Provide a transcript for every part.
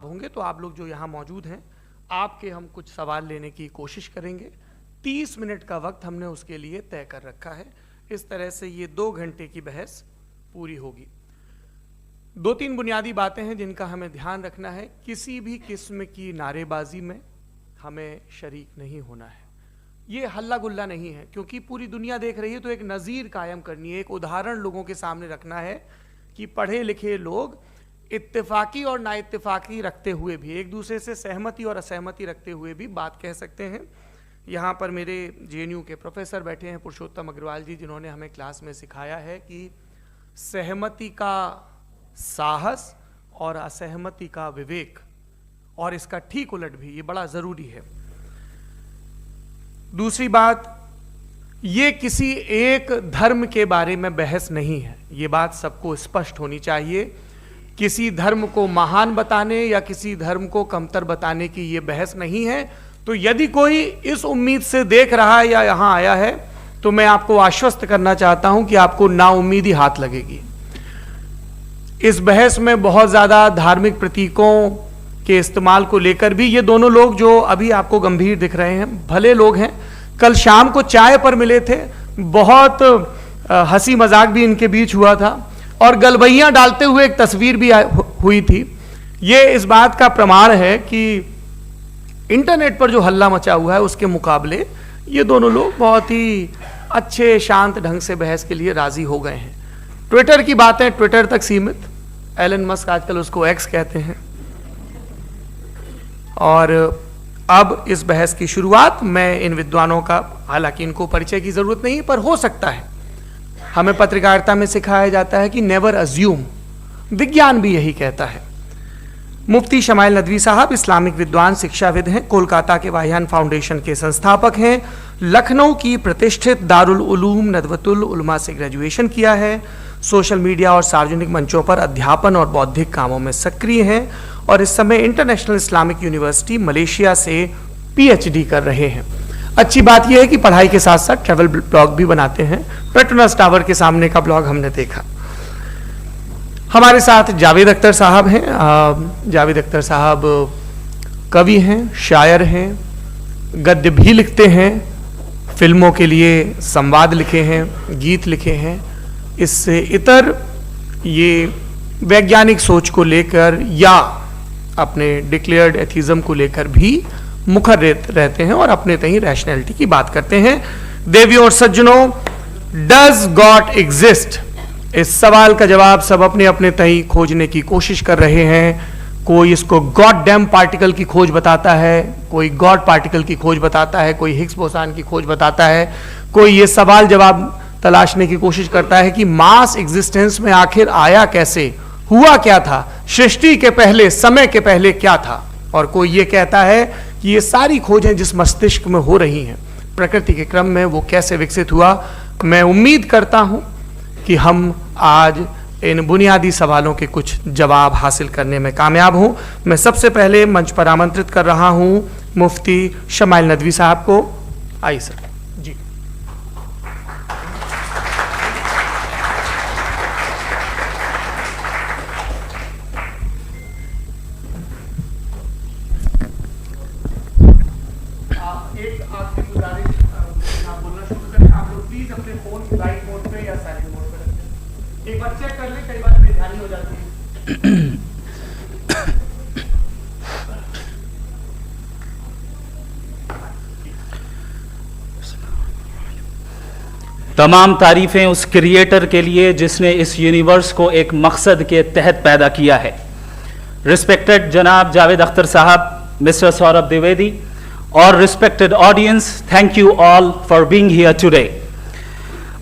होंगे तो आप लोग जो यहाँ मौजूद हैं आपके हम कुछ सवाल लेने की कोशिश करेंगे। 30 मिनट का वक्त हमने उसके लिए तय कर रखा है। इस तरह से ये 2 घंटे की बहस पूरी होगी। 2-3 बुनियादी बातें हैं जिनका हमें ध्यान रखना है। किसी भी किस्म की नारेबाजी में हमें शरीक नहीं होना है। ये हल्ला गुल्ला नहीं है, क्योंकि पूरी दुनिया देख रही है तो एक नज़ीर कायम करनी है, एक उदाहरण लोगों के सामने रखना है कि पढ़े लिखे लोग इत्तेफाकी और नाइत्तेफाकी रखते हुए भी, एक दूसरे से सहमति और असहमति रखते हुए भी बात कह सकते हैं। यहाँ पर मेरे JNU के प्रोफेसर बैठे हैं, पुरुषोत्तम अग्रवाल जी, जिन्होंने हमें क्लास में सिखाया है कि सहमति का साहस और असहमति का विवेक, और इसका ठीक उलट भी, ये बड़ा ज़रूरी है। दूसरी बात, ये किसी एक धर्म के बारे में बहस नहीं है, ये बात सबको स्पष्ट होनी चाहिए। किसी धर्म को महान बताने या किसी धर्म को कमतर बताने की ये बहस नहीं है। तो यदि कोई इस उम्मीद से देख रहा है या यहाँ आया है, तो मैं आपको आश्वस्त करना चाहता हूं कि आपको नाउम्मीदी हाथ लगेगी। इस बहस में बहुत ज़्यादा धार्मिक प्रतीकों के इस्तेमाल को लेकर भी ये दोनों लोग जो अभी आपको गंभीर दिख रहे हैं, भले लोग हैं, कल शाम को चाय पर मिले थे, बहुत हंसी मजाक भी इनके बीच हुआ था और गलबैयां डालते हुए एक तस्वीर भी हुई थी। ये इस बात का प्रमाण है कि इंटरनेट पर जो हल्ला मचा हुआ है उसके मुकाबले ये दोनों लोग बहुत ही अच्छे शांत ढंग से बहस के लिए राजी हो गए हैं। ट्विटर की बातें ट्विटर तक सीमित, एलन मस्क आजकल उसको एक्स कहते हैं। और अब इस बहस की शुरुआत मैं इन विद्वानों का, हालांकि इनको परिचय की जरूरत नहीं, पर हो सकता है, हमें पत्रकारिता में सिखाया जाता है कि नेवर अज्यूम, विज्ञान भी यही कहता है। मुफ्ती शमाइल नदवी साहब इस्लामिक विद्वान, शिक्षाविद हैं, कोलकाता के वाहियान फाउंडेशन के संस्थापक हैं, लखनऊ की प्रतिष्ठित दारुल उलूम नदवतुल उलमा से ग्रेजुएशन किया है, सोशल मीडिया और सार्वजनिक मंचों पर अध्यापन और बौद्धिक कामों में सक्रिय हैं और इस समय इंटरनेशनल इस्लामिक यूनिवर्सिटी मलेशिया से PhD कर रहे हैं। अच्छी बात यह है कि पढ़ाई के साथ साथ ट्रैवल ब्लॉग भी बनाते हैं। पेट्रोनस टावर के सामने का ब्लॉग हमने देखा। हमारे साथ जावेद अख्तर साहब हैं। जावेद अख्तर साहब कवि हैं, शायर हैं, गद्य भी लिखते हैं, फिल्मों के लिए संवाद लिखे हैं, गीत लिखे हैं। इससे इतर ये वैज्ञानिक सोच को लेकर या अपने डिक्लेयर्ड एथिज्म को लेकर भी मुखर रहते हैं और अपने तहीं रैशनैलिटी की बात करते हैं। देवियों और सज्जनों, डज गॉड एग्जिस्ट? इस सवाल का जवाब सब अपने अपने तहीं खोजने की कोशिश कर रहे हैं। कोई इसको गॉड डैम पार्टिकल की खोज बताता है, कोई गॉड पार्टिकल की खोज बताता है, कोई हिग्स बोसान की खोज बताता है, कोई ये सवाल जवाब तलाशने की कोशिश करता है कि मास एग्जिस्टेंस में आखिर आया कैसे, हुआ क्या था, सृष्टि के पहले, समय के पहले क्या था। और कोई ये कहता है कि ये सारी खोजें जिस मस्तिष्क में हो रही हैं प्रकृति के क्रम में, वो कैसे विकसित हुआ। मैं उम्मीद करता हूं कि हम आज इन बुनियादी सवालों के कुछ जवाब हासिल करने में कामयाब हों। मैं सबसे पहले मंच पर आमंत्रित कर रहा हूं मुफ्ती शमाइल नदवी साहब को। आइए सर जी। एक बार चेक कर ले, कई बार बेध्यानी हो जाती है। तमाम तारीफें उस क्रिएटर के लिए जिसने इस यूनिवर्स को एक मकसद के तहत पैदा किया है। रिस्पेक्टेड जनाब जावेद अख्तर साहब, मिस्टर सौरभ द्विवेदी और respected audience, thank you all for being here today.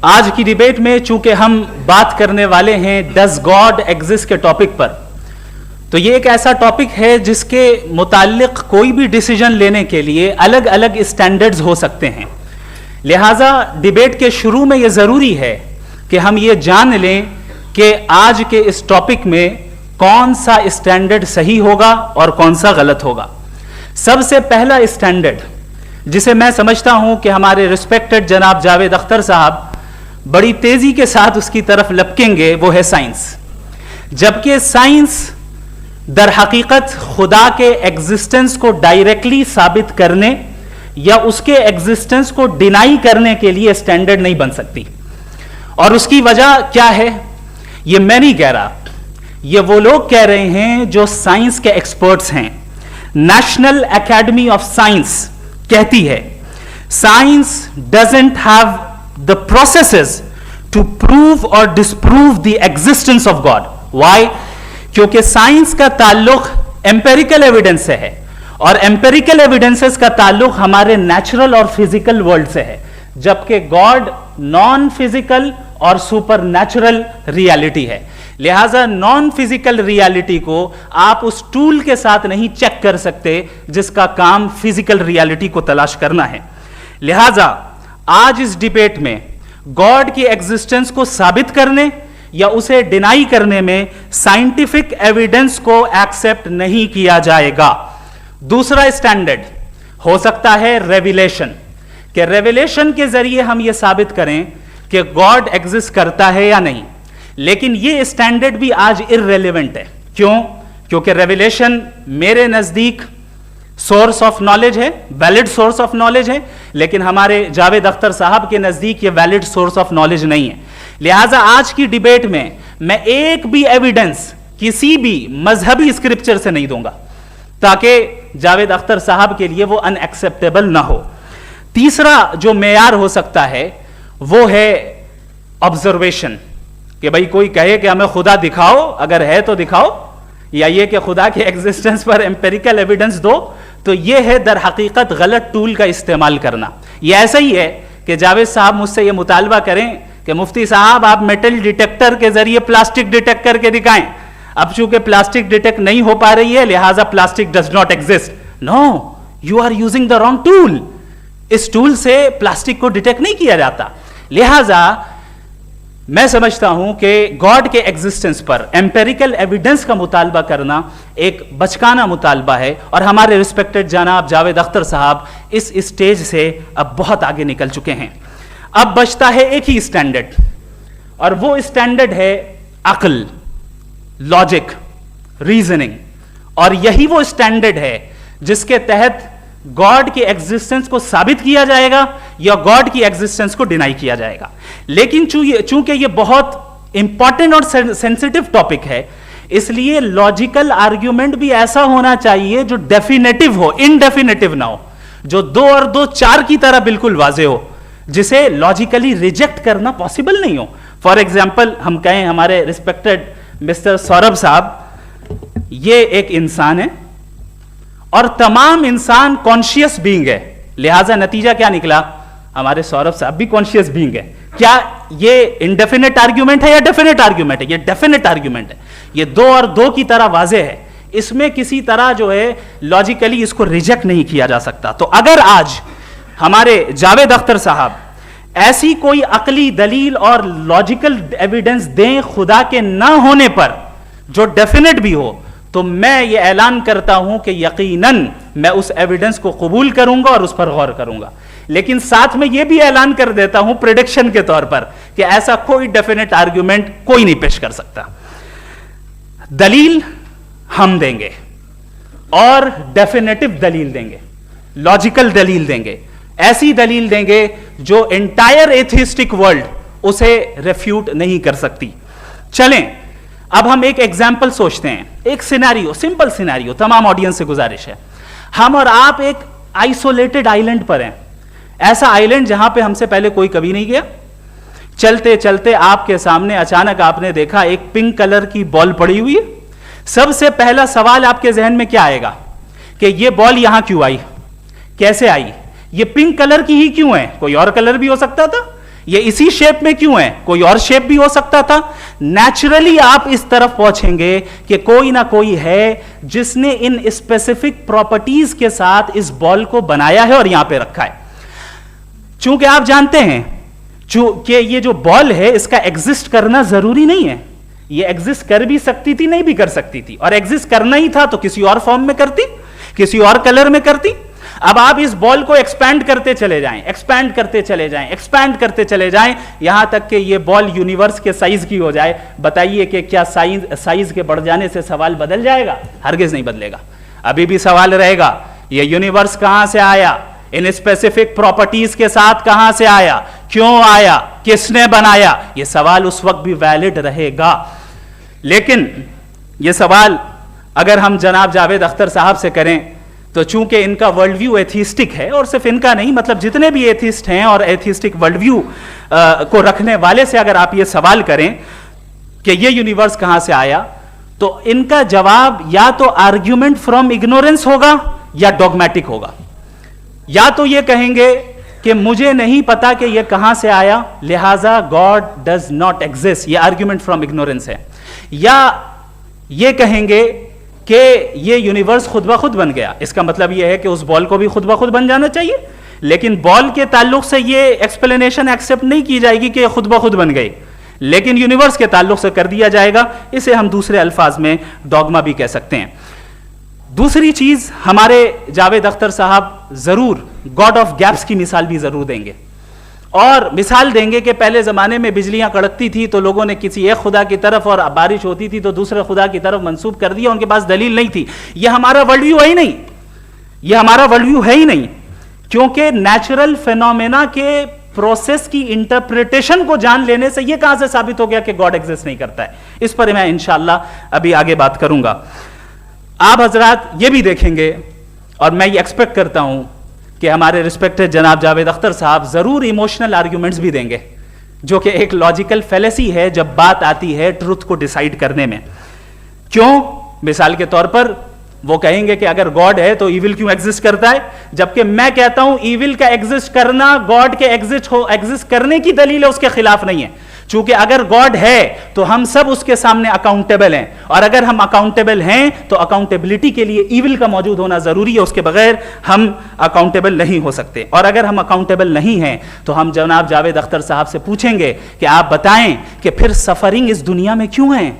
आज की डिबेट में चूंकि हम बात करने वाले हैं डज गॉड एग्जिस्ट के टॉपिक पर, तो ये एक ऐसा टॉपिक है जिसके मुताल्लिक कोई भी डिसीजन लेने के लिए अलग अलग स्टैंडर्ड्स हो सकते हैं। लिहाजा डिबेट के शुरू में ये जरूरी है कि हम ये जान लें कि आज के इस टॉपिक में कौन सा स्टैंडर्ड सही होगा और कौन सा गलत होगा। सबसे पहला स्टैंडर्ड जिसे मैं समझता हूं कि हमारे रिस्पेक्टेड जनाब जावेद अख्तर साहब बड़ी तेजी के साथ उसकी तरफ लपकेंगे, वो है साइंस। जबकि साइंस दर हकीकत खुदा के एग्जिस्टेंस को डायरेक्टली साबित करने या उसके एग्जिस्टेंस को डिनाई करने के लिए स्टैंडर्ड नहीं बन सकती। और उसकी वजह क्या है, ये मैं नहीं कह रहा, ये वो लोग कह रहे हैं जो साइंस के एक्सपर्ट्स हैं। नेशनल एकेडमी ऑफ साइंस कहती है science doesn't have the processes to prove or disprove the existence of God. Why? क्योंकि साइंस का ताल्लुक एम्पेरिकल एविडेंस से है और एम्पेरिकल एविडेंसेस का ताल्लुक हमारे नेचुरल और फिजिकल वर्ल्ड से है, जबकि गॉड नॉन फिजिकल और सुपर नेचुरल रियलिटी है। लिहाजा नॉन फिजिकल रियलिटी को आप उस टूल के साथ नहीं चेक कर सकते जिसका काम फिजिकल रियलिटी को तलाश करना है। लिहाजा आज इस डिबेट में गॉड की एग्जिस्टेंस को साबित करने या उसे डिनाई करने में साइंटिफिक एविडेंस को एक्सेप्ट नहीं किया जाएगा। दूसरा स्टैंडर्ड हो सकता है रेविलेशन, कि रेविलेशन के जरिए हम यह साबित करें कि गॉड एग्जिस्ट करता है या नहीं। लेकिन यह स्टैंडर्ड भी आज इररेलेवेंट है। क्यों? क्योंकि रेविलेशन मेरे नजदीक सोर्स ऑफ नॉलेज है, वैलिड सोर्स ऑफ नॉलेज है, लेकिन हमारे जावेद अख्तर साहब के नजदीक यह वैलिड सोर्स ऑफ नॉलेज नहीं है। लिहाजा आज की डिबेट में मैं एक भी एविडेंस किसी भी मजहबी स्क्रिप्चर से नहीं दूंगा ताकि जावेद अख्तर साहब के लिए वो अनएक्सेप्टेबल ना हो। तीसरा जो मेयार हो सकता है वो है ऑब्जर्वेशन, कि भाई कोई कहे कि हमें खुदा दिखाओ, अगर है तो दिखाओ, या ये कि खुदा के एग्जिस्टेंस पर एम्पेरिकल एविडेंस दो। तो ये है दर हकीकत गलत टूल का इस्तेमाल करना। ये ऐसा ही है कि जावेद साहब मुझसे ये मुतालबा करें कि मुफ्ती साहब आप मेटल डिटेक्टर के जरिए प्लास्टिक डिटेक्ट करके दिखाएं। अब चूंकि प्लास्टिक डिटेक्ट नहीं हो पा रही है लिहाजा plastic does not exist. No, you are using the wrong tool. इस टूल से प्लास्टिक को डिटेक्ट नहीं किया जाता। लिहाजा मैं समझता हूं कि गॉड के एग्जिस्टेंस पर एम्पेरिकल एविडेंस का मुतालबा करना एक बचकाना मुतालबा है और हमारे रिस्पेक्टेड जनाब जावेद अख्तर साहब इस स्टेज से अब बहुत आगे निकल चुके हैं। अब बचता है एक ही स्टैंडर्ड, और वो स्टैंडर्ड है अक्ल, लॉजिक, रीजनिंग। और यही वो स्टैंडर्ड है जिसके तहत गॉड की एग्जिस्टेंस को साबित किया जाएगा या गॉड की एग्जिस्टेंस को डिनाई किया जाएगा। लेकिन चूंकि ये बहुत इंपॉर्टेंट और सेंसिटिव टॉपिक है, इसलिए लॉजिकल आर्ग्यूमेंट भी ऐसा होना चाहिए जो डेफिनेटिव हो, इनडेफिनेटिव ना हो, जो 2 और 2 4 की तरह बिल्कुल वाजे हो, जिसे लॉजिकली रिजेक्ट करना पॉसिबल नहीं हो। फॉर एग्जाम्पल हम कहें हमारे रिस्पेक्टेड मिस्टर सौरभ साहब ये एक इंसान है और तमाम इंसान कॉन्शियस बीइंग है, लिहाजा नतीजा क्या निकला, हमारे सौरभ साहब भी कॉन्शियस बीइंग है। क्या ये इनडेफिनेट आर्ग्यूमेंट है या डेफिनेट आर्ग्यूमेंट है? ये डेफिनेट आर्ग्यूमेंट है। ये 2 और 2 की तरह वाजे है, इसमें किसी तरह जो है लॉजिकली इसको रिजेक्ट नहीं किया जा सकता। तो अगर आज हमारे जावेद अख्तर साहब ऐसी कोई अकली दलील और लॉजिकल एविडेंस दें खुदा के ना होने पर जो डेफिनेट भी हो, तो मैं ये ऐलान करता हूं कि यकीनन मैं उस एविडेंस को कबूल करूंगा और उस पर गौर करूंगा। लेकिन साथ में यह भी ऐलान कर देता हूं प्रेडिक्शन के तौर पर कि ऐसा कोई डेफिनेट आर्ग्यूमेंट कोई नहीं पेश कर सकता। दलील हम देंगे और डेफिनेटिव दलील देंगे, लॉजिकल दलील देंगे, ऐसी दलील देंगे जो एंटायर एथिस्टिक वर्ल्ड उसे रेफ्यूट नहीं कर सकती। चलें अब हम एक एग्जाम्पल सोचते हैं, एक सिनेरियो, सिंपल सिनेरियो, तमाम ऑडियंस से गुजारिश है, हम और आप एक आइसोलेटेड आइलैंड पर हैं, ऐसा आइलैंड जहां पे हमसे पहले कोई कभी नहीं गया। चलते चलते आपके सामने अचानक आपने देखा एक पिंक कलर की बॉल पड़ी हुई है। सबसे पहला सवाल आपके जहन में क्या आएगा कि यह बॉल यहां क्यों आई, कैसे आई, ये पिंक कलर की ही क्यों है, कोई और कलर भी हो सकता था, ये इसी शेप में क्यों है, कोई और शेप भी हो सकता था। नेचुरली आप इस तरफ पहुंचेंगे कि कोई ना कोई है जिसने इन स्पेसिफिक प्रॉपर्टीज के साथ इस बॉल को बनाया है और यहां पे रखा है। चूंकि आप जानते हैं कि ये जो बॉल है इसका एग्जिस्ट करना जरूरी नहीं है, ये एग्जिस्ट कर भी सकती थी, नहीं भी कर सकती थी, और एग्जिस्ट करना ही था तो किसी और फॉर्म में करती, किसी और कलर में करती। अब आप इस बॉल को एक्सपैंड करते चले जाएं, एक्सपैंड करते चले जाएं, एक्सपैंड करते चले जाएं, यहां तक कि ये बॉल यूनिवर्स के साइज की हो जाए। बताइए कि क्या साइज के बढ़ जाने से सवाल बदल जाएगा? हरगिज नहीं बदलेगा। अभी भी सवाल रहेगा, ये यूनिवर्स कहां से आया, इन स्पेसिफिक प्रॉपर्टीज के साथ कहां से आया, क्यों आया, किसने बनाया, यह सवाल उस वक्त भी वैलिड रहेगा। लेकिन यह सवाल अगर हम जनाब जावेद अख्तर साहब से करें तो चूंकि इनका वर्ल्ड व्यू एथिस्टिक है, और सिर्फ इनका नहीं, मतलब जितने भी एथिस्ट हैं और एथिस्टिक वर्ल्ड व्यू को रखने वाले से अगर आप ये सवाल करें कि ये यूनिवर्स कहां से आया, तो इनका जवाब या तो आर्ग्यूमेंट फ्रॉम इग्नोरेंस होगा या डॉगमेटिक होगा। या तो ये कहेंगे कि मुझे नहीं पता कि ये कहां से आया, लिहाजा गॉड डज नॉट एग्जिस्ट, ये आर्ग्यूमेंट फ्रॉम इग्नोरेंस है। या ये कहेंगे कि ये यूनिवर्स खुद ब खुद बन गया, इसका मतलब ये है कि उस बॉल को भी खुद ब खुद बन जाना चाहिए, लेकिन बॉल के ताल्लुक से ये एक्सप्लेनेशन एक्सेप्ट नहीं की जाएगी कि खुद ब खुद बन गई, लेकिन यूनिवर्स के ताल्लुक से कर दिया जाएगा। इसे हम दूसरे अल्फाज में डॉगमा भी कह सकते हैं। दूसरी चीज, हमारे जावेद अख्तर साहब जरूर गॉड ऑफ गैप्स की मिसाल भी जरूर देंगे, और मिसाल देंगे कि पहले जमाने में बिजलियां कड़कती थी तो लोगों ने किसी एक खुदा की तरफ, और बारिश होती थी तो दूसरे खुदा की तरफ मंसूब कर दिया, उनके पास दलील नहीं थी। यह हमारा वर्ल्ड व्यू है ही नहीं, यह हमारा वर्ल्ड व्यू है ही नहीं, क्योंकि नेचुरल फेनोमेना के प्रोसेस की इंटरप्रिटेशन को जान लेने से यह कहां से साबित हो गया कि गॉड एग्जिस्ट नहीं करता है। इस पर मैं इंशाअल्लाह अभी आगे बात करूंगा। आप हजरात ये भी देखेंगे, और मैं ये एक्सपेक्ट करता हूं कि हमारे रिस्पेक्टेड जनाब जावेद अख्तर साहब जरूर इमोशनल आर्ग्यूमेंट्स भी देंगे, जो कि एक लॉजिकल फैलेसी है जब बात आती है ट्रुथ को डिसाइड करने में। क्यों? मिसाल के तौर पर वो कहेंगे कि अगर गॉड है तो ईविल क्यों एग्जिस्ट करता है, जबकि मैं कहता हूं ईविल का एग्जिस्ट करना गॉड के एग्जिस्ट करने की दलील है, उसके खिलाफ नहीं है। चूंकि अगर गॉड है तो हम सब उसके सामने अकाउंटेबल हैं, और अगर हम अकाउंटेबल हैं तो अकाउंटेबिलिटी के लिए ईविल का मौजूद होना जरूरी है, उसके बगैर हम अकाउंटेबल नहीं हो सकते। और अगर हम अकाउंटेबल नहीं हैं तो हम जनाब जावेद अख्तर साहब से पूछेंगे कि आप बताएं कि फिर सफरिंग इस दुनिया में क्यों है?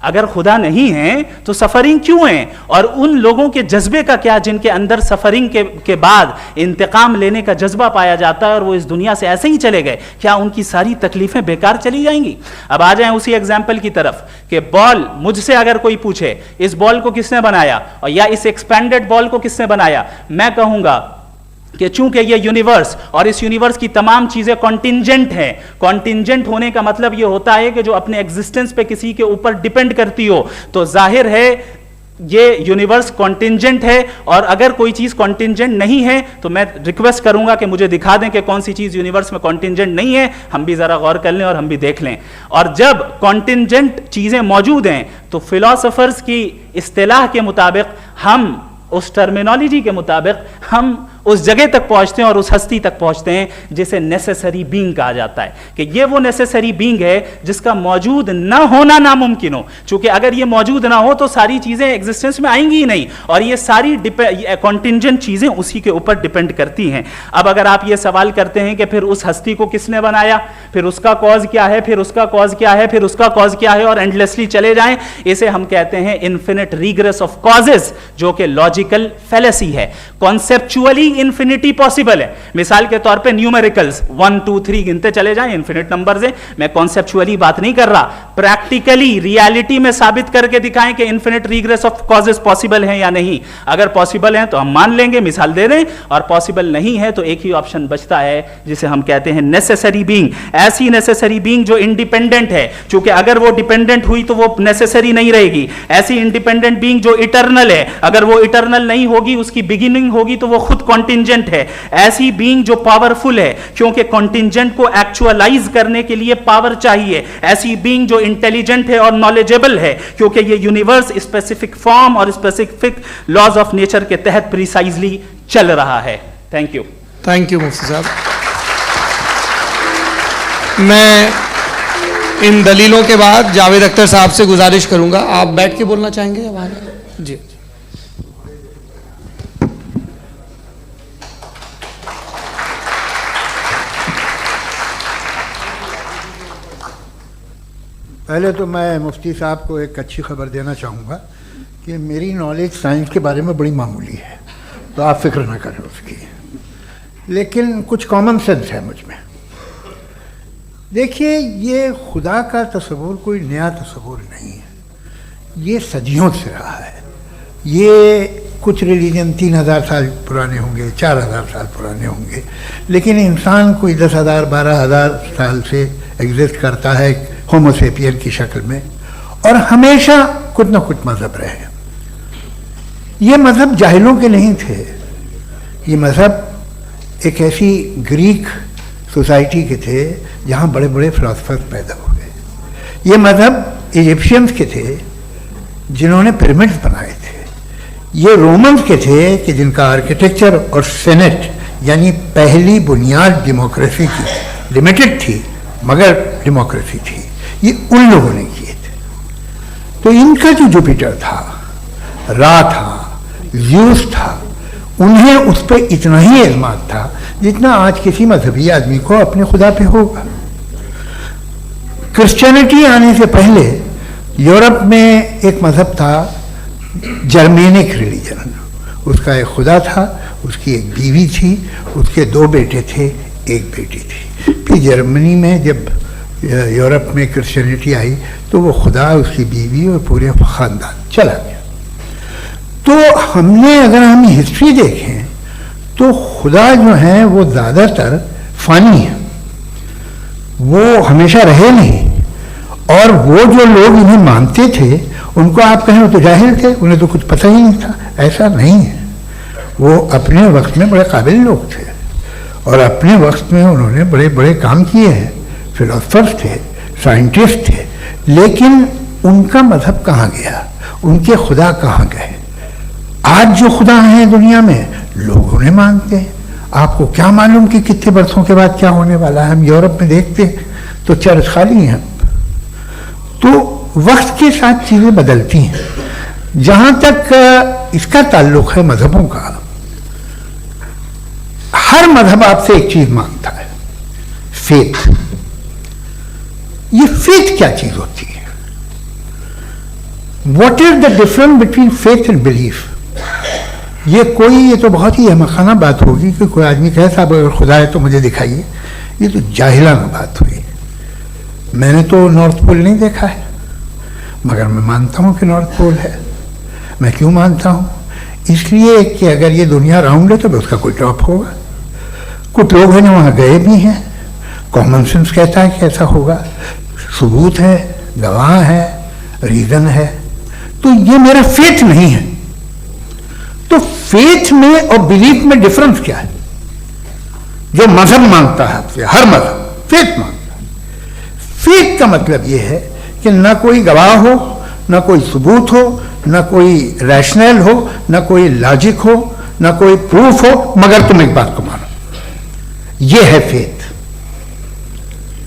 अगर खुदा नहीं है तो सफरिंग क्यों है? और उन लोगों के जज्बे का क्या जिनके अंदर सफरिंग के बाद इंतकाम लेने का जज्बा पाया जाता है और वो इस दुनिया से ऐसे ही चले गए, क्या उनकी सारी तकलीफें बेकार चली जाएंगी? अब आ जाएं उसी एग्जाम्पल की तरफ कि बॉल, मुझसे अगर कोई पूछे इस बॉल को किसने बनाया और या इस एक्सपेंडेड बॉल को किसने बनाया, मैं कहूंगा कि चूंकि ये यूनिवर्स और इस यूनिवर्स की तमाम चीजें कॉन्टिंजेंट हैं। कॉन्टिंजेंट होने का मतलब ये होता है कि जो अपने एग्जिस्टेंस पे किसी के ऊपर डिपेंड करती हो, तो जाहिर है ये यूनिवर्स कॉन्टिंजेंट है। और अगर कोई चीज कॉन्टिंजेंट नहीं है तो मैं रिक्वेस्ट करूंगा कि मुझे दिखा दें कि कौन सी चीज यूनिवर्स में कॉन्टिंजेंट नहीं है, हम भी जरा गौर कर लें और हम भी देख लें। और जब कॉन्टिंजेंट चीजें मौजूद हैं तो फिलोसोफर्स की इस्तिलाह के मुताबिक, हम उस टर्मिनोलॉजी के मुताबिक हम उस जगह तक पहुंचते हैं और उस हस्ती तक पहुंचते हैं जिसे नेसेसरी बीइंग कहा जाता है, कि ये वो नेसेसरी बीइंग है जिसका मौजूद ना होना नामुमकिन हो। क्योंकि अगर ये मौजूद ना हो तो सारी चीजें एग्जिस्टेंस में आएंगी ही नहीं, और ये सारी कॉन्टिंजेंट चीजें उसी के ऊपर डिपेंड करती हैं। अब अगर आप ये सवाल करते हैं कि फिर उस हस्ती को किसने बनाया, फिर उसका कॉज क्या है, फिर उसका कॉज क्या है, फिर उसका कॉज क्या है, और एंडलेसली चले जाएं, इसे हम कहते हैं इन्फिनिट रिग्रेस ऑफ कॉजेस, जो कि लॉजिकल फैलेसी है। कॉन्सेप्चुअली इंफिनिटी पॉसिबल है। मिसाल के तौर पे न्यूमेरिकल्स 1 2 3 गिनते चले जाएं, इंफिनिट नंबर्स हैं। मैं कॉन्सेप्चुअली बात नहीं कर रहा, प्रैक्टिकली रियलिटी में साबित करके दिखाएं कि infinite regress of causes possible है या नहीं। अगर पॉसिबल है तो हम मान लेंगे, मिसाल दे दें, और पॉसिबल नहीं है तो एक ही ऑप्शन बचता है जिसे हम कहते हैं नेसेसरी बीइंग। ऐसी नेसेसरी बीइंग जो इंडिपेंडेंट है, क्योंकि अगर वो डिपेंडेंट हुई तो वो नेसेसरी नहीं रहेगी। ऐसी इंडिपेंडेंट बीइंग जो इटर्नल है, अगर वो इटर्नल नहीं होगी, उसकी बिगिनिंग होगी तो वो खुद कॉन्टिंजेंट है। ऐसी बीइंग जो पावरफुल है, क्योंकि कॉन्टिंजेंट को एक्चुअलाइज करने के लिए पावर चाहिए। ऐसी बीइंग जो इंटेलिजेंट है और नॉलेजेबल है, क्योंकि ये यूनिवर्स स्पेसिफिक फॉर्म और स्पेसिफिक लॉज ऑफ नेचर के तहत प्रिसाइजली चल रहा है। Thank you. थैंक यू मुफ्ती साहब। मैं इन दलीलों के बाद जावेद अख्तर साहब से गुजारिश करूंगा, आप बैठ के बोलना चाहेंगे या बाहर? जी। पहले तो मैं मुफ्ती साहब को एक अच्छी खबर देना चाहूँगा कि मेरी नॉलेज साइंस के बारे में बड़ी मामूली है। तो आप फिक्र ना करें उसकी, लेकिन कुछ कॉमन सेंस है मुझ में। देखिए, ये खुदा का तस्वुर कोई नया तस्वुर नहीं है, ये सदियों से रहा है। ये कुछ रिलीजन 3000 साल पुराने होंगे, 4000 साल पुराने होंगे, लेकिन इंसान कोई 10,000 12,000 साल से एग्जिस्ट करता है होमोसेपियन की शक्ल में, और हमेशा कुछ ना कुछ मज़हब रहे। ये मज़हब जाहिलों के नहीं थे, ये मज़हब एक ऐसी ग्रीक सोसाइटी के थे जहाँ बड़े बड़े फिलोसफर्स पैदा हो गए। ये मज़हब इजिप्शियंस के थे जिन्होंने पिरामिड्स बनाए थे। ये रोमन्स के थे कि जिनका आर्किटेक्चर और सेनेट यानी पहली बुनियाद डेमोक्रेसी की लिमिटेड थी, मगर डेमोक्रेसी थी, ये उन लोगों ने किए थे। तो इनका जो जुपिटर था, रा था, ज़्यूस था, उन्हें उस पर इतना ही एतमाद था जितना आज किसी मजहबी आदमी को अपने खुदा पे होगा। क्रिश्चियनिटी आने से पहले यूरोप में एक मजहब था जर्मेनिक रिलीजन। उसका एक खुदा था, उसकी एक बीवी थी, उसके 2 बेटे थे, एक बेटी थी। फिर जर्मनी में जब यूरोप में क्रिश्चियनिटी आई तो वो खुदा, उसकी बीवी और पूरे ख़ानदान चला गया। तो हमने, अगर हम हिस्ट्री देखें तो खुदा जो है वो ज़्यादातर फ़ानी है, वो हमेशा रहे नहीं। और वो जो लोग इन्हें मानते थे उनको आप कहें वो तो जाहिल थे, उन्हें तो कुछ पता ही नहीं था, ऐसा नहीं है। वो अपने वक्त में बड़े काबिल लोग थे और अपने वक्त में उन्होंने बड़े बड़े काम किए हैं, फिलोसफर्स थे, साइंटिस्ट थे, लेकिन उनका मजहब कहाँ गया, उनके खुदा कहाँ गए? आज जो खुदा हैं दुनिया में लोग उन्हें मानते हैं। आपको क्या मालूम कि कितने बरसों के बाद क्या होने वाला है? हम यूरोप में देखते हैं तो चर्च खाली हैं। तो वक्त के साथ चीज़ें बदलती हैं। जहाँ तक इसका ताल्लुक है मजहबों का, हर मजहब आपसे एक चीज़ मांगता है, फेथ। ये फेथ क्या चीज़ होती है? What is the difference between faith and belief? ये तो बहुत ही अहमखाना बात होगी कि कोई आदमी कहे साहब अगर खुदा है तो मुझे दिखाइए। ये तो जाहिलाना बात हुई। मैंने तो नॉर्थ पोल नहीं देखा है, मगर मैं मानता हूँ कि नॉर्थ पोल है। मैं क्यों मानता हूँ? इसलिए कि अगर ये दुनिया राउंड है तो उसका कोई टॉप होगा। कुछ लोग हैं जो वहाँ गए भी हैं, कॉमन सेंस कहता है कि ऐसा होगा, सबूत है, गवाह है, रीज़न है। तो ये मेरा फेथ नहीं है। तो फेथ में और बिलीफ में डिफरेंस क्या है? जो मजहब मांगता है आपसे, हर मजहब फेथ मांगता है। फेथ का मतलब यह है कि ना कोई गवाह हो, ना कोई सबूत हो, ना कोई रैशनल हो, ना कोई लॉजिक हो, ना कोई प्रूफ हो, मगर तुम एक बात को मानो। यह है फेथ।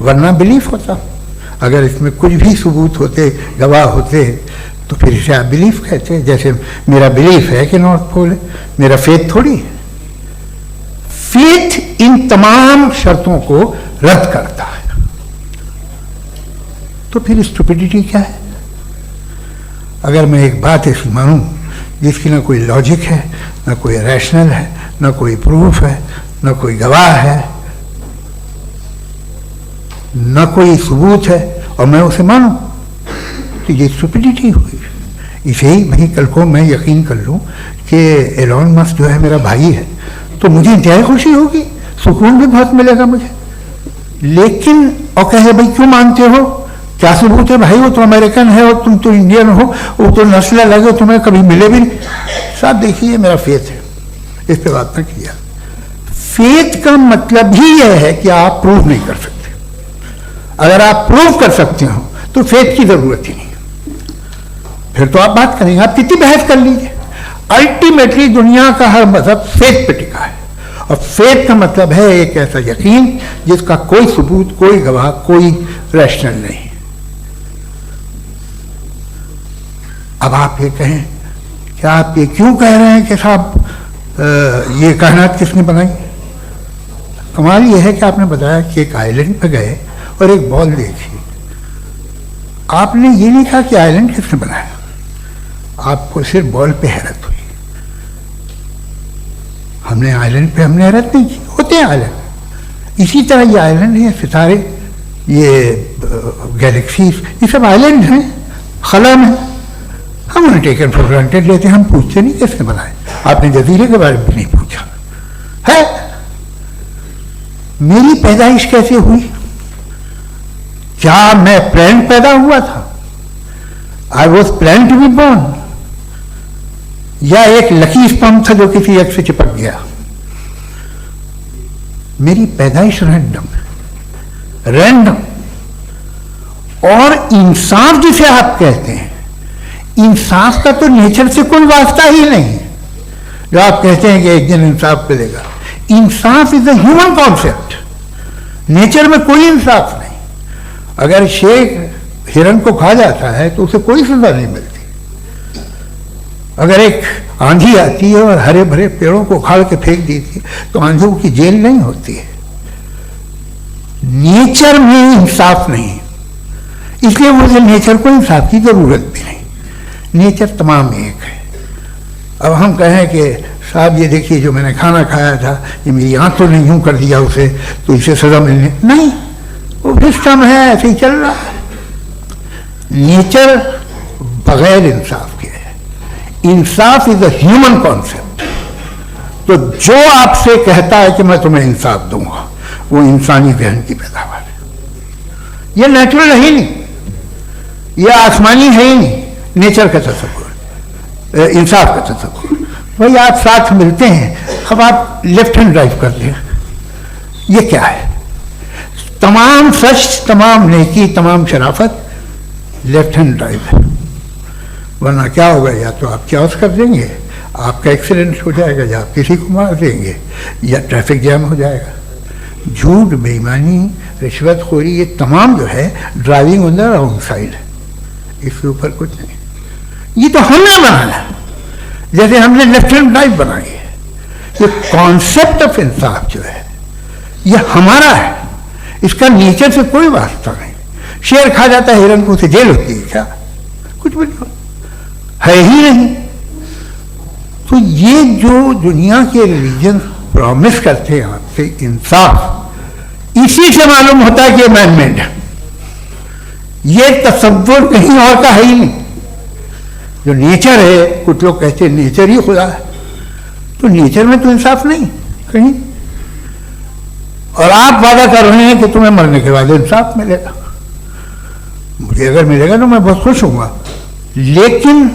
वरना बिलीफ होता। अगर इसमें कुछ भी सबूत होते, गवाह होते, तो फिर इसे आप बिलीफ कहते हैं। जैसे मेरा बिलीफ है कि नॉर्थ पोल है, मेरा फेथ थोड़ी है। फेथ इन तमाम शर्तों को रद्द करता है। तो फिर स्टुपिडिटी क्या है? अगर मैं एक बात ऐसी मानूं जिसकी ना कोई लॉजिक है, ना कोई रैशनल है, ना कोई प्रूफ है, ना कोई गवाह है, ना कोई सबूत है, और मैं उसे मानूं, तो ये स्टुपिडिटी हुई। इसे ही भाई कल को मैं यकीन कर लूँ कि एलोन मस्क जो है मेरा भाई है, तो मुझे इंतहाई खुशी होगी, सुकून भी बहुत मिलेगा मुझे। लेकिन और कहे भाई क्यों मानते हो, क्या सबूत है? भाई वो तो अमेरिकन है और तुम तो इंडियन हो, वो तो नस्ल अलग है, तुम्हें कभी मिले भी नहीं। साहब देखिए मेरा फेथ है, इस पर बात न किया। फेथ का मतलब ही यह है कि आप प्रूव नहीं कर सकते। अगर आप प्रूव कर सकते हो तो फेथ की जरूरत ही नहीं, फिर तो आप बात करेंगे, आप कितनी बहस कर लीजिए। अल्टीमेटली दुनिया का हर मजहब फेथ पे टिका है, और फेथ का मतलब है एक ऐसा यकीन जिसका कोई सबूत, कोई गवाह, कोई रैशनल नहीं। अब आप ये कहें, क्या आप ये क्यों कह रहे हैं कि साहब ये कायनात किसने बनाई? कमाल ये है कि आपने बताया कि एक आइलैंड पे गए और एक बॉल देखी। आपने ये नहीं कहा कि आइलैंड किसने बनाया, आपको सिर्फ बॉल पे हैरत हुई। हमने आइलैंड पे हमने हैरत नहीं की, होते हैं आइलैंड। इसी तरह ये आइलैंड है, सितारे, ये गैलेक्सीज, ये सब आइलैंड हैं खला में। हम उन्हें टेकन फॉर ग्रांटेड लेते हैं, हम पूछते नहीं कैसे बनाए। आपने जजीरे के बारे में नहीं पूछा है। मेरी पैदाइश कैसे हुई? क्या मैं प्लान पैदा हुआ था? I was plan to be born, या एक लकी स्पर्म था जो किसी एक से चिपक गया? मेरी पैदाइश रैंडम। और इंसाफ जिसे आप कहते हैं, इंसाफ का तो नेचर से कोई वास्ता ही नहीं। जो आप कहते हैं कि एक दिन इंसाफ मिलेगा, इंसाफ is a human concept, nature में कोई इंसाफ नहीं। अगर शेर हिरन को खा जाता है तो उसे कोई सजा नहीं मिलती। अगर एक आंधी आती है और हरे भरे पेड़ों को उखाड़ के फेंक देती है तो आंधियों की जेल नहीं होती है। नेचर में इंसाफ नहीं, इसलिए मुझे नेचर को इंसाफ की जरूरत भी नहीं। नेचर तमाम एक है। अब हम कहें कि साहब ये देखिए जो मैंने खाना खाया था, ये मेरी आंखों ने यूं कर दिया उसे, तो इसे सजा मिलने नहीं, वो सिस्टम है, ऐसे ही चल रहा है। नेचर बगैर इंसाफ के है। इंसाफ इज अ ह्यूमन कॉन्सेप्ट। तो जो आपसे कहता है कि मैं तुम्हें इंसाफ दूंगा, वो इंसानी जहन की पैदावार है। ये नेचुरल है ही नहीं, ये आसमानी है ही नहीं। नेचर का तसव्वुर, इंसाफ का तसव्वुर। भाई आप साथ मिलते हैं, अब आप लेफ्ट हैंड ड्राइव कर लें, ये क्या है? तमाम सच, तमाम नेकी, तमाम शराफत लेफ्ट हैंड ड्राइव है। वरना क्या होगा, या तो आप क्योस कर देंगे, आपका एक्सीडेंट हो जाएगा, या आप किसी को मार देंगे, या ट्रैफिक जैम हो जाएगा। झूठ, बेईमानी, रिश्वतखोरी, ये तमाम जो है driving on the wrong side है। इसके ऊपर कुछ नहीं। ये तो हमने बनाया, जैसे हमने लेफ्ट हैंड ड्राइव बनाई है। ये कॉन्सेप्ट ऑफ इंसाफ जो है ये हमारा है, इसका नेचर से कोई वास्ता नहीं। शेर खा जाता है हिरन को, उसे जेल होती है क्या? कुछ भी नहीं, है ही नहीं। तो ये जो दुनिया के रिलीजन प्रॉमिस करते हैं आपसे इंसाफ, इसी से मालूम होता है कि मैन मेड है। ये तसव्वुर कहीं और का है ही नहीं। जो नेचर है, कुछ लोग कहते हैं नेचर ही खुदा है, तो नेचर में तो इंसाफ नहीं कहीं। और आप वादा कर रहे हैं कि तुम्हें मरने के बाद इंसाफ मिलेगा। मुझे अगर मिलेगा तो मैं बहुत खुश होऊंगा, लेकिन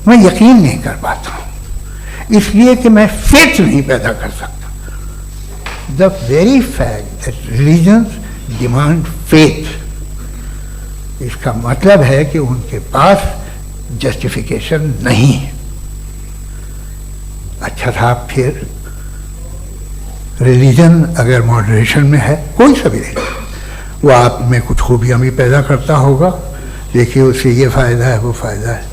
मैं यकीन नहीं कर पाता हूं, इसलिए कि मैं फेथ नहीं पैदा कर सकता। The very fact that religions demand faith, इसका मतलब है कि उनके पास जस्टिफिकेशन नहीं है। अच्छा था, फिर रिलीजन अगर मॉडरेशन में है, कोई सा भी नहीं, वो आप में कुछ खूबियां भी पैदा करता होगा, देखिए उससे ये फायदा है, वो फायदा है।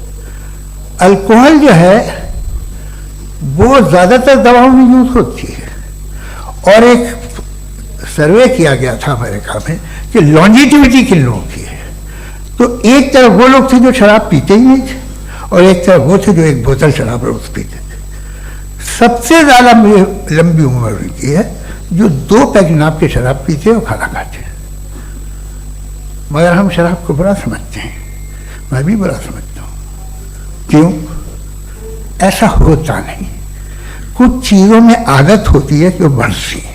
अल्कोहल जो है वो ज़्यादातर दवाओं में यूज होती है, और एक सर्वे किया गया था अमेरिका में कि लॉन्जिटिविटी किन लोगों की है। तो एक तरफ वो लोग थे जो शराब पीते ही नहीं थे, और एक तरफ वो थे जो एक बोतल शराब रोज पीते थे। सबसे ज़्यादा लंबी उम्र की है जो 2 पैक नाप के शराब पीते और खाना खाते हैं। मगर हम शराब को बुरा समझते हैं, मैं भी बुरा समझता हूँ। क्यों? ऐसा होता नहीं। कुछ चीज़ों में आदत होती है कि वो बढ़ती है।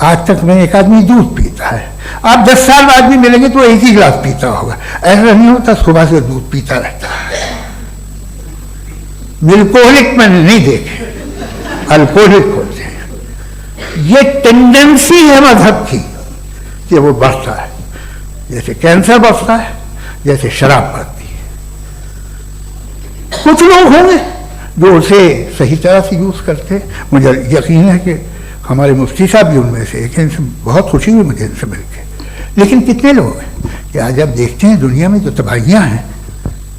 आज तक में एक आदमी दूध पीता है, आप 10 साल बाद भी मिलेंगे तो एक ही गिलास पीता होगा। ऐसा नहीं होता, सुबह से दूध पीता रहता है। मिल्कोहलिक मैंने नहीं देखे, अल्कोहलिक होते हैं। ये टेंडेंसी है मजहब की कि वो बढ़ता है, जैसे कैंसर बढ़ता है, जैसे शराब बढ़ती है। कुछ लोग होंगे जो उसे सही तरह से यूज करते। मुझे यकीन है कि हमारे मुफ्ती साहब भी उनमें से एक, इनसे बहुत खुशी हुई मुझे इनसे मिलकर। लेकिन कितने लोग हैं कि आज आप देखते हैं दुनिया में जो तबाहियां हैं,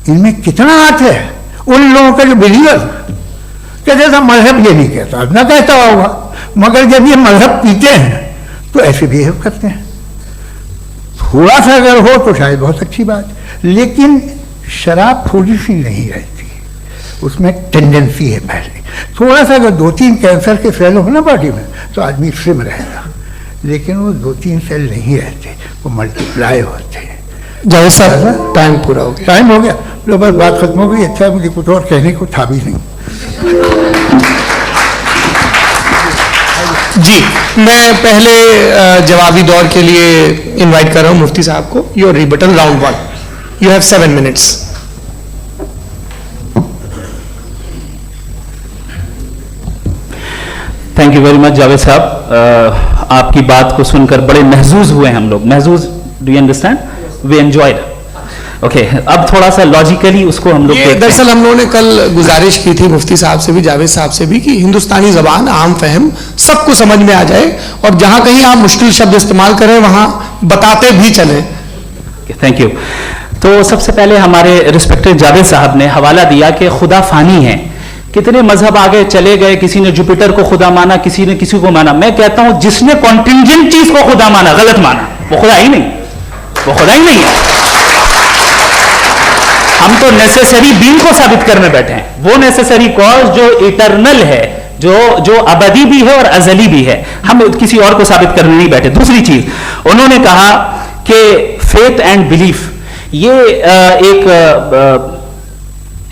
इनमें कितना हाथ है उन लोगों का जो बिलीवर कहते था मजहब ये नहीं कहता, ना कहता होगा, मगर जब ये मजहब पीते हैं तो ऐसे बिहेव करते हैं। थोड़ा सा अगर हो तो शायद बहुत अच्छी बात, लेकिन शराब थोड़ी सी नहीं रहती, उसमें टेंडेंसी है पहले। थोड़ा सा अगर 2-3 कैंसर के सेल हो ना बॉडी में तो आदमी स्लिम रहेगा, लेकिन वो 2-3 सेल नहीं रहते, वो मल्टीप्लाई होते हैं। जावेद साहब टाइम पूरा हो गया। टाइम हो गया, लो बस बात खत्म हो गई। अच्छा, मुझे कुछ और कहने को था भी नहीं। जी, मैं पहले जवाबी दौर के लिए इनवाइट कर रहा हूं मुफ्ती साहब को। Your rebuttal round 1, you have 7 minutes. Thank you very much Javed साहब, आपकी बात को सुनकर बड़े महजूज हुए हम लोग। महजूज, do you understand? We enjoyed. Okay, अब थोड़ा सा लॉजिकली उसको हम लोग देखते हैं। दरअसल हम लोगों ने कल गुजारिश की थी मुफ्ती साहब से भी, जावेद साहब से भी, कि हिंदुस्तानी जबान आम फहम सबको समझ में आ जाए, और जहां कहीं आप मुश्किल शब्द इस्तेमाल करें वहां बताते भी चलें। Thank you. तो सबसे पहले हमारे रिस्पेक्टेड जावेद साहब ने हवाला दिया कि खुदा फानी है, कितने मजहब आगे चले गए, किसी ने जुपिटर को खुदा माना, किसी ने किसी को माना। मैं कहता हूं जिसने कॉन्टिंजेंट चीज को खुदा माना, गलत माना, वो खुदा ही नहीं, वो खुदा ही नहीं है। हम तो नेसेसरी बीइंग को साबित करने बैठे हैं, वो नेसेसरी कॉज जो इटरनल है, जो अबदी भी है और अजली भी है, हम किसी और को साबित करने नहीं बैठे। दूसरी चीज उन्होंने कहा कि फेथ एंड बिलीफ, ये एक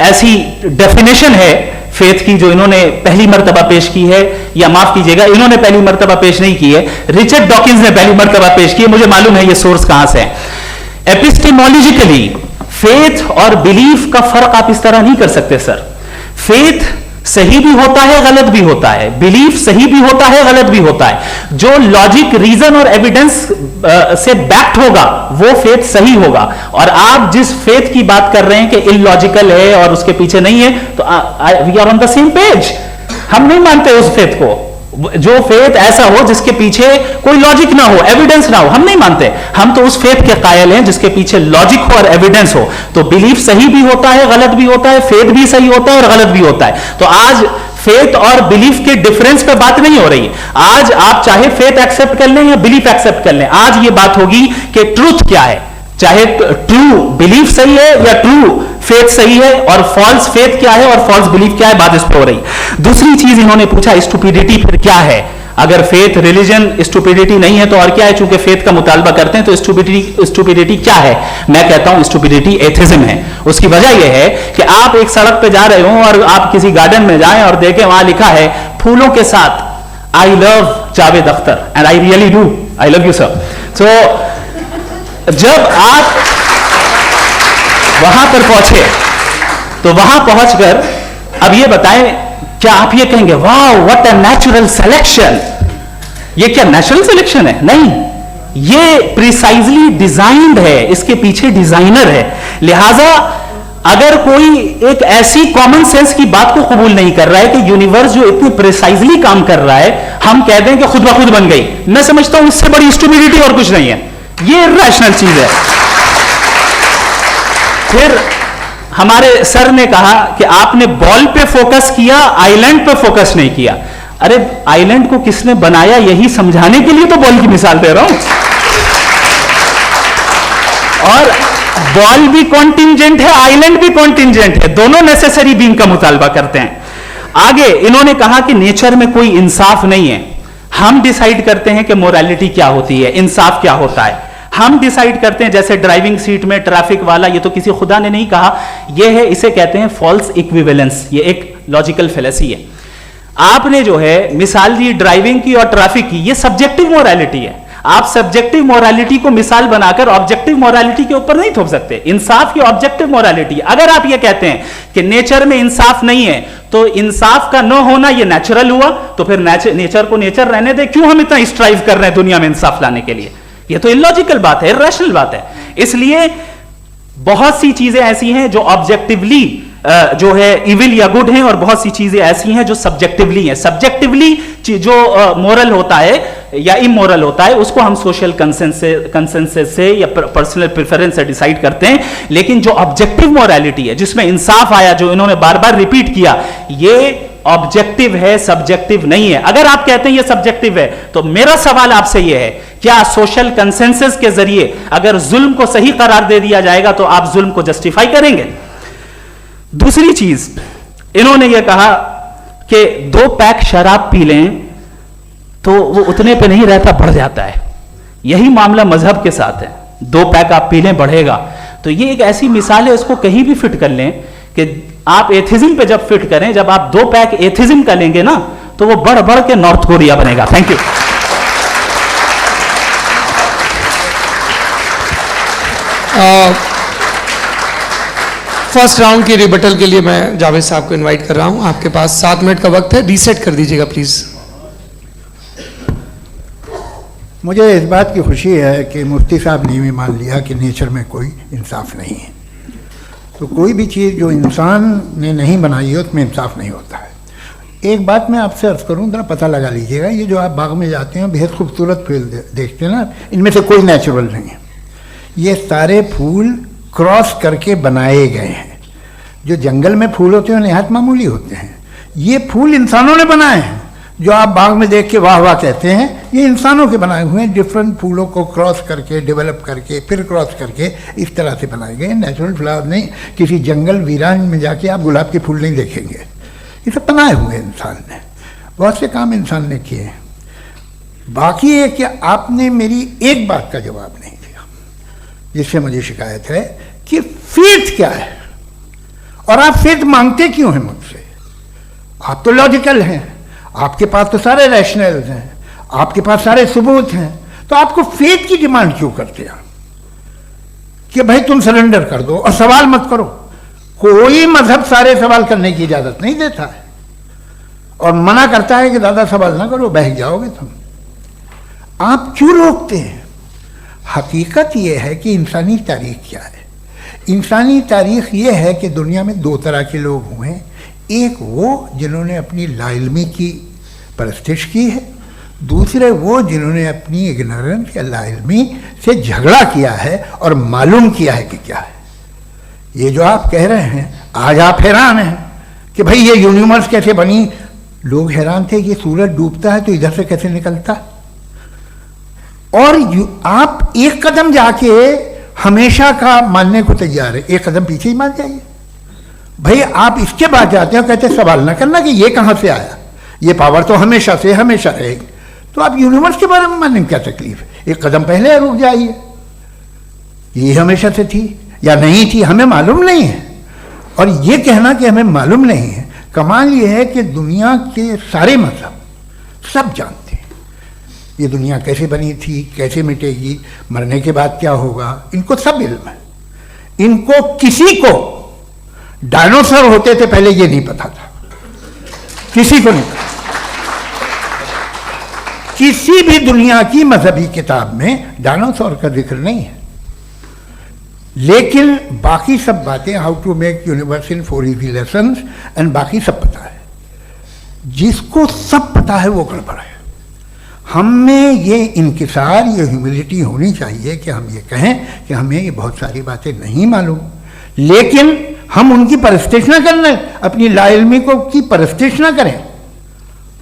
ऐसी डेफिनेशन है फेथ की जो इन्होंने पहली मर्तबा पेश की है, या माफ कीजिएगा इन्होंने पहली मर्तबा पेश नहीं की है, रिचर्ड डॉकिंस ने पहली मर्तबा पेश की है। मुझे मालूम है ये सोर्स कहां से है। एपिस्टेमोलॉजिकली फेथ और बिलीफ का फर्क आप इस तरह नहीं कर सकते सर। फेथ सही भी होता है, गलत भी होता है, बिलीफ सही भी होता है, गलत भी होता है। जो लॉजिक, रीजन और एविडेंस से बैक्ड होगा वो फेथ सही होगा। और आप जिस फेथ की बात कर रहे हैं कि इलॉजिकल है और उसके पीछे नहीं है, तो we are on the same page. हम नहीं मानते उस फेथ को, जो फेथ ऐसा हो जिसके पीछे कोई लॉजिक ना हो, एविडेंस ना हो, हम नहीं मानते। हम तो उस फेथ के कायल हैं जिसके पीछे लॉजिक हो और एविडेंस हो। तो बिलीफ सही भी होता है, गलत भी होता है, फेथ भी सही होता है और गलत भी होता है। तो आज फेथ और बिलीफ के डिफरेंस पे बात नहीं हो रही। आज आप चाहे फेथ एक्सेप्ट कर लें या बिलीफ एक्सेप्ट कर लें, आज ये बात होगी कि ट्रूथ क्या है, चाहे ट्रू बिलीफ सही है या ट्रू फेथ सही है, और फॉल्स फेथ क्या है और फॉल्स बिलीफ क्या है, बात इस पर हो रही। दूसरी चीज इन्होंने पूछा स्टुपिडिटी फिर क्या है। अगर फेथ रिलीजन स्टुपिडिटी नहीं है तो और क्या है? चूंकि फेथ का मुतालबा करते हैं तो स्टुपिडिटी क्या है? मैं कहता हूं स्टुपिडिटी एथिज्म है। उसकी वजह यह है कि आप एक सड़क पे जा रहे हो और आप किसी गार्डन में जाएं और देखें वहां लिखा है फूलों के साथ I love Javed Akhtar, and I really do, I love you sir. So जब आप वहां पर पहुंचे तो वहां पहुंचकर अब ये बताएं, क्या आप ये कहेंगे वाह व्हाट अ नेचुरल सिलेक्शन? ये क्या नेचुरल सिलेक्शन है? नहीं, ये प्रिसाइजली डिजाइंड है, इसके पीछे डिजाइनर है। लिहाजा अगर कोई एक ऐसी कॉमन सेंस की बात को कबूल नहीं कर रहा है कि यूनिवर्स जो इतनी प्रिसाइजली काम कर रहा है, हम कह दें कि खुद ब खुद बन गई, मैं समझता हूं इससे बड़ी स्टुपिडिटी और कुछ नहीं है। ये रैशनल चीज है। फिर हमारे सर ने कहा कि आपने बॉल पे फोकस किया, आइलैंड पे फोकस नहीं किया। अरे आइलैंड को किसने बनाया यही समझाने के लिए तो बॉल की मिसाल दे रहा हूं। और बॉल भी कॉन्टिंजेंट है, आइलैंड भी कॉन्टिंजेंट है, दोनों नेसेसरी बीइंग का मुतालबा करते हैं। आगे इन्होंने कहा कि नेचर में कोई इंसाफ नहीं है। हम डिसाइड करते हैं कि मोरालिटी क्या होती है, इंसाफ क्या होता है। हम डिसाइड करते हैं, जैसे ड्राइविंग सीट में ट्रैफिक वाला, ये तो किसी खुदा ने नहीं कहा, ये है, इसे कहते हैं फॉल्स इक्विवेलेंस। ये एक लॉजिकल फेलेसी है। आपने जो है मिसाल दी ड्राइविंग की और ट्रैफिक की, ये सब्जेक्टिव मोरालिटी है। आप सब्जेक्टिव मोरालिटी को मिसाल बनाकर ऑब्जेक्टिव मोरालिटी के ऊपर नहीं थोप सकते। इंसाफ की ऑब्जेक्टिव मोरालिटी। अगर आप ये कहते हैं कि नेचर में इंसाफ नहीं है तो इंसाफ का न होना ये नेचुरल हुआ, तो फिर नेचर को नेचर रहने दे, क्यों हम इतना स्ट्राइव कर रहे हैं दुनिया में इंसाफ लाने के लिए? ये तो इलॉजिकल बात है, इरैशनल बात है। इसलिए बहुत सी चीजें ऐसी हैं जो ऑब्जेक्टिवली जो है इविल या गुड हैं, और बहुत सी चीजें ऐसी हैं जो सब्जेक्टिवली हैं। सब्जेक्टिवली जो मोरल होता है या इमोरल होता है उसको हम सोशल कंसेंसस से या पर्सनल प्रेफरेंस से डिसाइड करते हैं। लेकिन जो ऑब्जेक्टिव मोरालिटी है जिसमें इंसाफ आया, जो इन्होंने बार बार रिपीट किया, ये ऑब्जेक्टिव है, सब्जेक्टिव नहीं है। अगर आप कहते हैं ये सब्जेक्टिव है तो मेरा सवाल आपसे ये है, क्या सोशल कंसेंसस के जरिए अगर जुल्म को सही करार दे दिया जाएगा तो आप जुल्म को जस्टिफाई करेंगे? दूसरी चीज, इन्होंने ये कहा कि 2 पैक शराब पी लें तो वो उतने पे नहीं रहता, बढ़ जाता है। यही मामला मजहब के साथ है, 2 पैक आप पी लें बढ़ेगा। तो ये एक ऐसी मिसाल है, इसको कहीं भी फिट कर लें कि आप एथिज्म पे जब फिट करें, जब आप 2 पैक एथिज्म का लेंगे ना तो वो बढ़ बढ़ के नॉर्थ कोरिया बनेगा। Thank you. फर्स्ट राउंड की रिबटल के लिए मैं जावेद साहब को इनवाइट कर रहा हूं। आपके पास 7 मिनट का वक्त है, रीसेट कर दीजिएगा प्लीज। मुझे इस बात की खुशी है कि मुफ्ती साहब ने भी मान लिया कि नेचर में कोई इंसाफ नहीं है। तो कोई भी चीज़ जो इंसान ने नहीं बनाई है उसमें इंसाफ नहीं होता है। एक बात मैं आपसे अर्ज़ करूँ, ज़रा पता लगा लीजिएगा, ये जो आप बाग में जाते हैं बेहद खूबसूरत फूल देखते हैं ना, इनमें से कोई नेचुरल नहीं है। ये सारे फूल क्रॉस करके बनाए गए हैं। जो जंगल में फूल होते हैं नहायत मामूली होते हैं, ये फूल इंसानों ने बनाए हैं। जो आप बाग में देख के वाह वाह कहते हैं, ये इंसानों के बनाए हुए हैं। डिफरेंट फूलों को क्रॉस करके, डेवलप करके, फिर क्रॉस करके इस तरह से बनाए गए। नेचुरल फ्लावर नहीं। किसी जंगल वीरान में जाके आप गुलाब के फूल नहीं देखेंगे। ये सब बनाए हुए इंसान ने, बहुत से काम इंसान ने किए हैं। बाकी है कि आपने मेरी एक बात का जवाब नहीं दिया, जिससे मुझे शिकायत है कि फेथ क्या है और आप फेथ मांगते क्यों हैं मुझसे। आप तो लॉजिकल हैं, आपके पास तो सारे रैशनल्स हैं, आपके पास सारे सबूत हैं, तो आपको फेथ की डिमांड क्यों करते हैं कि भाई तुम सरेंडर कर दो और सवाल मत करो। कोई मजहब सारे सवाल करने की इजाजत नहीं देता है और मना करता है कि दादा सवाल ना करो, बह जाओगे तुम। आप क्यों रोकते हैं? हकीकत यह है कि इंसानी तारीख क्या है। इंसानी तारीख यह है कि दुनिया में 2 तरह के लोग हुए हैं। एक वो जिन्होंने अपनी लाइल्मी की परस्तिश की है, दूसरे वो जिन्होंने अपनी इग्नोरेंस या लाइल्मी से झगड़ा किया है और मालूम किया है कि क्या है। ये जो आप कह रहे हैं, आज आप हैरान हैं कि भाई ये यूनिवर्स कैसे बनी। लोग हैरान थे कि सूरज डूबता है तो इधर से कैसे निकलता, और आप एक कदम जाके हमेशा का मानने को तैयार है। एक कदम पीछे ही मान जाइए भाई। आप इसके बाद जाते हो, कहते सवाल ना करना कि ये कहां से आया, ये पावर तो हमेशा से हमेशा रहेगी। तो आप यूनिवर्स के बारे में मानने में क्या तकलीफ है? एक कदम पहले रुक जाइए, ये हमेशा से थी या नहीं थी, हमें मालूम नहीं है। और ये कहना कि हमें मालूम नहीं है, कमाल ये है कि दुनिया के सारे मजहब सब जानते हैं ये दुनिया कैसे बनी थी, कैसे मिटेगी, मरने के बाद क्या होगा, इनको सब इल्म है। इनको किसी को डायनासोर होते थे पहले ये नहीं पता था, किसी को नहीं पता। किसी भी दुनिया की मजहबी किताब में डायनासोर का जिक्र नहीं है। लेकिन बाकी सब बातें, how to make universe in 4 easy lessons and बाकी सब पता है। जिसको सब पता है वो गड़बड़ है। हमें ये इंकिसार, ये ह्यूमिलिटी होनी चाहिए कि हम ये कहें कि हमें ये बहुत सारी बातें नहीं मालूम, लेकिन हम उनकी परस्तिश ना करें, अपनी लाइल्मी को की परस्तिश ना करें,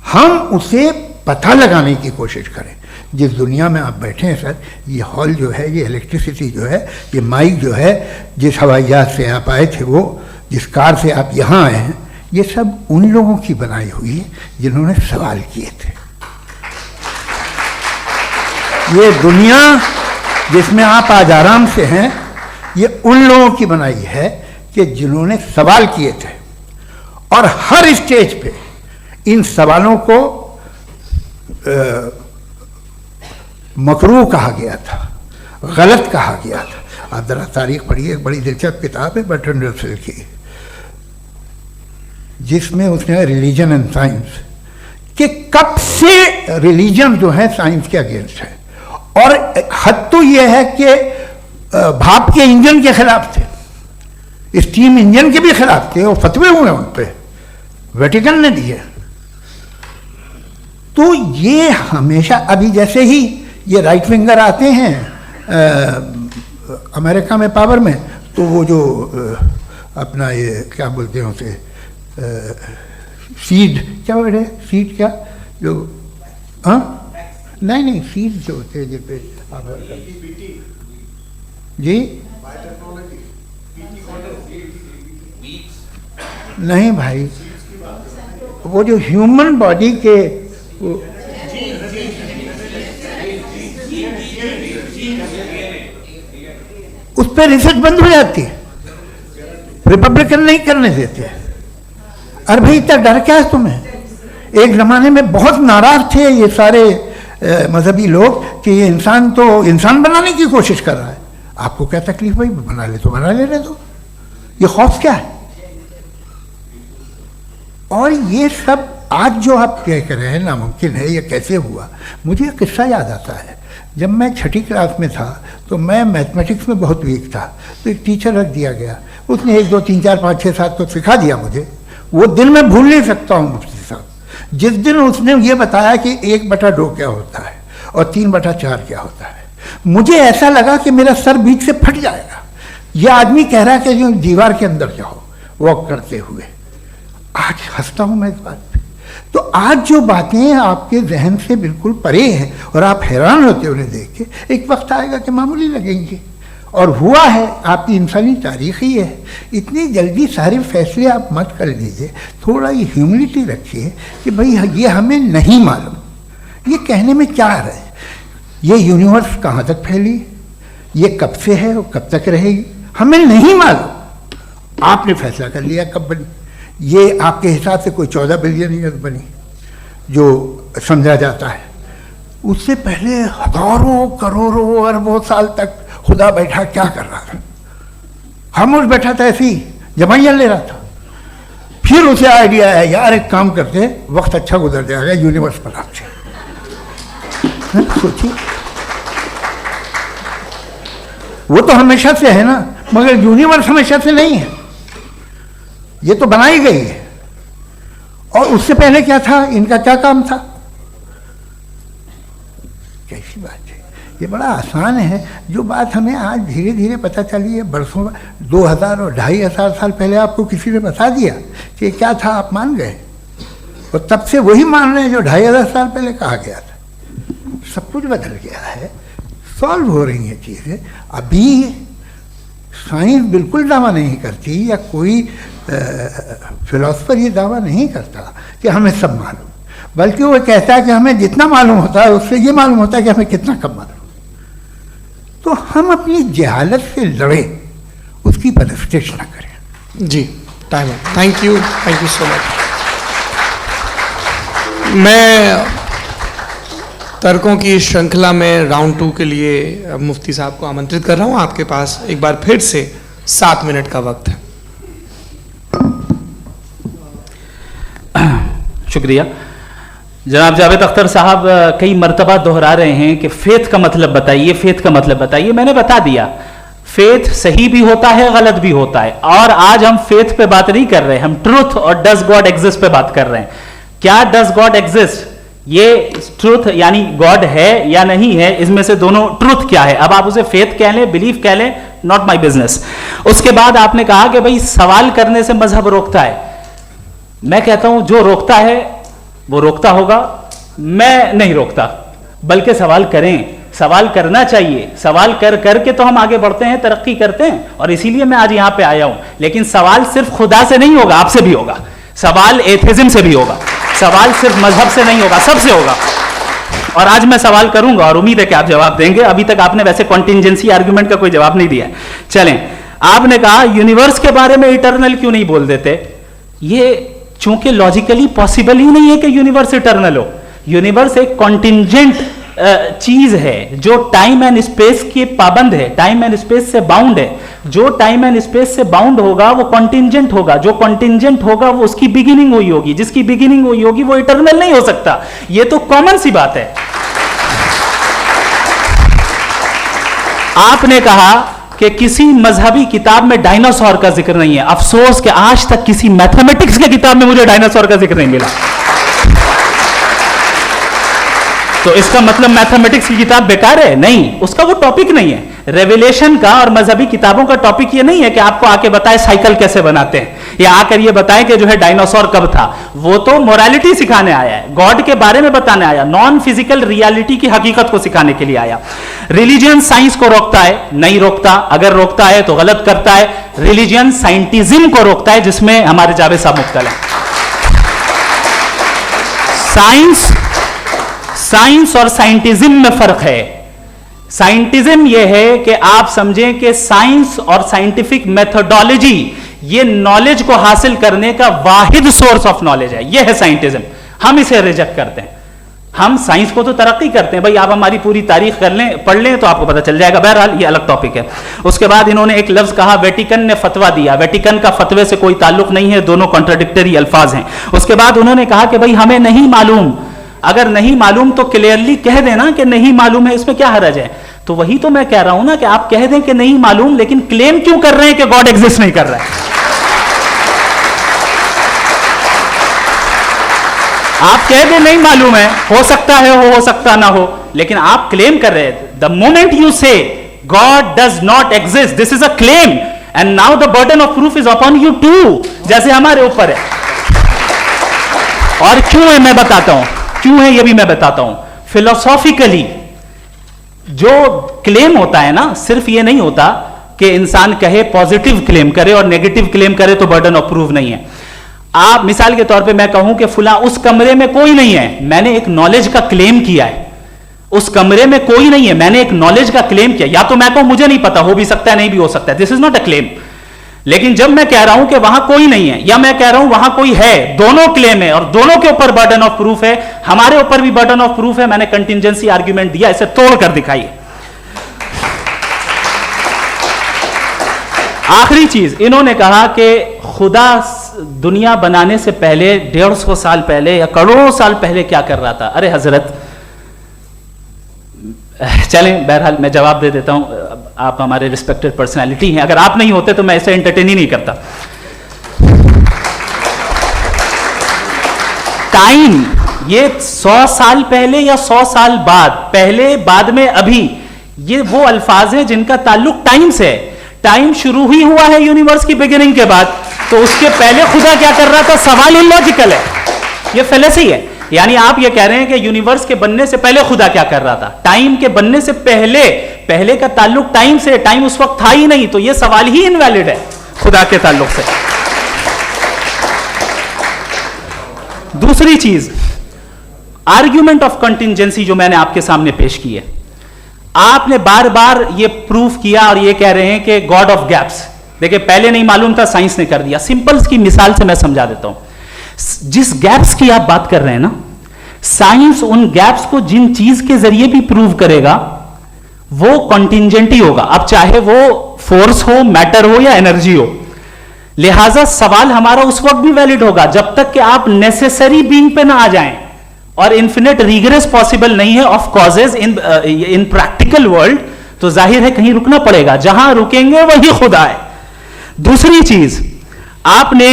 हम उसे पता लगाने की कोशिश करें। जिस दुनिया में आप बैठे हैं सर, ये हॉल जो है, ये इलेक्ट्रिसिटी जो है, ये माइक जो है, जिस हवाई जहाज से आप आए थे, वो जिस कार से आप यहाँ आए हैं, ये सब उन लोगों की बनाई हुई है जिन्होंने सवाल किए थे। ये दुनिया जिसमें आप आज आराम से हैं, ये उन लोगों की बनाई है कि जिन्होंने सवाल किए थे। और हर स्टेज पे इन सवालों को मकरूह कहा गया था, गलत कहा गया था। आप जरा तारीख पढ़िए, एक बड़ी दिलचस्प किताब है बर्ट्रैंड रसेल की, जिसमें उसने रिलीजन एंड साइंस कि कब से रिलीजन जो है साइंस के अगेंस्ट है। और हद तो यह है कि भाप के इंजन के खिलाफ थे, स्टीम इंजन के भी खिलाफ थे, और फतवे हुए उन पे, वेटिकन ने दिए। तो ये हमेशा, अभी जैसे ही ये राइट विंगर आते हैं अमेरिका में पावर में, तो वो जो अपना ये क्या बोलते हैं उसे, सीड क्या वर्ड है, सीड क्या जो, हाँ नहीं सीड जो होते हैं जिन पे जी नहीं भाई, वो जो ह्यूमन बॉडी के उस पर रिसर्च बंद हो जाती है, रिपब्लिकन नहीं करने देते। अरे भाई इतना डर क्या है तुम्हें? एक जमाने में बहुत नाराज थे ये सारे मजहबी लोग कि ये इंसान तो इंसान बनाने की कोशिश कर रहा है। आपको क्या तकलीफ भाई, बना ले तो बना लेने दो, ये खौफ क्या है? और ये सब आज जो आप कह रहे हैं नामुमकिन है, ये कैसे हुआ? मुझे एक किस्सा याद आता है। जब मैं छठी क्लास में था तो मैं मैथमेटिक्स में बहुत वीक था, तो एक टीचर रख दिया गया, उसने 1 2 3 4 5 6 7 तो सिखा दिया मुझे। वो दिन मैं भूल नहीं सकता हूँ मुफ्ती साहब, जिस दिन उसने ये बताया कि 1/2 क्या होता है और 3/4 क्या होता है। मुझे ऐसा लगा कि मेरा सर बीच से फट जाएगा। यह आदमी कह रहा है कि जो दीवार के अंदर जाओ वॉक करते हुए। आज हंसता हूँ मैं इस बात पे। तो आज जो बातें आपके जहन से बिल्कुल परे हैं और आप हैरान होते उन्हें देख के, एक वक्त आएगा कि मामूली लगेंगे। और हुआ है, आपकी इंसानी तारीख ही है। इतनी जल्दी सारे फैसले आप मत कर लीजिए, थोड़ा ये ह्यूमिलिटी रखिए कि भाई ये हमें नहीं मालूम। ये कहने में क्या आ रहा है? ये यूनिवर्स कहाँ तक फैली, ये कब से है और कब तक रहेगी, हमें नहीं मालूम। आपने फैसला कर लिया कब बनी। ये आपके हिसाब से कोई 14 बिलियन ईयर बनी जो समझा जाता है। उससे पहले हजारों करोड़ों अरबों साल तक खुदा बैठा क्या कर रहा था? खामोश बैठा था, ऐसी जमाइयाँ ले रहा था। फिर उसे आइडिया है, यार एक काम करते, वक्त अच्छा गुजर जाएगा, यूनिवर्स पर आपसे सोचिए। वो तो हमेशा से है ना, मगर यूनिवर्स हमेशा से नहीं है, ये तो बनाई गई है। और उससे पहले क्या था, इनका क्या काम था? कैसी बात है, ये बड़ा आसान है। जो बात हमें आज धीरे धीरे पता चली है, बरसों 2000 और 2500 साल पहले आपको किसी ने बता दिया कि क्या था, आप मान गए और तब से वही मान रहे हैं जो 2500 साल पहले कहा गया था। सब कुछ बदल गया है, सॉल्व हो रही हैं चीज़ें। अभी साइंस बिल्कुल दावा नहीं करती, या कोई फिलोसफर ये दावा नहीं करता कि हमें सब मालूम, बल्कि वो कहता है कि हमें जितना मालूम होता है उससे ये मालूम होता है कि हमें कितना कम मालूम। तो हम अपनी जहालत से लड़े, उसकी परस्तिश न करें। जी, टाइम है। Thank you so much. मैं तर्कों की श्रृंखला में राउंड 2 के लिए मुफ्ती साहब को आमंत्रित कर रहा हूं। आपके पास एक बार फिर से 7 मिनट का वक्त है। शुक्रिया। जनाब जावेद अख्तर साहब कई मर्तबा दोहरा रहे हैं कि फेथ का मतलब बताइए, फेथ का मतलब बताइए। मैंने बता दिया, फेथ सही भी होता है, गलत भी होता है। और आज हम फेथ पे बात नहीं कर रहे, हम ट्रूथ और डज गॉड एग्जिस्ट पे बात कर रहे हैं। क्या डज गॉड एग्जिस्ट, ये ट्रूथ यानी गॉड है या नहीं है, इसमें से दोनों ट्रूथ क्या है। अब आप उसे फेथ कह लें, बिलीफ कह लें, नॉट माई बिजनेस। उसके बाद आपने कहा कि भाई सवाल करने से मजहब रोकता है। मैं कहता हूं जो रोकता है वो रोकता होगा, मैं नहीं रोकता, बल्कि सवाल करें, सवाल करना चाहिए। सवाल कर करके तो हम आगे बढ़ते हैं, तरक्की करते हैं, और इसीलिए मैं आज यहां पे आया हूं। लेकिन सवाल सिर्फ खुदा से नहीं होगा, आपसे भी होगा। सवाल एथिज्म से भी होगा, सवाल सिर्फ मजहब से नहीं होगा, सबसे होगा। और आज मैं सवाल करूंगा और उम्मीद है कि आप जवाब देंगे। अभी तक आपने वैसे कॉन्टिंजेंसी आर्गुमेंट का कोई जवाब नहीं दिया। चलें, आपने कहा यूनिवर्स के बारे में इटर्नल क्यों नहीं बोल देते। ये चूंकि लॉजिकली पॉसिबल ही नहीं है कि यूनिवर्स इटर्नल हो। यूनिवर्स एक कॉन्टिंजेंट चीज है जो टाइम एंड स्पेस के पाबंद है, टाइम एंड स्पेस से बाउंड है। जो टाइम एंड स्पेस से बाउंड होगा वो कॉन्टिंजेंट होगा, जो कॉन्टिंजेंट होगा वो उसकी बिगिनिंग हुई होगी, जिसकी बिगिनिंग हुई होगी वो इटर्नल नहीं हो सकता। ये तो कॉमन सी बात है। आपने कहा कि किसी मजहबी किताब में डायनासोर का जिक्र नहीं है। अफसोस कि आज तक किसी मैथमेटिक्स की किताब में मुझे डायनासोर का जिक्र नहीं मिला। तो इसका मतलब मैथमेटिक्स की किताब बेकार है? नहीं, उसका वो टॉपिक नहीं है। रेवलेशन का और मजहबी किताबों का टॉपिक ये नहीं है कि आपको आके बताए साइकिल कैसे बनाते हैं, या आकर ये बताएं कि जो है डायनासोर कब था। वो तो मोरालिटी सिखाने आया है, गॉड के बारे में बताने आया, नॉन फिजिकल रियलिटी की हकीकत को सिखाने के लिए आया। रिलीजियन साइंस को रोकता है? नहीं रोकता, अगर रोकता है तो गलत करता है। रिलीजियन साइंटिज्म को रोकता है, जिसमें हमारे जावेद साहब मुब्तला है। साइंस और साइंटिज्म में फर्क है। साइंटिज्म यह है कि आप समझें कि साइंस और साइंटिफिक मेथोडोलॉजी ये नॉलेज को हासिल करने का वाहिद सोर्स ऑफ नॉलेज है, यह है साइंटिज्म। हम इसे रिजेक्ट करते हैं। हम साइंस को तो तरक्की करते हैं, भाई आप हमारी पूरी तारीख कर लें, पढ़ लें तो आपको पता चल जाएगा। बहरहाल ये अलग टॉपिक है। उसके बाद इन्होंने एक लफ्ज कहा, वेटिकन ने फतवा दिया। वेटिकन का फतवे से कोई ताल्लुक नहीं है, दोनों कॉन्ट्राडिक्टरी अल्फाज हैं। उसके बाद उन्होंने कहा कि भाई हमें नहीं मालूम। अगर नहीं मालूम तो क्लियरली कह देना कि नहीं मालूम है, इसमें क्या हरज है। तो वही तो मैं कह रहा हूं ना कि आप कह दें कि नहीं मालूम, लेकिन क्लेम क्यों कर रहे हैं कि गॉड एग्जिस्ट नहीं कर रहा है। आप कह दें नहीं मालूम है, हो सकता है हो सकता ना हो, लेकिन आप क्लेम कर रहे हैं। The moment you say God does not exist, this is a claim and now the burden of proof is upon you too, जैसे हमारे ऊपर है। और क्यों है मैं बताता हूं, क्यों है ये भी मैं बताता हूं। फिलोसॉफिकली जो क्लेम होता है ना, सिर्फ ये नहीं होता कि इंसान कहे पॉजिटिव क्लेम करे और नेगेटिव क्लेम करे तो बर्डन ऑफ प्रूफ नहीं है। आप मिसाल के तौर पे मैं कहूं कि फुला उस कमरे में कोई नहीं है, मैंने एक नॉलेज का क्लेम किया है। उस कमरे में कोई नहीं है, मैंने एक नॉलेज का क्लेम किया। या तो मैं कहूं मुझे नहीं पता, हो भी सकता है नहीं भी हो सकता है, this is not a claim. लेकिन जब मैं कह रहा हूं कि वहां कोई नहीं है, या मैं कह रहा हूं वहां कोई है, दोनों क्लेम है और दोनों के ऊपर बर्डन ऑफ प्रूफ है। हमारे ऊपर भी बर्डन ऑफ प्रूफ है, मैंने कंटिजेंसी आर्ग्यूमेंट दिया, इसे तोड़कर दिखाइए। आखिरी चीज इन्होंने कहा कि खुदा दुनिया बनाने से पहले 150 साल पहले या करोड़ों साल पहले क्या कर रहा था। अरे हजरत, चलें बहरहाल मैं जवाब दे देता हूं। आप हमारे रिस्पेक्टेड पर्सनालिटी हैं, अगर आप नहीं होते तो मैं इसे एंटरटेन ही नहीं करता। टाइम ये 100 साल पहले या 100 साल बाद, पहले बाद में अभी, ये वो अल्फाज हैं जिनका ताल्लुक टाइम से है। टाइम शुरू ही हुआ है यूनिवर्स की बिगिनिंग के बाद, तो उसके पहले खुदा क्या कर रहा था, सवाल इलॉजिकल है, ये फेलेसी है। यानी आप ये कह रहे हैं कि यूनिवर्स के बनने से पहले खुदा क्या कर रहा था, टाइम के बनने से पहले, पहले का ताल्लुक टाइम से, टाइम उस वक्त था ही नहीं, तो ये सवाल ही इनवैलिड है खुदा के ताल्लुक से। दूसरी चीज, आर्ग्यूमेंट ऑफ कंटिजेंसी जो मैंने आपके सामने पेश की है, आपने बार बार ये प्रूफ किया और ये कह रहे हैं कि गॉड ऑफ गैप्स। देखिए पहले नहीं मालूम था, साइंस ने कर दिया। सिंपल की मिसाल से मैं समझा देता हूं। जिस गैप्स की आप बात कर रहे हैं ना, साइंस उन गैप्स को जिन चीज के जरिए भी प्रूव करेगा वो कॉन्टिजेंट ही होगा, अब चाहे वो फोर्स हो, मैटर हो या एनर्जी हो। लिहाजा सवाल हमारा उस वक्त भी वैलिड होगा जब तक कि आप नेसेसरी बीइंग पे ना आ जाएं, और इन्फिनिट रिग्रेस पॉसिबल नहीं है of causes in practical world, तो जाहिर है कहीं रुकना पड़ेगा, जहां रुकेंगे वही खुदा है। दूसरी चीज, आपने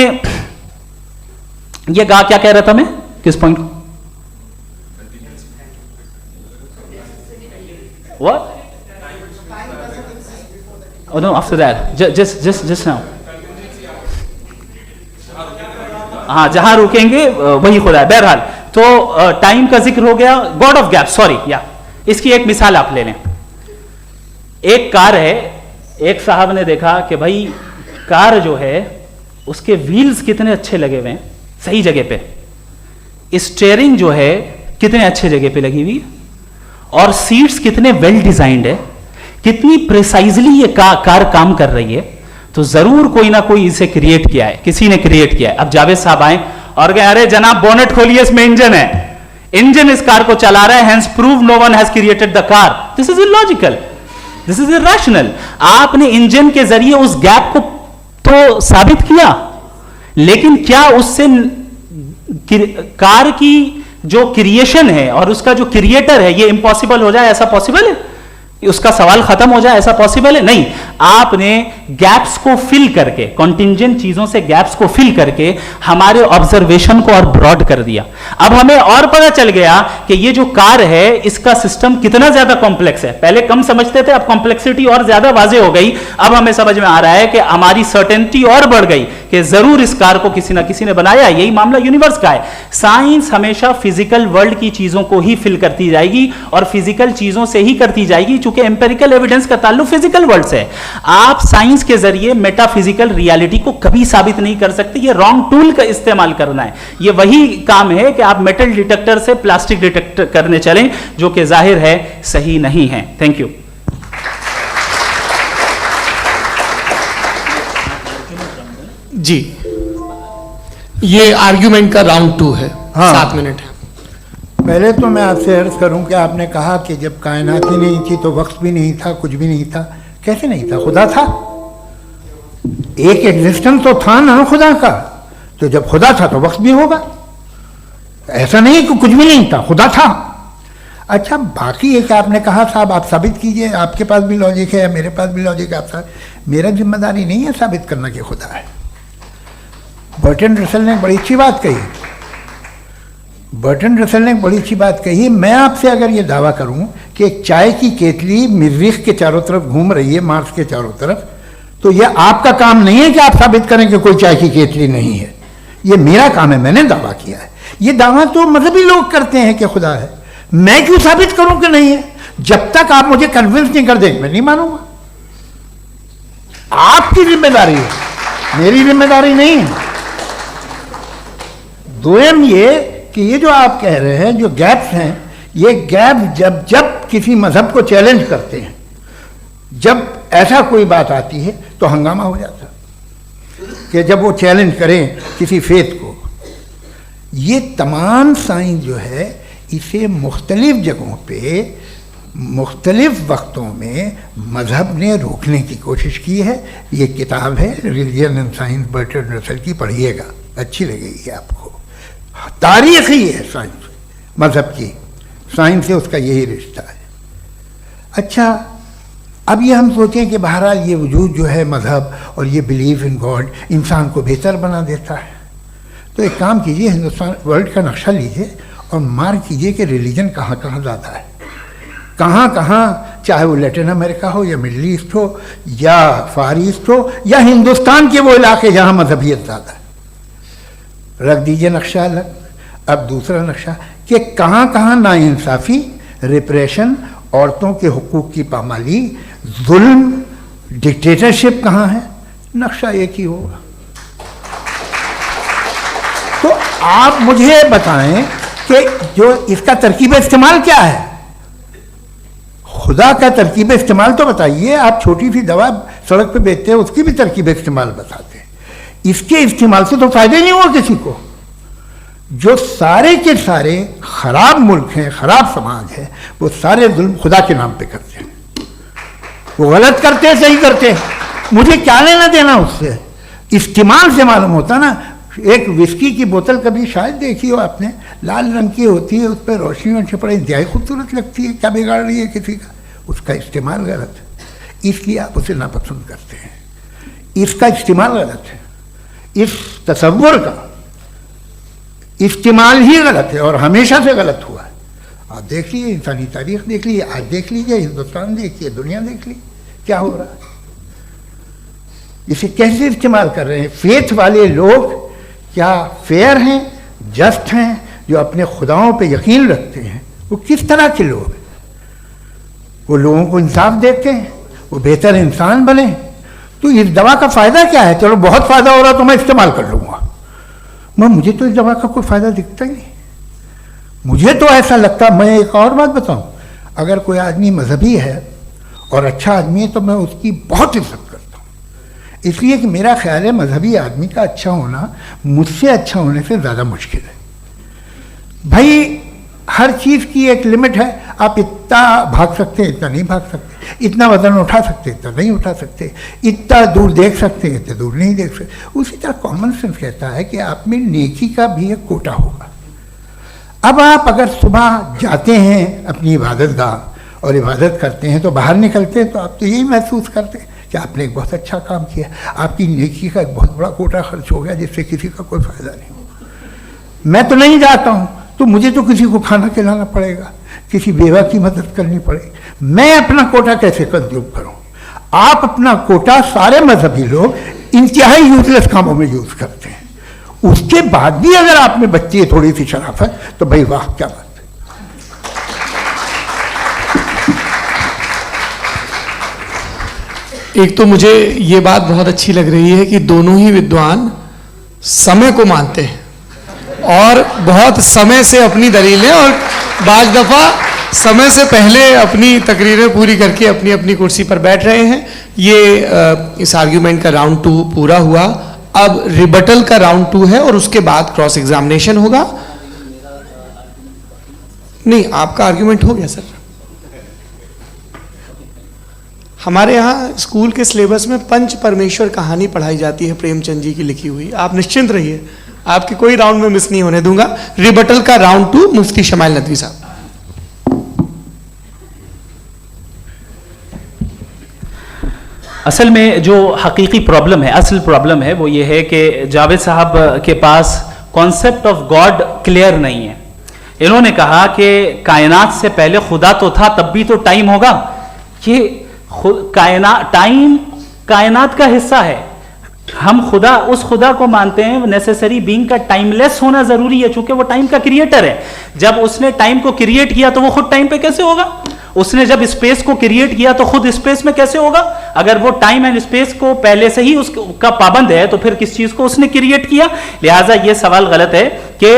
ये कहा, क्या कह रहा था मैं, किस पॉइंट को? What? Oh no, after that, just now. हाँ, जहां रुकेंगे वही खुदा है। बहरहाल तो टाइम का जिक्र हो गया, गॉड ऑफ गैप, सॉरी, या इसकी एक मिसाल आप ले लें। एक कार है, एक साहब ने देखा कि भाई कार जो है उसके व्हील्स कितने अच्छे लगे हुए हैं, सही जगह पे, स्टीयरिंग जो है कितने अच्छे जगह पे लगी हुई है, और सीट्स कितने वेल डिजाइंड है, कितनी प्रिसाइजली ये कार काम कर रही है, तो जरूर कोई ना कोई इसे क्रिएट किया है, किसी ने क्रिएट किया है। अब जावेद साहब आए और कहे अरे जनाब बोनेट खोलिए, इसमें इंजन है, इंजन इस कार को चला रहा है, hence prove no one has created the car. This is illogical, this is irrational. आपने इंजन के जरिए उस गैप को तो साबित किया, लेकिन क्या उससे कार की जो क्रिएशन है और उसका जो क्रिएटर है ये इम्पॉसिबल हो जाए, ऐसा पॉसिबल है? उसका सवाल खत्म हो जाए, ऐसा पॉसिबल है? नहीं। आपने गैप्स को फिल करके, कॉन्टिंजेंट चीजों से गैप्स को फिल करके हमारे ऑब्जर्वेशन को और ब्रॉड कर दिया। अब हमें और पता चल गया कि ये जो कार है इसका सिस्टम कितना ज्यादा कॉम्प्लेक्स है। पहले कम समझते थे, अब कॉम्प्लेक्सिटी और ज्यादा वाज़ेह हो गई। अब हमें समझ में आ रहा है कि हमारी सर्टेनिटी और बढ़ गई कि जरूर इस कार को किसी ना किसी ने बनाया। यही मामला यूनिवर्स का है। साइंस हमेशा फिजिकल वर्ल्ड की चीजों को ही फिल करती जाएगी और फिजिकल चीजों से ही करती जाएगी, चूंकि एम्पिरिकल एविडेंस का ताल्लुक फिजिकल वर्ल्ड से है। आप साइंस के जरिए मेटाफिजिकल रियलिटी को कभी साबित नहीं कर सकते। ये रॉन्ग टूल का इस्तेमाल करना है। ये वही काम है कि आप मेटल डिटेक्टर से प्लास्टिक डिटेक्टर करने चलें, जो कि जाहिर है सही नहीं है। Thank you. जी, ये आर्ग्यूमेंट का राउंड 2 है। हाँ। 7 मिनट है। पहले तो मैं आपसे अर्ज करूं कि आपने कहा कि जब कायनात ही नहीं थी तो वक्त भी नहीं था, कुछ भी नहीं था। कैसे नहीं था? खुदा था। एक एग्जिस्टेंस तो था ना खुदा का। तो जब खुदा था तो वक्त भी होगा। ऐसा नहीं कि कुछ भी नहीं था, खुदा था। अच्छा, बाकी एक आपने कहा साहब आप साबित कीजिए, आपके पास भी लॉजिक है या मेरे पास भी लॉजिक है। आप मेरा जिम्मेदारी नहीं है साबित करना कि खुदा है। बर्टन रसल ने बड़ी अच्छी बात कही। बर्टन रसल ने बड़ी अच्छी बात कही। मैं आपसे अगर ये दावा करूं कि एक चाय की केतली मरीख के चारों तरफ घूम रही है, मार्स के चारों तरफ, तो यह आपका काम नहीं है कि आप साबित करें कि कोई चाय की केतली नहीं है। ये मेरा काम है, मैंने दावा किया है। ये दावा तो मजहबी लोग करते हैं कि खुदा है। मैं क्यों साबित करूं कि नहीं है? जब तक आप मुझे कन्विंस नहीं कर दें मैं नहीं मानूंगा। आपकी जिम्मेदारी है, मेरी जिम्मेदारी नहीं है। दोयम ये कि ये जो आप कह रहे हैं, जो गैप्स हैं, ये गैप जब जब किसी मजहब को चैलेंज करते हैं, जब ऐसा कोई बात आती है तो हंगामा हो जाता है कि जब वो चैलेंज करें किसी फेथ को। ये तमाम साइंस जो है इसे मुख्तलिफ जगहों पे मुख्तलिफ वक्तों में मजहब ने रोकने की कोशिश की है। ये किताब है religion and science, Burton Russell की, पढ़िएगा, अच्छी लगेगी आपको। तारीख ही है साइंस, मजहब की साइंस से उसका यही रिश्ता है। अच्छा, अब ये हम सोचें कि बहरहाल ये वजूद जो है मजहब और ये बिलीव इन गॉड इंसान को बेहतर बना देता है। तो एक काम कीजिए, हिंदुस्तान वर्ल्ड का नक्शा लीजिए और मार्क कीजिए कि रिलीजन कहाँ कहाँ ज़्यादा है, कहाँ कहाँ, चाहे वो लैटिन अमेरिका हो या मिडल ईस्ट हो या फार ईस्ट हो या हिंदुस्तान के वो इलाके जहाँ मजहबियत ज़्यादा है। रख दीजिए नक्शा अलग। अब दूसरा नक्शा कि कहाँ कहाँ नाइंसाफ़ी, रिप्रेशन, औरतों के हुकूक की पामाली, जुल्म, डिक्टेटरशिप कहाँ है, नक्शा एक ही होगा। तो आप मुझे बताएं कि जो इसका तरकीब इस्तेमाल क्या है? खुदा का तरकीब इस्तेमाल तो बताइए। आप छोटी सी दवा सड़क पे बेचते हैं, उसकी भी तरकीब इस्तेमाल बताते हैं। इसके इस्तेमाल से तो फायदे नहीं हुआ किसी को। जो सारे के सारे खराब मुल्क हैं, खराब समाज है, वो सारे जुल्म खुदा के नाम पे करते हैं। वो गलत करते हैं, सही करते हैं, मुझे क्या लेना देना उससे? इस्तेमाल से मालूम होता ना। एक विस्की की बोतल कभी शायद देखी हो आपने, लाल रंग की होती है, उस पर रोशनी और छपड़ा इंतहाई खूबसूरत लगती है, क्या बिगाड़ रही है किसी का? उसका इस्तेमाल गलत है, इसलिए आप उसे नापसंद करते हैं। इसका इस्तेमाल गलत है, इस तसव्वुर का इस्तेमाल ही गलत है और हमेशा से गलत हुआ है। आप देख लीजिए, इंसानी तारीख देख लीजिए, आज देख लीजिए, हिंदुस्तान देखिए, दुनिया देख लीजिए क्या हो रहा है। इसे कैसे इस्तेमाल कर रहे हैं? फेथ वाले लोग क्या फेयर हैं, जस्ट हैं, जो अपने खुदाओं पे यकीन रखते हैं, वो किस तरह के लोग हैं? वो लोगों को इंसाफ देते हैं, वो बेहतर इंसान बने। तो इस दवा का फ़ायदा क्या है? चलो बहुत फ़ायदा हो रहा तो मैं इस्तेमाल कर लूँगा, मैं मुझे तो इस दवा का कोई फ़ायदा दिखता ही नहीं। मुझे तो ऐसा लगता, मैं एक और बात बताऊँ, अगर कोई आदमी मजहबी है और अच्छा आदमी है तो मैं उसकी बहुत इज्जत करता हूँ, इसलिए कि मेरा ख्याल है मजहबी आदमी का अच्छा होना मुझसे अच्छा होने से ज़्यादा मुश्किल है। भाई हर चीज़ की एक लिमिट है। आप इतना भाग सकते हैं, इतना नहीं भाग सकते, इतना वजन उठा सकते, इतना नहीं उठा सकते, इतना दूर देख सकते हैं, इतना दूर नहीं देख सकते। उसी तरह कॉमन सेंस कहता है कि आप में नेकी का भी एक कोटा होगा। अब आप अगर सुबह जाते हैं अपनी इबादत गाह और इबादत करते हैं तो बाहर निकलते हैं तो आप तो यही महसूस करते हैं कि आपने एक बहुत अच्छा काम किया, आपकी नेकी का एक बहुत बड़ा कोटा खर्च हो गया जिससे किसी का कोई फायदा नहीं हो। मैं तो नहीं जाता हूँ, तो मुझे तो किसी को खाना खिलाना पड़ेगा, किसी बेवा की मदद करनी पड़ेगी, मैं अपना कोटा कैसे कंज्यूम करूँ? आप अपना कोटा सारे मजहबी लोग इंतहाई यूजलेस कामों में यूज करते हैं, उसके बाद भी अगर आप में बच्ची है थोड़ी सी शराफत, तो भाई वाह क्या बात है। एक तो मुझे ये बात बहुत अच्छी लग रही है कि दोनों ही विद्वान समय को मानते हैं और बहुत समय से अपनी दलीलें और बाज दफा समय से पहले अपनी तकरीरें पूरी करके अपनी अपनी कुर्सी पर बैठ रहे हैं। ये इस आर्ग्यूमेंट का राउंड 2 पूरा हुआ। अब रिबटल का राउंड 2 है और उसके बाद क्रॉस एग्जामिनेशन होगा। नहीं, आपका आर्ग्यूमेंट हो गया सर। हमारे यहाँ स्कूल के सिलेबस में पंच परमेश्वर कहानी पढ़ाई जाती है, प्रेमचंद जी की लिखी हुई। आप निश्चिंत रहिए, आपके कोई राउंड में मिस नहीं होने दूंगा। रिबटल का राउंड 2, मुफ्ती शमाइल नदवी साहब। असल में जो हकीकी प्रॉब्लम है, असल प्रॉब्लम है वो ये है कि जावेद साहब के पास कॉन्सेप्ट ऑफ गॉड क्लियर नहीं है। इन्होंने कहा कि कायनात से पहले खुदा तो था, तब भी तो टाइम होगा। ये टाइम कायनात का हिस्सा है। हम खुदा, उस खुदा को मानते हैं, नेसेसरी बीइंग का टाइमलेस होना जरूरी है, चूंकि वो टाइम का क्रिएटर है। जब उसने टाइम को क्रिएट किया तो वो खुद टाइम पे कैसे होगा? उसने जब स्पेस को क्रिएट किया तो खुद स्पेस में कैसे होगा? अगर वो टाइम एंड स्पेस को पहले से ही उसका पाबंद है तो फिर किस चीज को उसने क्रिएट किया? लिहाजा ये सवाल गलत है कि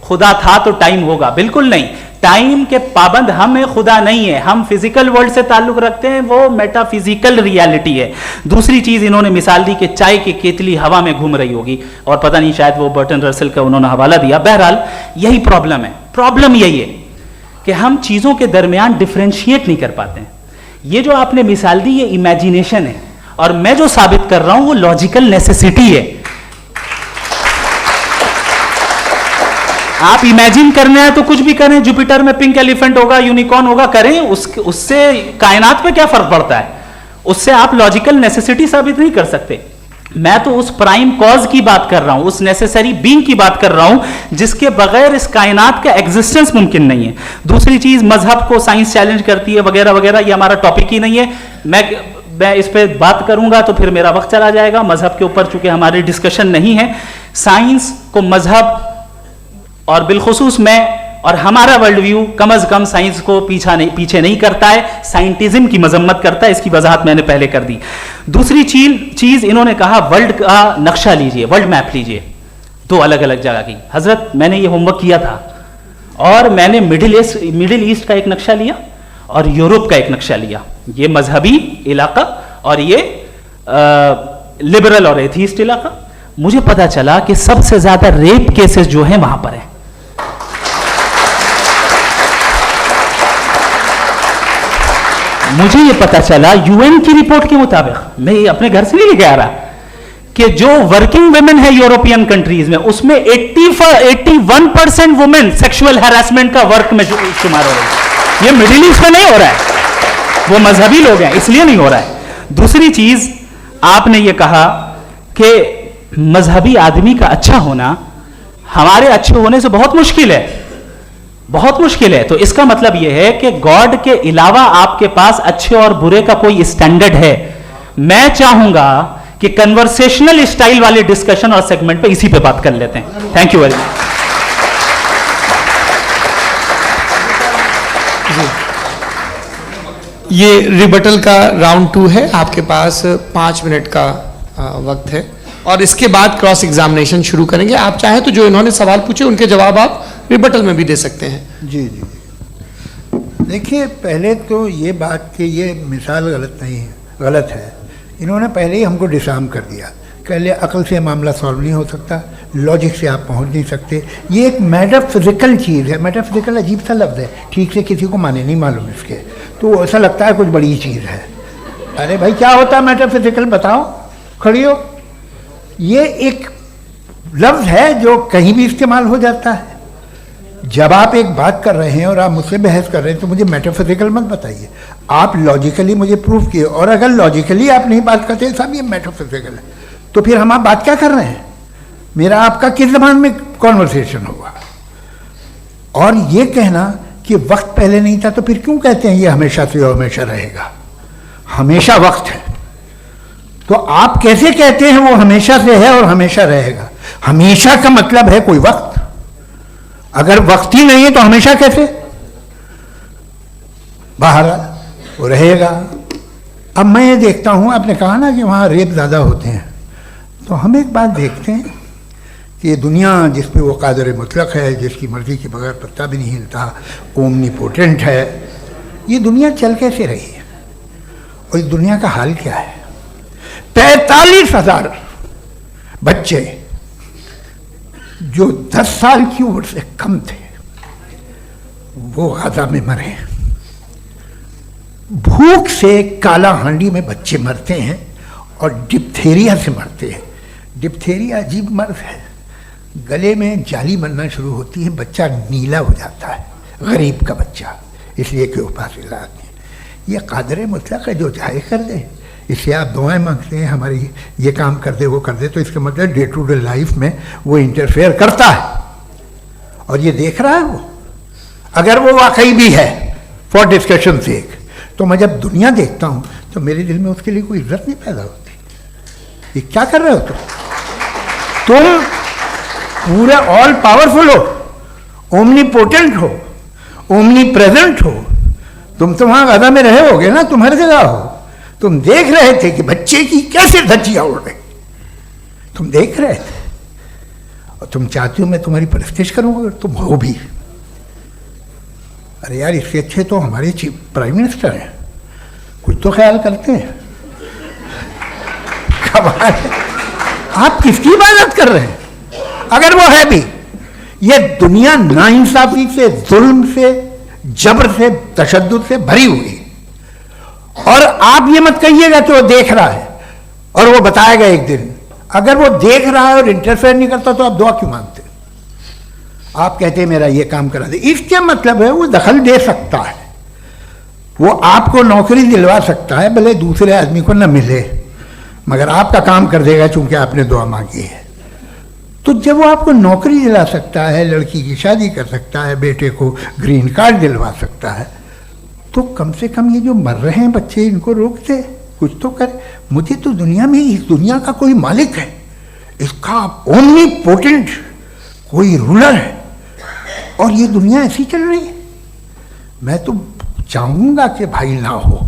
खुदा था तो टाइम होगा। बिल्कुल नहीं, टाइम के पाबंद हम है, खुदा नहीं है। हम फिजिकल वर्ल्ड से ताल्लुक रखते हैं, वो मेटाफिजिकल रियलिटी है। दूसरी चीज इन्होंने मिसाल दी कि चाय की केतली हवा में घूम रही होगी, और पता नहीं शायद वो बर्टन रसल का उन्होंने हवाला दिया। बहरहाल यही प्रॉब्लम है। प्रॉब्लम यही है कि हम चीजों के दरमियान डिफरेंशिएट नहीं कर पाते हैं। ये जो आपने मिसाल दी ये इमेजिनेशन है, और मैं जो साबित कर रहा हूं वो लॉजिकल नेसेसिटी है। आप इमेजिन करना है तो कुछ भी करें, जुपिटर में पिंक एलिफेंट होगा, यूनिकॉर्न होगा, करें। उससे कायनात पे क्या फर्क पड़ता है? उससे आप लॉजिकल नेसेसिटी साबित नहीं कर सकते। मैं तो उस प्राइम कॉज की बात कर रहा हूं, उस नेसेसरी बीइंग की बात कर रहा हूं जिसके बगैर इस कायनात का एग्जिस्टेंस मुमकिन नहीं है। दूसरी चीज, मजहब को साइंस चैलेंज करती है वगैरह वगैरह, ये हमारा टॉपिक ही नहीं है। मैं इस पे बात करूंगा तो फिर मेरा वक्त चला जाएगा। मजहब के ऊपर चूंकि हमारी डिस्कशन नहीं है, साइंस को मजहब और बिलखुसूस मैं और हमारा वर्ल्ड व्यू कम अज कम साइंस को पीछे नहीं करता है, साइंटिज्म की मजम्मत करता है। इसकी वजाहत मैंने पहले कर दी। दूसरी चीज इन्होंने कहा वर्ल्ड का नक्शा लीजिए, वर्ल्ड मैप लीजिए, 2 अलग अलग जगह की। हजरत, मैंने ये होमवर्क किया था और मैंने मिडिल ईस्ट का एक नक्शा लिया और यूरोप का एक नक्शा लिया। ये मजहबी इलाका और ये लिबरल और एथीस्ट इलाका। मुझे पता चला कि सबसे ज्यादा रेप केसेस जो हैं वहां पर है। मुझे ये पता चला यूएन की रिपोर्ट के मुताबिक, मैं ये अपने घर से नहीं लेके आ रहा, कि जो वर्किंग वुमेन है यूरोपियन कंट्रीज में, उसमें 81% वुमेन सेक्सुअल हैरेसमेंट का वर्क में शुमार हो रही है। ये मिडिल ईस्ट में नहीं हो रहा है, वो मजहबी लोग हैं इसलिए नहीं हो रहा है। दूसरी चीज, आपने ये कहा कि मजहबी आदमी का अच्छा होना हमारे अच्छे होने से बहुत मुश्किल है, बहुत मुश्किल है। तो इसका मतलब यह है कि गॉड के अलावा आपके पास अच्छे और बुरे का कोई स्टैंडर्ड है। मैं चाहूंगा कि कन्वर्सेशनल स्टाइल वाले डिस्कशन और सेगमेंट पे इसी पे बात कर लेते हैं। Thank you very much. ये रिबटल का राउंड 2 है, आपके पास 5 मिनट का वक्त है और इसके बाद क्रॉस एग्जामिनेशन शुरू करेंगे। आप चाहें तो जो इन्होंने सवाल पूछे उनके जवाब आप रिबटल में भी दे सकते हैं। जी जी, देखिए पहले तो ये बात कि ये मिसाल गलत नहीं है, गलत है। इन्होंने पहले ही हमको डिसार्म कर दिया। पहले अकल से मामला सॉल्व नहीं हो सकता, लॉजिक से आप पहुंच नहीं सकते। ये एक मेटाफिजिकल चीज़ है। मेटाफिजिकल अजीब सा लफ्ज़ है, ठीक से किसी को माने नहीं मालूम इसके, तो ऐसा लगता है कुछ बड़ी चीज़ है। अरे भाई क्या होता है मेटाफिजिकल, बताओ, खड़ी हो। ये एक लफ्ज़ है जो कहीं भी इस्तेमाल हो जाता है। जब आप एक बात कर रहे हैं और आप मुझसे बहस कर रहे हैं तो मुझे मेटाफिजिकल मत बताइए, आप लॉजिकली मुझे प्रूव किए, और अगर लॉजिकली आप नहीं बात करते साहब ये मेटाफिजिकल है, तो फिर हम आप बात क्या कर रहे हैं? मेरा आपका किस जबान में कॉन्वर्सेशन होगा? और ये कहना कि वक्त पहले नहीं था, तो फिर क्यों कहते हैं ये हमेशा से और हमेशा रहेगा? हमेशा वक्त है, तो आप कैसे कहते हैं वो हमेशा से है और हमेशा रहेगा? हमेशा का मतलब है कोई वक्त, अगर वक्त ही नहीं है तो हमेशा कैसे? बाहर वो रहेगा। अब मैं ये देखता हूं, आपने कहा ना कि वहां रेप ज्यादा होते हैं, तो हम एक बात देखते हैं कि ये दुनिया जिस पे वो कादर मुतलक है, जिसकी मर्जी के बगैर पत्ता भी नहीं हिलता, ओमनीपोटेंट है, ये दुनिया चल कैसे रही है? और इस दुनिया का हाल क्या है? 45,000 बच्चे जो 10 साल की उम्र से कम थे वो गाजा में मरे। भूख से काला हांडी में बच्चे मरते हैं और डिप्थेरिया से मरते हैं। डिप्थेरिया अजीब मर्ज है, गले में जाली बनना शुरू होती है, बच्चा नीला हो जाता है, गरीब का बच्चा, इसलिए कि उपास इलाज नहीं। ये कादर मुतलक है, जो चाहे कर दे। इससे आप दुआएं मांगते हैं हमारी, ये काम कर दे वो कर दे, तो इसका मतलब डे टू डे लाइफ में वो इंटरफेयर करता है और ये देख रहा है वो। अगर वो वाकई भी है फॉर डिस्कशन सेक, तो मैं जब दुनिया देखता हूं तो मेरे दिल में उसके लिए कोई इज्जत नहीं पैदा होती। ये क्या कर रहे हो तुम पूरे ऑल पावरफुल हो, ओमनीपोटेंट हो, ओमनी प्रेजेंट हो। तुम तो वहां गाजा में रहे होगे ना, तुम हर जगह हो। तुम देख रहे थे कि बच्चे की कैसे धज्जियां उड़ रही, तुम देख रहे थे, और तुम चाहते हो मैं तुम्हारी परस्तिश करूंगा अगर तुम हो भी। अरे यार, इससे अच्छे तो हमारे चीफ प्राइम मिनिस्टर हैं, कुछ तो ख्याल करते हैं। कमाल है, आप किसकी इबादत कर रहे हैं? अगर वो है भी, ये दुनिया नाइंसाफी से, जुल्म से, जबर से, तशद्दुद से भरी हुई है। और आप ये मत कहिएगा कि वो देख रहा है और वो बताएगा एक दिन। अगर वो देख रहा है और इंटरफेयर नहीं करता तो आप दुआ क्यों मांगते? आप कहते हैं मेरा ये काम करा दे, इसके मतलब है वो दखल दे सकता है, वो आपको नौकरी दिलवा सकता है, भले दूसरे आदमी को न मिले, मगर आपका काम कर देगा चूंकि आपने दुआ मांगी है। तो जब वो आपको नौकरी दिला सकता है, लड़की की शादी कर सकता है, बेटे को ग्रीन कार्ड दिलवा सकता है, तो कम से कम ये जो मर रहे हैं बच्चे, इनको रोक दे, कुछ तो करे। मुझे तो दुनिया में, इस दुनिया का कोई मालिक है, इसका ओमनीपोटेंट कोई रूलर है, और ये दुनिया ऐसी चल रही है। मैं तो चाहूंगा कि भाई ना हो,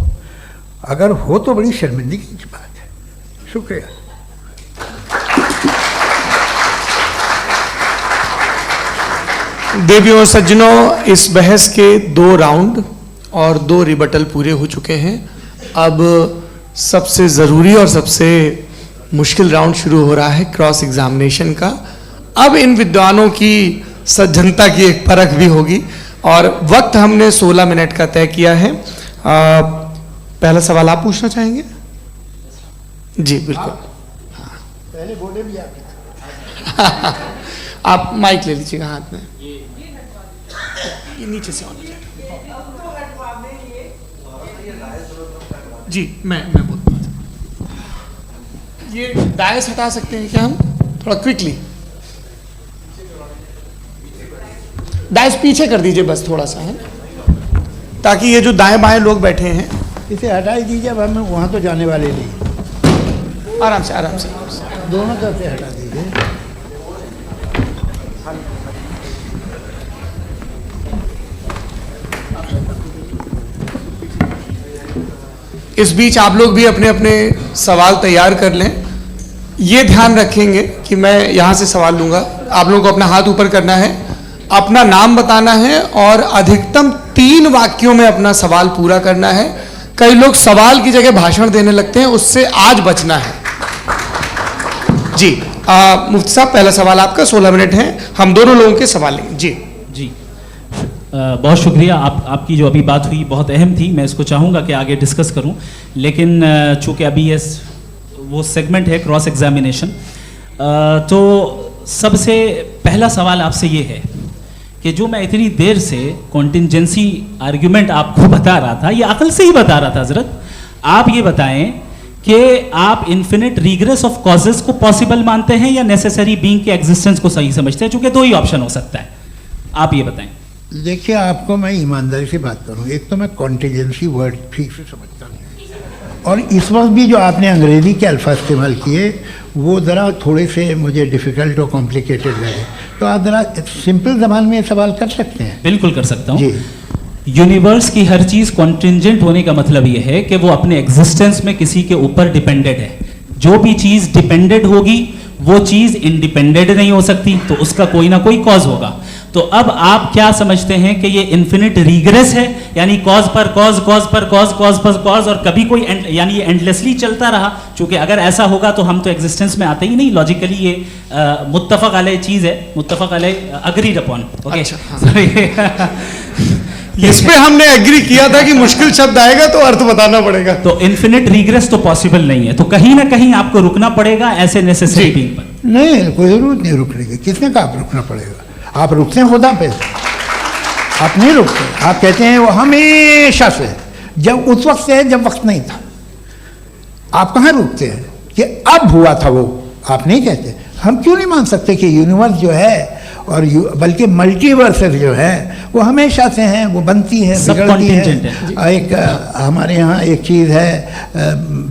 अगर हो तो बड़ी शर्मिंदगी की बात है। शुक्रिया। देवियों और सज्जनों, इस बहस के 2 राउंड और 2 रिबटल पूरे हो चुके हैं। अब सबसे ज़रूरी और सबसे मुश्किल राउंड शुरू हो रहा है, क्रॉस एग्जामिनेशन का। अब इन विद्वानों की सज्जनता की एक परख भी होगी, और वक्त हमने 16 मिनट का तय किया है। पहला सवाल आप पूछना चाहेंगे? जी बिल्कुल। पहले बोले भी आप माइक ले लीजिएगा हाथ में, ये नीचे से ऑन हो जाएगा। जी मैं बोलता हूँ, ये डायस हटा सकते हैं क्या हम थोड़ा क्विकली? डायस पीछे कर दीजिए बस थोड़ा सा, है, ताकि ये जो दाएं बाएं लोग बैठे हैं, इसे हटा ही दीजिए। अब हम वहाँ तो जाने वाले नहीं, आराम से आराम से दोनों तरफ से हटा दीजिए। इस बीच आप लोग भी अपने अपने सवाल तैयार कर लें। ये ध्यान रखेंगे कि मैं यहाँ से सवाल लूँगा, आप लोगों को अपना हाथ ऊपर करना है, अपना नाम बताना है और अधिकतम 3 वाक्यों में अपना सवाल पूरा करना है। कई लोग सवाल की जगह भाषण देने लगते हैं, उससे आज बचना है। जी मुफ्ती साहब, पहला सवाल आपका, 16 मिनट हैं, हम दोनों लोगों के सवाल लेंगे। जी बहुत शुक्रिया। आपकी जो अभी बात हुई बहुत अहम थी, मैं इसको चाहूँगा कि आगे डिस्कस करूँ, लेकिन चूँकि अभी ये वो सेगमेंट है क्रॉस एग्जामिनेशन, तो सबसे पहला सवाल आपसे ये है कि जो मैं इतनी देर से कॉन्टिंजेंसी आर्ग्यूमेंट आपको बता रहा था, ये अकल से ही बता रहा था हजरत, आप ये बताएं कि आप इन्फिनिट रिग्रेस ऑफ कॉजेस को पॉसिबल मानते हैं या नेसेसरी बीइंग के एग्जिस्टेंस को सही समझते हैं, चूंकि दो ही ऑप्शन हो सकता है, आप ये बताएं। देखिए, आपको मैं ईमानदारी से बात करूं, एक तो मैं कॉन्टिजेंसी वर्ड ठीक से समझता नहीं, और इस वक्त भी जो आपने अंग्रेज़ी के अल्फाज इस्तेमाल किए वो ज़रा थोड़े से मुझे डिफ़िकल्ट और कॉम्प्लिकेटेड लगे, तो आप ज़रा सिंपल ज़बान में सवाल कर सकते हैं। बिल्कुल कर सकता हूँ जी। यूनिवर्स की हर चीज़ कॉन्टिंजेंट होने का मतलब ये है कि वो अपने एग्जिस्टेंस में किसी के ऊपर डिपेंडेड है। जो भी चीज़ डिपेंडेड होगी वो चीज़ इंडिपेंडेंट नहीं हो सकती, तो उसका कोई ना कोई कॉज होगा। तो अब आप क्या समझते हैं कि ये इन्फिनिट रिग्रेस है, यानी कॉज पर कॉज, कॉज पर कॉज, कॉज पर कॉज, और कभी कोई यानी ये एंडलेसली चलता रहा? क्योंकि अगर ऐसा होगा तो हम तो एग्जिस्टेंस में आते ही नहीं। लॉजिकली ये मुत्तफक अलैह चीज़ है, मुत्तफक अलैह अग्रीड अपॉन। ओके, इस पे हमने एग्री किया था कि मुश्किल शब्द आएगा तो अर्थ बताना पड़ेगा। तो इन्फिनिट रिग्रेस तो पॉसिबल नहीं है, तो कहीं ना कहीं आपको रुकना पड़ेगा ऐसे नेसेसरी बीइंग पर। नहीं, कोई ज़रूरत नहीं रुकने की। किसने कहा आप रुकना पड़ेगा? आप रुकते हैं खुदा पे, आप नहीं रुकते। आप कहते हैं वो हमेशा से, जब उस वक्त से है जब वक्त नहीं था। आप कहाँ रुकते हैं कि अब हुआ था वो? आप नहीं कहते। हम क्यों नहीं मान सकते कि यूनिवर्स जो है और बल्कि मल्टीवर्सेस जो है वो हमेशा से हैं, वो बनती है, बिगड़ती है। एक हमारे यहाँ एक चीज़ है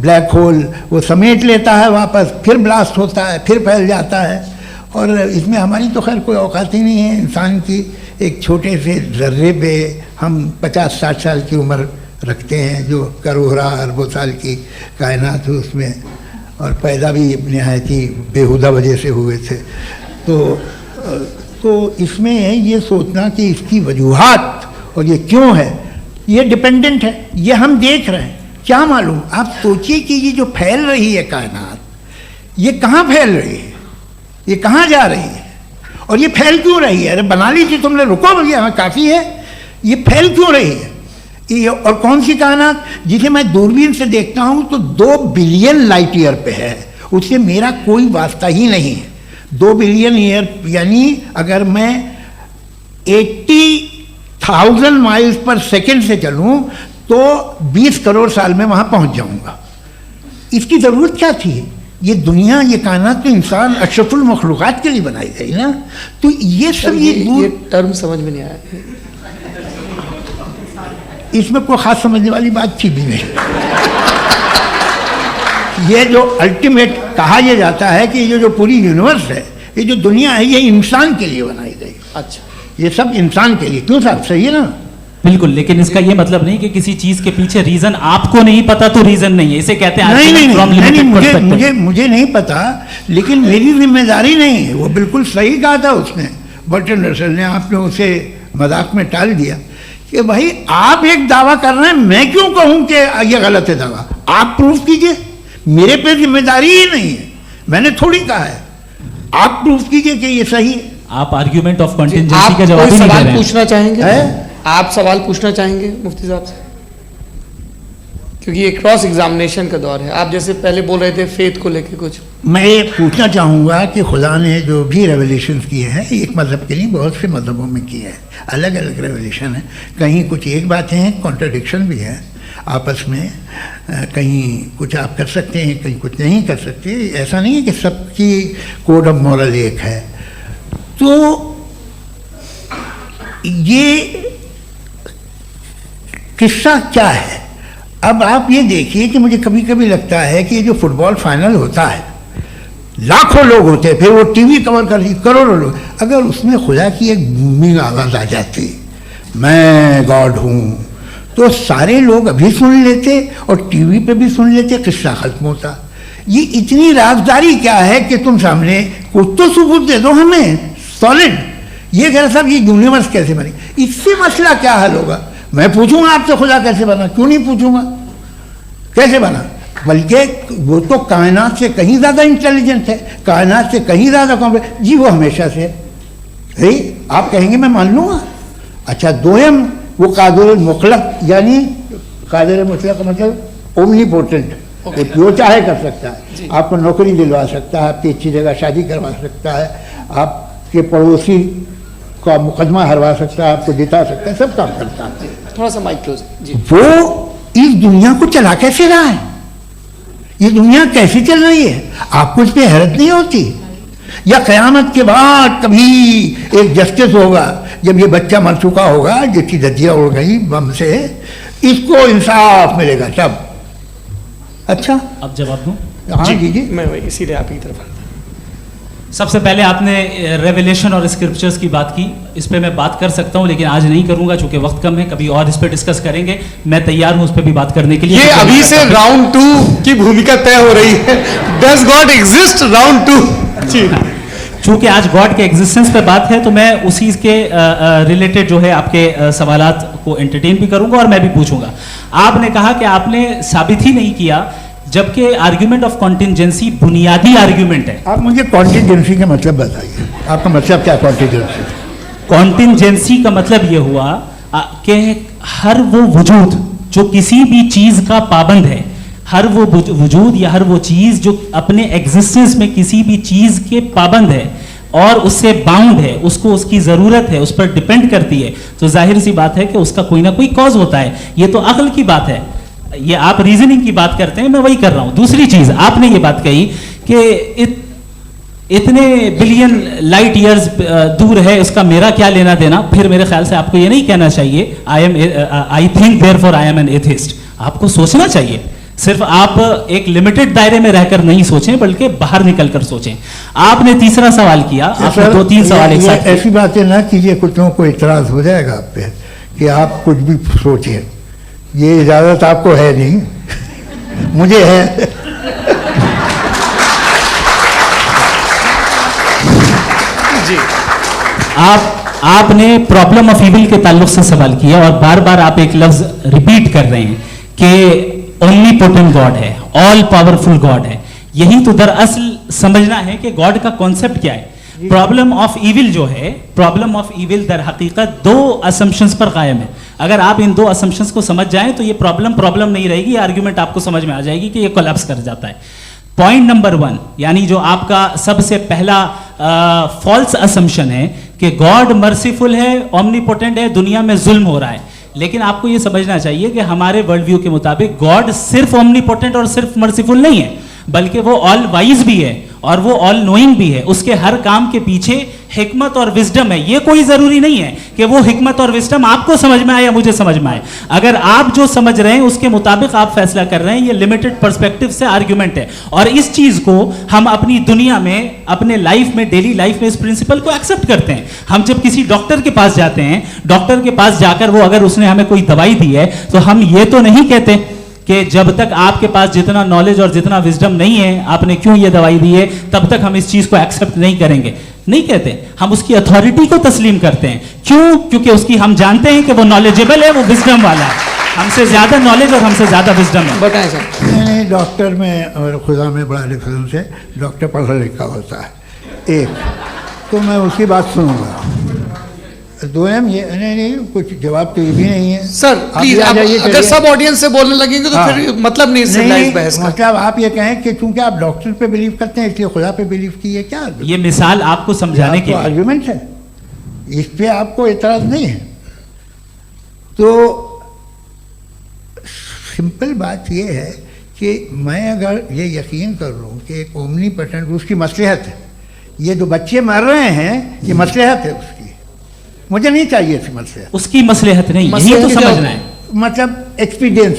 ब्लैक होल, वो समेट लेता है वापस, फिर ब्लास्ट होता है, फिर फैल जाता है। और इसमें हमारी तो खैर कोई औकात ही नहीं है इंसान की। एक छोटे से ज़र्रे पे हम 50-60 साल की उम्र रखते हैं, जो करोड़ों अरबों साल की कायनात है उसमें, और पैदा भी नहायत ही बेहुदा वजह से हुए थे। तो इसमें ये सोचना कि इसकी वजूहात और ये क्यों है, ये डिपेंडेंट है, ये हम देख रहे हैं, क्या मालूम। आप सोचिए कि ये जो फैल रही है कायनात, ये कहाँ फैल रही है, ये कहाँ जा रही है, और ये फैल क्यों रही है? अरे बना ली थी तुमने, रुको भैया, हमें काफ़ी है। ये फैल क्यों रही है? ये और कौन सी कायनात जिसे मैं दूरबीन से देखता हूँ तो 2 बिलियन लाइट ईयर पे है, उससे मेरा कोई वास्ता ही नहीं है। 2 बिलियन ईयर यानी अगर मैं 80,000 माइल्स पर सेकेंड से चलूँ तो 20 करोड़ साल में वहाँ पहुँच जाऊँगा। इसकी ज़रूरत क्या थी? ये दुनिया, ये कायनात तो इंसान अशरफुल मखलूक़ात के लिए बनाई गई ना। तो ये सब ये टर्म समझ में नहीं आया, इसमें कोई ख़ास समझने वाली बात थी भी नहीं। ये जो अल्टीमेट कहा यह जाता है कि ये जो पूरी यूनिवर्स है, ये जो दुनिया है, ये इंसान के लिए बनाई गई। अच्छा, ये सब इंसान के लिए। क्यों साहब, सही है ना? बिल्कुल, लेकिन इसका ये मतलब नहीं कि किसी चीज के पीछे रीजन आपको नहीं पता तो रीजन नहीं है, इसे कहते हैं नहीं, मुझे नहीं पता, लेकिन मेरी जिम्मेदारी नहीं है। वो बिल्कुल सही कहा था उसने, बर्टन रसल ने। आपने उसे मजाक में टाल दिया कि भाई आप एक दावा कर रहे हैं, मैं क्यों कहूं कि ये गलत है दावा? आप प्रूफ कीजिए, मेरे पे जिम्मेदारी ही नहीं है, मैंने थोड़ी कहा है। आप प्रूफ कीजिए कि ये सही है। आप आर्ग्यूमेंट ऑफ कंटिंजेंसी का जवाब नहीं दे रहे हैं। पूछना चाहेंगे? आप सवाल पूछना चाहेंगे मुफ्ती साहब से? क्योंकि ये क्रॉस एग्जामिनेशन का दौर है। आप जैसे पहले बोल रहे थे फेथ को लेके कुछ, मैं ये पूछना चाहूँगा कि खुदा ने जो भी रेवोल्यूशन किए हैं, एक मज़हब के लिए बहुत से मज़हबों में किए हैं, अलग अलग रेवोल्यूशन है। कहीं कुछ एक बातें हैं, कॉन्ट्रडिक्शन भी है आपस में, कहीं कुछ आप कर सकते हैं, कहीं कुछ नहीं कर सकते। ऐसा नहीं है कि सबकी कोड ऑफ मॉरल एक है। तो ये किस्सा क्या है? अब आप ये देखिए कि मुझे कभी कभी लगता है कि ये जो फुटबॉल फाइनल होता है, लाखों लोग होते हैं, फिर वो टीवी कवर करती, करोड़ों लोग, अगर उसमें खुदा की एक बूमिंग आवाज़ आ जाती, मैं गॉड हूँ, तो सारे लोग अभी सुन लेते और टीवी पे भी सुन लेते, किस्सा खत्म होता। ये इतनी राजदारी क्या है कि तुम सामने कुछ तो सबूत दे दो हमें सॉलिड। ये कह रहे साहब ये यूनिवर्स कैसे बनी, इससे मसला क्या हल होगा? मैं पूछूंगा आपसे खुदा कैसे बना? क्यों नहीं पूछूंगा कैसे बना? बल्कि वो तो कायनात से कहीं ज़्यादा इंटेलिजेंट है, कायनात से कहीं ज़्यादा कॉम्प्लेक्स। जी वो हमेशा से है, आप कहेंगे मैं मान लूँगा। अच्छा, दोयम वो कादिर मुतलक, यानी कादिर मुतलक का मतलब ओमनीपोटेंट, वो जो चाहे कर सकता है। आपको नौकरी दिलवा सकता है, आपकी अच्छी जगह शादी करवा सकता है, आपके पड़ोसी आपका मुकदमा हरवा सकता है, आपको जिता सकता है, सब काम करता है। थोड़ा सा माइक क्लोज जी। वो इस दुनिया को चला कैसे रहा है, ये दुनिया कैसे चल रही है, आपको इस पर हैरत नहीं होती? या क़यामत के बाद कभी एक जस्टिस होगा, जब ये बच्चा मर चुका होगा जिसकी दज्जियाँ उड़ गई बम से, इसको इंसाफ मिलेगा तब? अच्छा, अब जवाब दूं? हाँ जी। मैं वही सीधे आप की तरफ आता हूं। सबसे पहले आपने रेवलेशन और स्क्रिप्चर्स की बात की, इस पे मैं बात कर सकता हूं लेकिन आज नहीं करूंगा चूंकि वक्त कम है, कभी और इस पे डिस्कस करेंगे। मैं तैयार हूं उस पे भी बात करने के लिए। ये अभी से राउंड 2 की भूमिका तय हो रही है। Does God exist round 2? जी। चूंकि आज गॉड के एग्जिस्टेंस पे बात है तो मैं उसी के रिलेटेड जो है आपके सवालात को एंटरटेन भी करूंगा और मैं भी पूछूंगा। आपने कहा कि आपने साबित ही नहीं किया, जबकि आर्ग्यूमेंट ऑफ कॉन्टिजेंसी बुनियादी आर्ग्यूमेंट है। आप मुझे कॉन्टिजेंसी का मतलब बताइए, आपका मतलब क्या कॉन्टिजेंसी? कॉन्टिजेंसी का मतलब ये हुआ कि हर वो वजूद जो किसी भी चीज का पाबंद है, हर वो वजूद या हर वो चीज जो अपने एग्जिस्टेंस में किसी भी चीज के पाबंद है और उससे बाउंड है, उसको उसकी जरूरत है, उस पर डिपेंड करती है, तो जाहिर सी बात है कि उसका कोई ना कोई कॉज होता है। ये तो अक्ल की बात है, ये आप रीजनिंग की बात करते हैं, मैं वही कर रहा हूं। दूसरी चीज आपने ये बात कही कि इतने बिलियन लाइट ईयर्स दूर है, उसका मेरा क्या लेना देना। फिर मेरे ख्याल से आपको ये नहीं कहना चाहिए I think therefore I am an atheist. आपको सोचना चाहिए, सिर्फ आप एक लिमिटेड दायरे में रहकर नहीं सोचें बल्कि बाहर निकलकर सोचें। आपने तीसरा सवाल किया, आपने 2-3 सवाल एक साथ। ऐसी बातें ना कीजिए, कुछ लोगों को इतराज हो जाएगा आप पे कि आप कुछ भी सोचें, ये इजाजत आपको है नहीं, मुझे है। जी। आपने प्रॉब्लम ऑफ इविल के ताल्लुक से सवाल किया और बार बार आप एक लफ्ज रिपीट कर रहे हैं कि ओमनीपोटेंट गॉड है, ऑल पावरफुल गॉड है। यही तो दरअसल समझना है कि गॉड का कॉन्सेप्ट क्या है। प्रॉब्लम ऑफ इविल जो है, प्रॉब्लम ऑफ इविल दर हकीकत 2 असम्पशंस पर कायम है। अगर आप इन 2 असम्पशंस को समझ जाएं तो ये प्रॉब्लम नहीं रहेगी, ये आर्ग्यूमेंट आपको समझ में आ जाएगी कि ये कोलैप्स कर जाता है। पॉइंट नंबर 1, यानी जो आपका सबसे पहला फॉल्स असम्पशन है कि गॉड मर्सीफुल है, ओमनीपोटेंट है, दुनिया में जुल्म हो रहा है। लेकिन आपको यह समझना चाहिए कि हमारे वर्ल्ड व्यू के मुताबिक गॉड सिर्फ ओमनीपोटेंट और सिर्फ मर्सीफुल नहीं है, बल्कि वो ऑल वाइज भी है और वो ऑल नोइंग भी है। उसके हर काम के पीछे हिकमत और विजडम है। ये कोई जरूरी नहीं है कि वो हिकमत और विजडम आपको समझ में आए या मुझे समझ में आए। अगर आप जो समझ रहे हैं उसके मुताबिक आप फैसला कर रहे हैं, ये लिमिटेड पर्सपेक्टिव से आर्ग्यूमेंट है। और इस चीज को हम अपनी दुनिया में, अपने लाइफ में, डेली लाइफ में इस प्रिंसिपल को एक्सेप्ट करते हैं। हम जब किसी डॉक्टर के पास जाते हैं, डॉक्टर के पास जाकर वो अगर उसने हमें कोई दवाई दी है तो हम ये तो नहीं कहते कि जब तक आपके पास जितना नॉलेज और जितना विजडम नहीं है, आपने क्यों ये दवाई दी है, तब तक हम इस चीज को एक्सेप्ट नहीं करेंगे। नहीं कहते, हम उसकी अथॉरिटी को तस्लीम करते हैं। क्यों? क्योंकि उसकी हम जानते हैं कि वो नॉलेजेबल है, वो विजडम वाला है, हमसे ज्यादा नॉलेज और हमसे ज्यादा विजडम है। बताएं सर। नहीं, डॉक्टर में और खुदा में बड़ा डिफरेंस है। डॉक्टर पढ़ा लिखा होता है एक, तो मैं उसकी बात सुनूंगा। 2M ये नहीं, कुछ जवाब तो ये भी नहीं है सर। प्लीज, अगर सब ऑडियंस से बोलने लगेंगे तो फिर मतलब नहीं सिविलाइज्ड बहस का। मतलब आप ये कहें कि चूंकि आप डॉक्टर पे बिलीव करते हैं इसलिए खुदा पे बिलीव कीजिए, क्या ये मिसाल आपको समझाने के लिए आर्गुमेंट है, इस पे आपको एतराज नहीं है। तो सिंपल बात ये है कि मैं अगर ये यकीन कर लूँ कि एक ओमनीपोटेंट, उसकी मसलहत है, ये जो बच्चे मर रहे हैं ये मसलहत है उसकी, मुझे नहीं चाहिए थी मसलहत। उसकी मसलहत नहीं, यही तो समझना है, मतलब एक्सपीरियंस।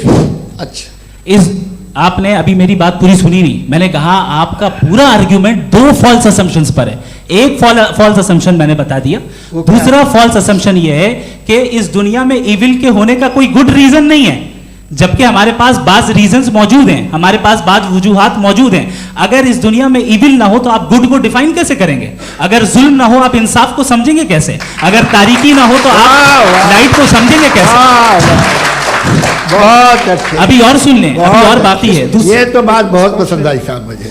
अच्छा, इस आपने अभी मेरी बात पूरी सुनी नहीं। मैंने कहा आपका पूरा आर्ग्यूमेंट 2 फॉल्स असम्पशंस पर है। एक फॉल्स असम्पशन मैंने बता दिया, दूसरा फॉल्स असम्पशन ये है कि इस दुनिया में इविल के होने का कोई गुड रीजन नहीं है, जबकि हमारे पास बाज रीजंस मौजूद हैं, हमारे पास बाज वजूहात मौजूद हैं। अगर इस दुनिया में इविल ना हो तो आप गुड को डिफाइन कैसे करेंगे? अगर जुल्म ना हो आप इंसाफ को समझेंगे कैसे? अगर तारीकी ना हो तो आप लाइट को समझेंगे कैसे? बहुत अच्छे। अभी और सुन लें, अभी और बाकी है। ये तो बात बहुत पसंद आई साहब मुझे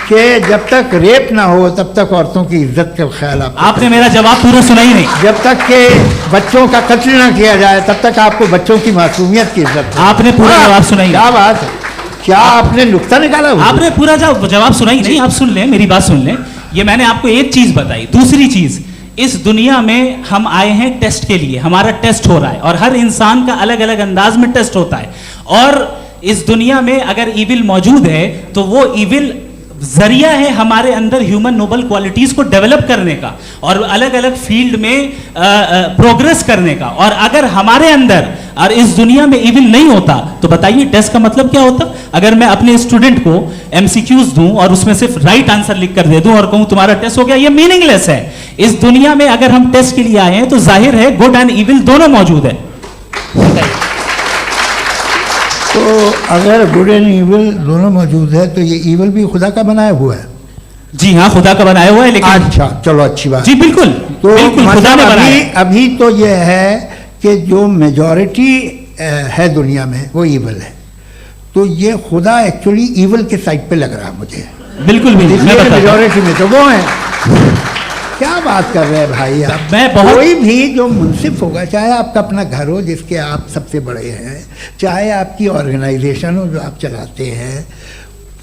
कि जब तक रेप ना हो तब तक औरतों की इज्जत का ख्याल आपने मेरा जवाब पूरा सुना ही नहीं। जब तक के बच्चों का कत्ल ना किया जाए तब तक आपको बच्चों की मासूमियत की इज्जत। आपने पूरा जवाब सुना ही नहीं। क्या बात है, क्या आपने नुक्ता निकाला? आपने पूरा जवाब सुना ही नहीं। आप सुन लें, मेरी बात सुन लें। ये मैंने आपको एक चीज बताई। दूसरी चीज, इस दुनिया में हम आए हैं टेस्ट के लिए, हमारा टेस्ट हो रहा है और हर इंसान का अलग अलग अंदाज में टेस्ट होता है। और इस दुनिया में अगर ईविल मौजूद है तो वो ईविल जरिया है हमारे अंदर ह्यूमन नोबल क्वालिटीज को डेवलप करने का और अलग अलग फील्ड में प्रोग्रेस करने का। और अगर हमारे अंदर और इस दुनिया में ईविल नहीं होता तो बताइए टेस्ट का मतलब क्या होता? अगर मैं अपने स्टूडेंट को एमसीक्यूज दूं और उसमें सिर्फ राइट आंसर लिख कर दे दूं और कहूं तुम्हारा टेस्ट हो गया, ये मीनिंगलेस है। इस दुनिया में अगर हम टेस्ट के लिए आए हैं तो जाहिर है गुड एंड ईविल दोनों मौजूद है। तो अगर गुड एंड ईविल दोनों मौजूद है तो ये ईविल भी खुदा का बनाया हुआ है? जी हाँ, खुदा का बनाया हुआ है। लेकिन अच्छा, चलो अच्छी बात। जी बिल्कुल, तो बिल्कुल खुदा ने बनाया है। अभी तो ये है कि जो मेजॉरिटी है दुनिया में वो ईविल है, तो ये खुदा एक्चुअली ईविल के साइड पे लग रहा है मुझे। बिल्कुल भी मेजॉरिटी में तो वो है। क्या बात कर रहे हैं भाई आप? कोई भी जो मुंसिफ होगा, चाहे आपका अपना घर हो जिसके आप सबसे बड़े हैं, चाहे आपकी ऑर्गेनाइजेशन हो जो आप चलाते हैं,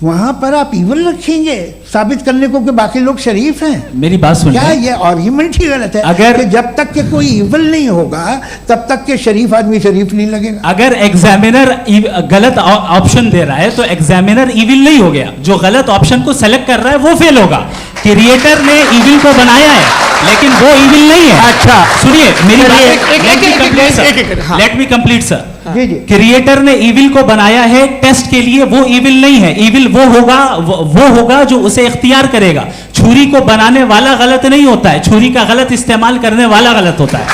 वहां पर आप ईविल रखेंगे साबित करने को कि बाकी लोग शरीफ हैं? मेरी बात सुनिए, क्या ये आर्ग्यूमेंट ही गलत है? अगर कि जब तक के कोई ईविल नहीं होगा तब तक के शरीफ आदमी शरीफ नहीं लगेगा। अगर एग्जामिनर गलत ऑप्शन दे रहा है तो एग्जामिनर ईविल नहीं हो गया, जो गलत ऑप्शन को सेलेक्ट कर रहा है वो फेल होगा। क्रिएटर ने ईविल को बनाया है लेकिन वो ईविल नहीं है। अच्छा सुनिए मेरी बात, let me complete sir. Creator ने ईविल को बनाया है टेस्ट के लिए, वो ईविल नहीं है। ईविल वो होगा जो उसे इख्तियार करेगा। छुरी को बनाने वाला गलत नहीं होता है, छुरी का गलत इस्तेमाल करने वाला गलत होता है।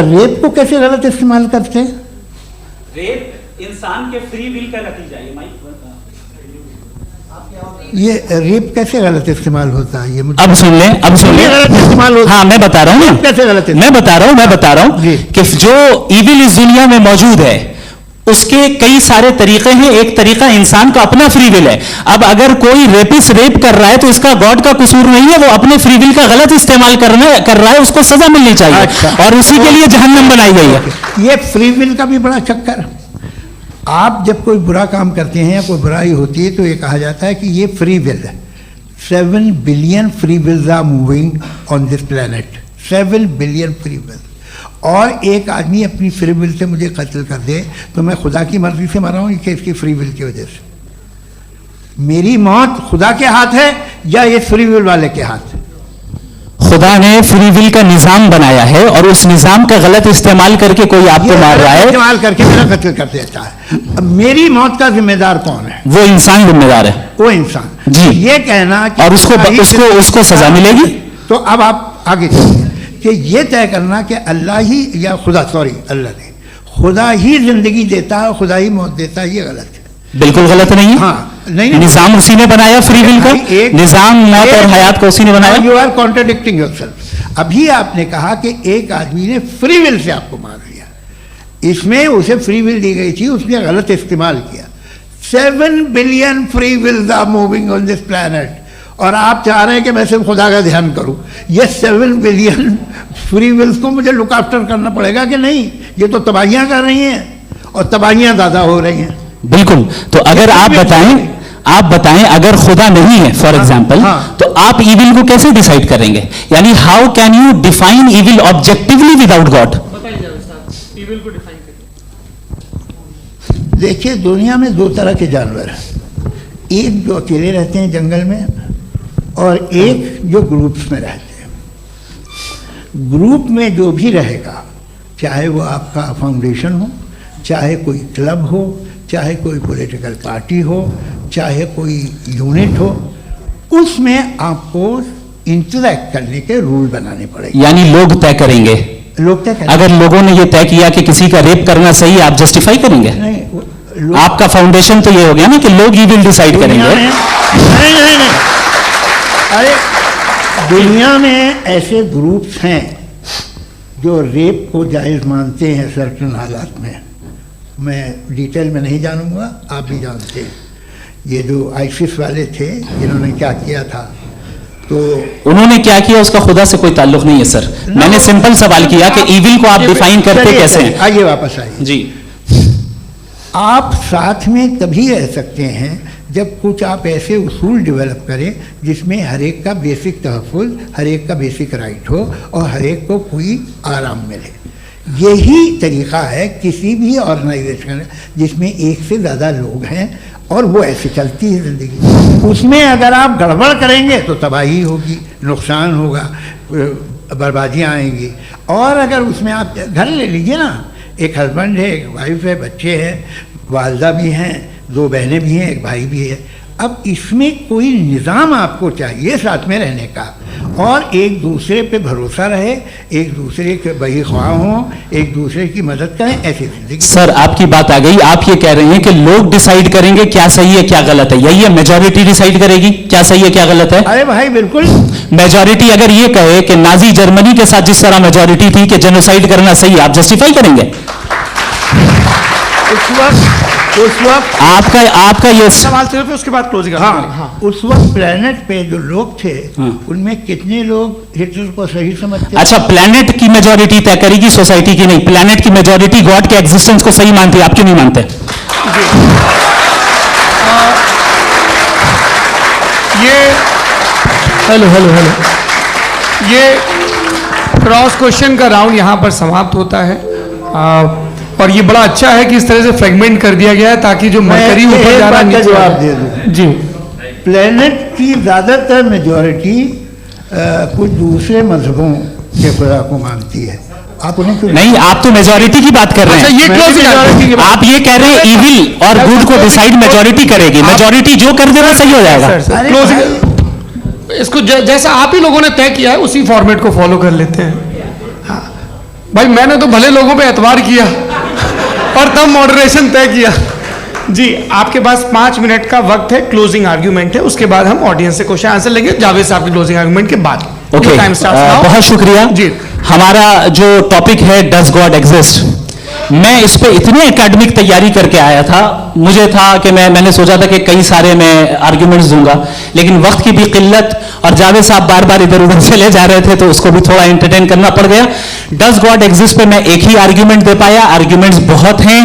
रेप को कैसे गलत इस्तेमाल करते हैं? रेप इंसान के फ्री विल का नतीजा है। ये रेप कैसे गलत इस्तेमाल होता है? ये मुझे अब सुन लें, गलत इस्तेमाल होता है। हाँ मैं बता रहा हूँ ना, कैसे गलत? मैं बता रहा हूँ कि जो ईविल इस दुनिया में मौजूद है उसके कई सारे तरीके हैं। एक तरीका इंसान का अपना फ्री विल है। अब अगर कोई रेपिस्ट रेप कर रहा है तो इसका गॉड का कसूर नहीं है, वो अपने फ्री विल का गलत इस्तेमाल कर रहा है, उसको सजा मिलनी चाहिए। अच्छा। और उसी के लिए जहन्नम बनाई गई है। ये फ्री विल का भी बड़ा चक्कर। आप जब कोई बुरा काम करते हैं या कोई बुराई होती है तो ये कहा जाता है कि ये फ्री विल है। 7 billion free wills are moving on this planet. 7 billion free will. और एक आदमी अपनी फ्री विल से मुझे कत्ल कर दे तो मैं खुदा की मर्जी से मर रहा हूँ कि इसकी फ्री विल की वजह से? मेरी मौत खुदा के हाथ है या ये फ्री विल वाले के हाथ है? खुदा ने फ्री विल का निजाम बनाया है और उस निजाम का गलत इस्तेमाल करके कोई आपको मार रहा है, इस्तेमाल करके मेरा कत्ल कर देता है। अब मेरी मौत का जिम्मेदार कौन है? वो इंसान जिम्मेदार है। वो इंसान जी। ये कहना कि और उसको सजा मिलेगी। तो अब आप आगे चलिए कि ये तय करना कि अल्लाह ही या अल्लाह ने खुदा ही जिंदगी देता है, खुदा ही मौत देता है, ये गलत है। बिल्कुल गलत नहीं है। हाँ, नहीं। निजाम उसी ने बनाया फ्री विल का, निजाम मौत और हयात को उसी ने बनाया। You are contradicting yourself. अभी आपने कहा कि एक आदमी ने फ्री विल से आपको मार दिया, इसमें उसे फ्री विल दी गई थी, उसने गलत इस्तेमाल किया। 7 billion free wills are moving on this planet और आप चाह रहे हैं कि मैं सिर्फ खुदा का ध्यान करूं। ये 7 बिलियन फ्री विल्स को मुझे लुक आफ्टर करना पड़ेगा कि नहीं? ये तो तबाहियां कर रही हैं और तबाहियां ज़्यादा हो रही हैं। बिल्कुल। तो अगर आप बताएं अगर खुदा नहीं है फॉर एग्जाम्पल, तो आप ईविल को कैसे डिसाइड करेंगे? यानी how can you define evil objectively without God? Evil को डिफाइन करिए। देखिए दुनिया में 2 तरह के जानवर हैं, एक जो अकेले रहते हैं जंगल में और एक जो ग्रुप्स में रहते हैं। ग्रुप में जो भी रहेगा, चाहे वो आपका फाउंडेशन हो, चाहे कोई क्लब हो, चाहे कोई पॉलिटिकल पार्टी हो, चाहे कोई यूनिट हो, उसमें आपको इंटरैक्ट करने के रूल बनाने पड़ेंगे। यानी लोग तय करेंगे। लोग तय करेंगे। अगर लोगों ने ये तय किया कि किसी का रेप करना सही है, आप जस्टिफाई करेंगे? नहीं, आपका फाउंडेशन तो ये हो गया ना कि लोग ही विल डिसाइड करेंगे। नहीं। अरे दुनिया में ऐसे ग्रुप्स हैं जो रेप को जायज़ मानते हैं सर्टेन हालात में। मैं डिटेल में नहीं जानूंगा, आप भी जानते हैं। ये जो आईसिस वाले थे जिन्होंने क्या किया था, तो उन्होंने क्या किया उसका खुदा से कोई ताल्लुक नहीं है सर। मैंने सिंपल सवाल किया कि ईविल को आप डिफाइन करते कैसे हैं? आइए वापस आइए जी। आप साथ में तभी रह सकते हैं जब कुछ आप ऐसे उसूल डेवलप करें जिसमें हर एक का बेसिक तहफ़्फ़ुज़, हर एक का बेसिक राइट हो और हर एक को कोई आराम मिले। यही तरीक़ा है किसी भी ऑर्गेनाइजेशन जिसमें एक से ज़्यादा लोग हैं और वो ऐसे चलती है ज़िंदगी। उसमें अगर आप गड़बड़ करेंगे तो तबाही होगी, नुकसान होगा, बर्बादियाँ आएंगी। और अगर उसमें आप घर ले लीजिए ना, एक हस्बैंड है, एक वाइफ है, बच्चे हैं, वालदा भी हैं, 2 बहनें भी हैं, एक भाई भी है। अब इसमें कोई निज़ाम आपको चाहिए साथ में रहने का, और एक दूसरे पे भरोसा रहे, एक दूसरे के बहीख्वाह हों, एक दूसरे की मदद करें, ऐसी जिंदगी। सर आपकी बात आ गई, आप ये कह रहे हैं कि लोग डिसाइड करेंगे क्या सही है क्या गलत है, यही है मेजॉरिटी डिसाइड करेगी क्या सही है क्या गलत है? अरे भाई बिल्कुल। मेजॉरिटी अगर ये कहे कि नाजी जर्मनी के साथ जिस तरह मेजॉरिटी थी कि जेनोसाइड करना सही है, आप जस्टिफाई करेंगे? उस वक्त आपका ये सवाल सिर्फ उसके बाद क्लोजिंग। हाँ, उस वक्त प्लेनेट पे जो लोग थे उनमें कितने लोग हिटलर को सही समझते? अच्छा, प्लेनेट की मेजॉरिटी तय करेगी, सोसाइटी की नहीं। प्लेनेट की मेजॉरिटी गॉड के एग्जिस्टेंस को सही मानती है, आप क्यों नहीं मानते? हेलो ये क्रॉस क्वेश्चन का राउंड यहाँ पर समाप्त होता है। और ये बड़ा अच्छा है कि इस तरह से फ्रेगमेंट कर दिया गया है ताकि जो मरकरी ऊपर जा रहा है जवाब दे दूं। जी, प्लेनेट की ज़्यादातर मेजॉरिटी कुछ दूसरे मजहबों के खुदा को मानती है। आप उन्हें क्यों नहीं? आप तो मेजॉरिटी की बात कर रहे हैं। अच्छा, ये क्लोजिंग आप ये कह रहे हैं इविल और गुड को डिसाइड मेजॉरिटी करेगी, मेजॉरिटी जो कर देगा सही हो जाएगा। क्लोजिंग इसको जैसा आप ही लोगों ने तय किया है उसी फॉर्मेट को फॉलो कर लेते हैं। हाँ भाई, मैंने तो भले लोगों पे एतबार किया और तब मॉडरेशन तय किया। जी, आपके पास 5 मिनट का वक्त है, क्लोजिंग आर्ग्यूमेंट है, उसके बाद हम ऑडियंस से क्वेश्चन आंसर लेंगे जावेद साहब के क्लोजिंग आर्ग्यूमेंट के बाद। ओके, बहुत शुक्रिया जी। हमारा जो टॉपिक है डज गॉड एग्जिस्ट, मैं इस पे इतनी एकेडमिक तैयारी करके आया था, मुझे था कि मैंने सोचा था कि कई सारे मैं आर्ग्यूमेंट्स दूंगा, लेकिन वक्त की भी किल्लत और जावेद साहब बार बार इधर उधर चले जा रहे थे तो उसको भी थोड़ा एंटरटेन करना पड़ गया। डज गॉड एग्जिस्ट पे मैं एक ही आर्ग्यूमेंट दे पाया, आर्ग्यूमेंट्स बहुत हैं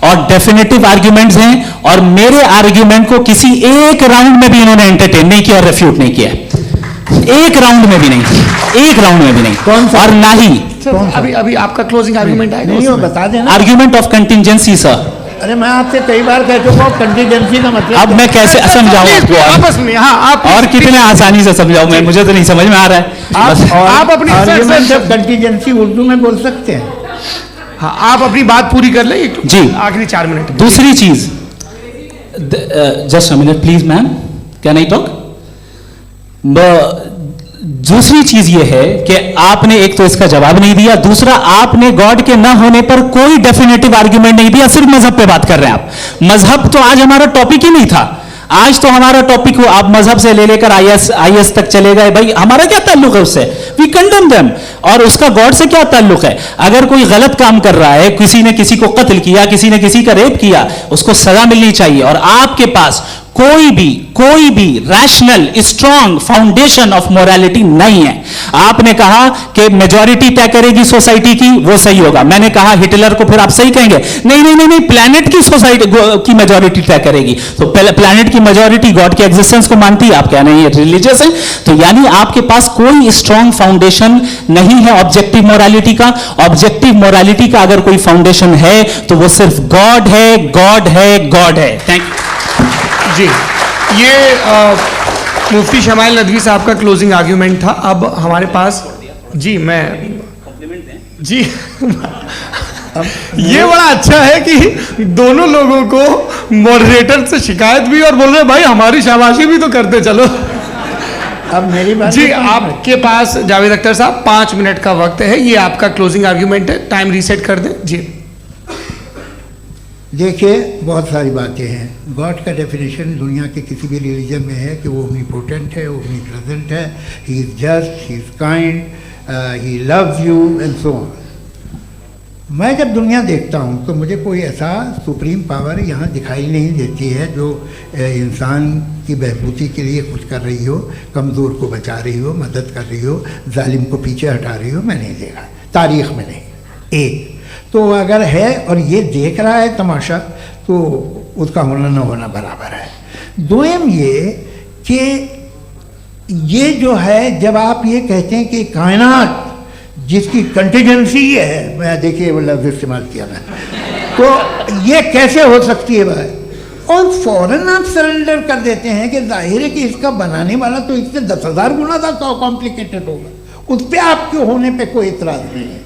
और डेफिनेटिव आर्ग्यूमेंट्स हैं, और मेरे आर्ग्यूमेंट को किसी एक राउंड में भी इन्होंने एंटरटेन नहीं किया और रेफ्यूट नहीं किया, एक राउंड में भी नहीं, एक राउंड में भी नहीं। कौन सा? और ना ही अभी आपका क्लोजिंग आर्ग्यूमेंट आएगा, नहीं, वो बता देना। Argument of contingency sir. अरे मैं आपसे कई बार कह चुका हूँ कंटीजेंसी का मतलब। अब मैं कैसे समझाऊं आपको? आपस में हाँ, आप और कितने आसानी से समझाऊं मैं, मुझे तो नहीं समझ में आ रहा है। आप अपनी कंटीजेंसी उर्दू में बोल सकते हैं। हाँ, आप अपनी बात पूरी कर ले जी, आखिरी 4 मिनट। दूसरी चीज, just a minute please ma'am, can I talk? दूसरी चीज ये है कि आपने एक तो इसका जवाब नहीं दिया, दूसरा आपने गॉड के ना होने पर कोई डेफिनेटिव आर्ग्यूमेंट नहीं दिया, सिर्फ मजहब पे बात कर रहे हैं आप। मजहब तो आज हमारा टॉपिक ही नहीं था, आज तो हमारा टॉपिक हो, आप मजहब से ले लेकर आईएस तक चले गए। भाई हमारा क्या ताल्लुक है उससे? We condemn them. और उसका गॉड से क्या ताल्लुक है? अगर कोई गलत काम कर रहा है, किसी ने किसी को कत्ल किया, किसी ने किसी का रेप किया, उसको सजा मिलनी चाहिए। और आपके पास कोई भी rational strong foundation of morality नहीं है। आपने कहा कि मेजॉरिटी तय करेगी सोसाइटी की, वो सही होगा। मैंने कहा हिटलर को फिर आप सही कहेंगे, नहीं, प्लैनेट की सोसाइटी की मेजॉरिटी तय करेगी। तो प्लैनेट की मेजॉरिटी गॉड के एग्जिस्टेंस को मानती है, आप कह रहे हैं ये रिलीजियस है। तो यानी आपके पास कोई स्ट्रॉन्ग फाउंडेशन नहीं है ऑब्जेक्टिव मोरालिटी का। ऑब्जेक्टिव मोरालिटी का अगर कोई फाउंडेशन है तो वो सिर्फ गॉड है, गॉड है, गॉड है। थैंक यू जी। ये मुफ्ती शमाइल नदवी साहब का क्लोजिंग आर्ग्यूमेंट था। अब हमारे पास जी जी ये बड़ा अच्छा है कि दोनों लोगों को मॉडरेटर से शिकायत भी और बोल रहे भाई हमारी शाबाशी भी तो करते चलो। अब मेरी बात जी, आपके पास जावेद अख्तर साहब 5 मिनट का वक्त है, ये आपका क्लोजिंग आर्ग्यूमेंट है, टाइम रीसेट कर दें जी। देखिए, बहुत सारी बातें हैं। गॉड का डेफिनेशन दुनिया के किसी भी रिलीजन में है कि वो ओमनीपोटेंट है, ओमनीप्रेजेंट है, he is just, he is kind, he loves you and so on. मैं जब दुनिया देखता हूँ तो मुझे कोई ऐसा सुप्रीम पावर यहाँ दिखाई नहीं देती है जो इंसान की बहबूदी के लिए कुछ कर रही हो, कमज़ोर को बचा रही हो, मदद कर रही हो, जालिम को पीछे हटा रही हो। मैं नहीं देखा, तारीख़ में नहीं। एक तो अगर है और ये देख रहा है तमाशा, तो उसका होना न होना बराबर है। दोयम ये कि ये जो है, जब आप ये कहते हैं कि कायनात जिसकी कंटीजेंसी है, मैं देखिए वो लफ्ज़ इस्तेमाल किया मैं, तो ये कैसे हो सकती है भाई? और फौरन आप सरेंडर कर देते हैं कि जाहिर है कि इसका बनाने वाला तो इससे 10,000 गुना था तो कॉम्प्लिकेटेड होगा, उस पर आपके होने पे कोई इतराज़ नहीं है।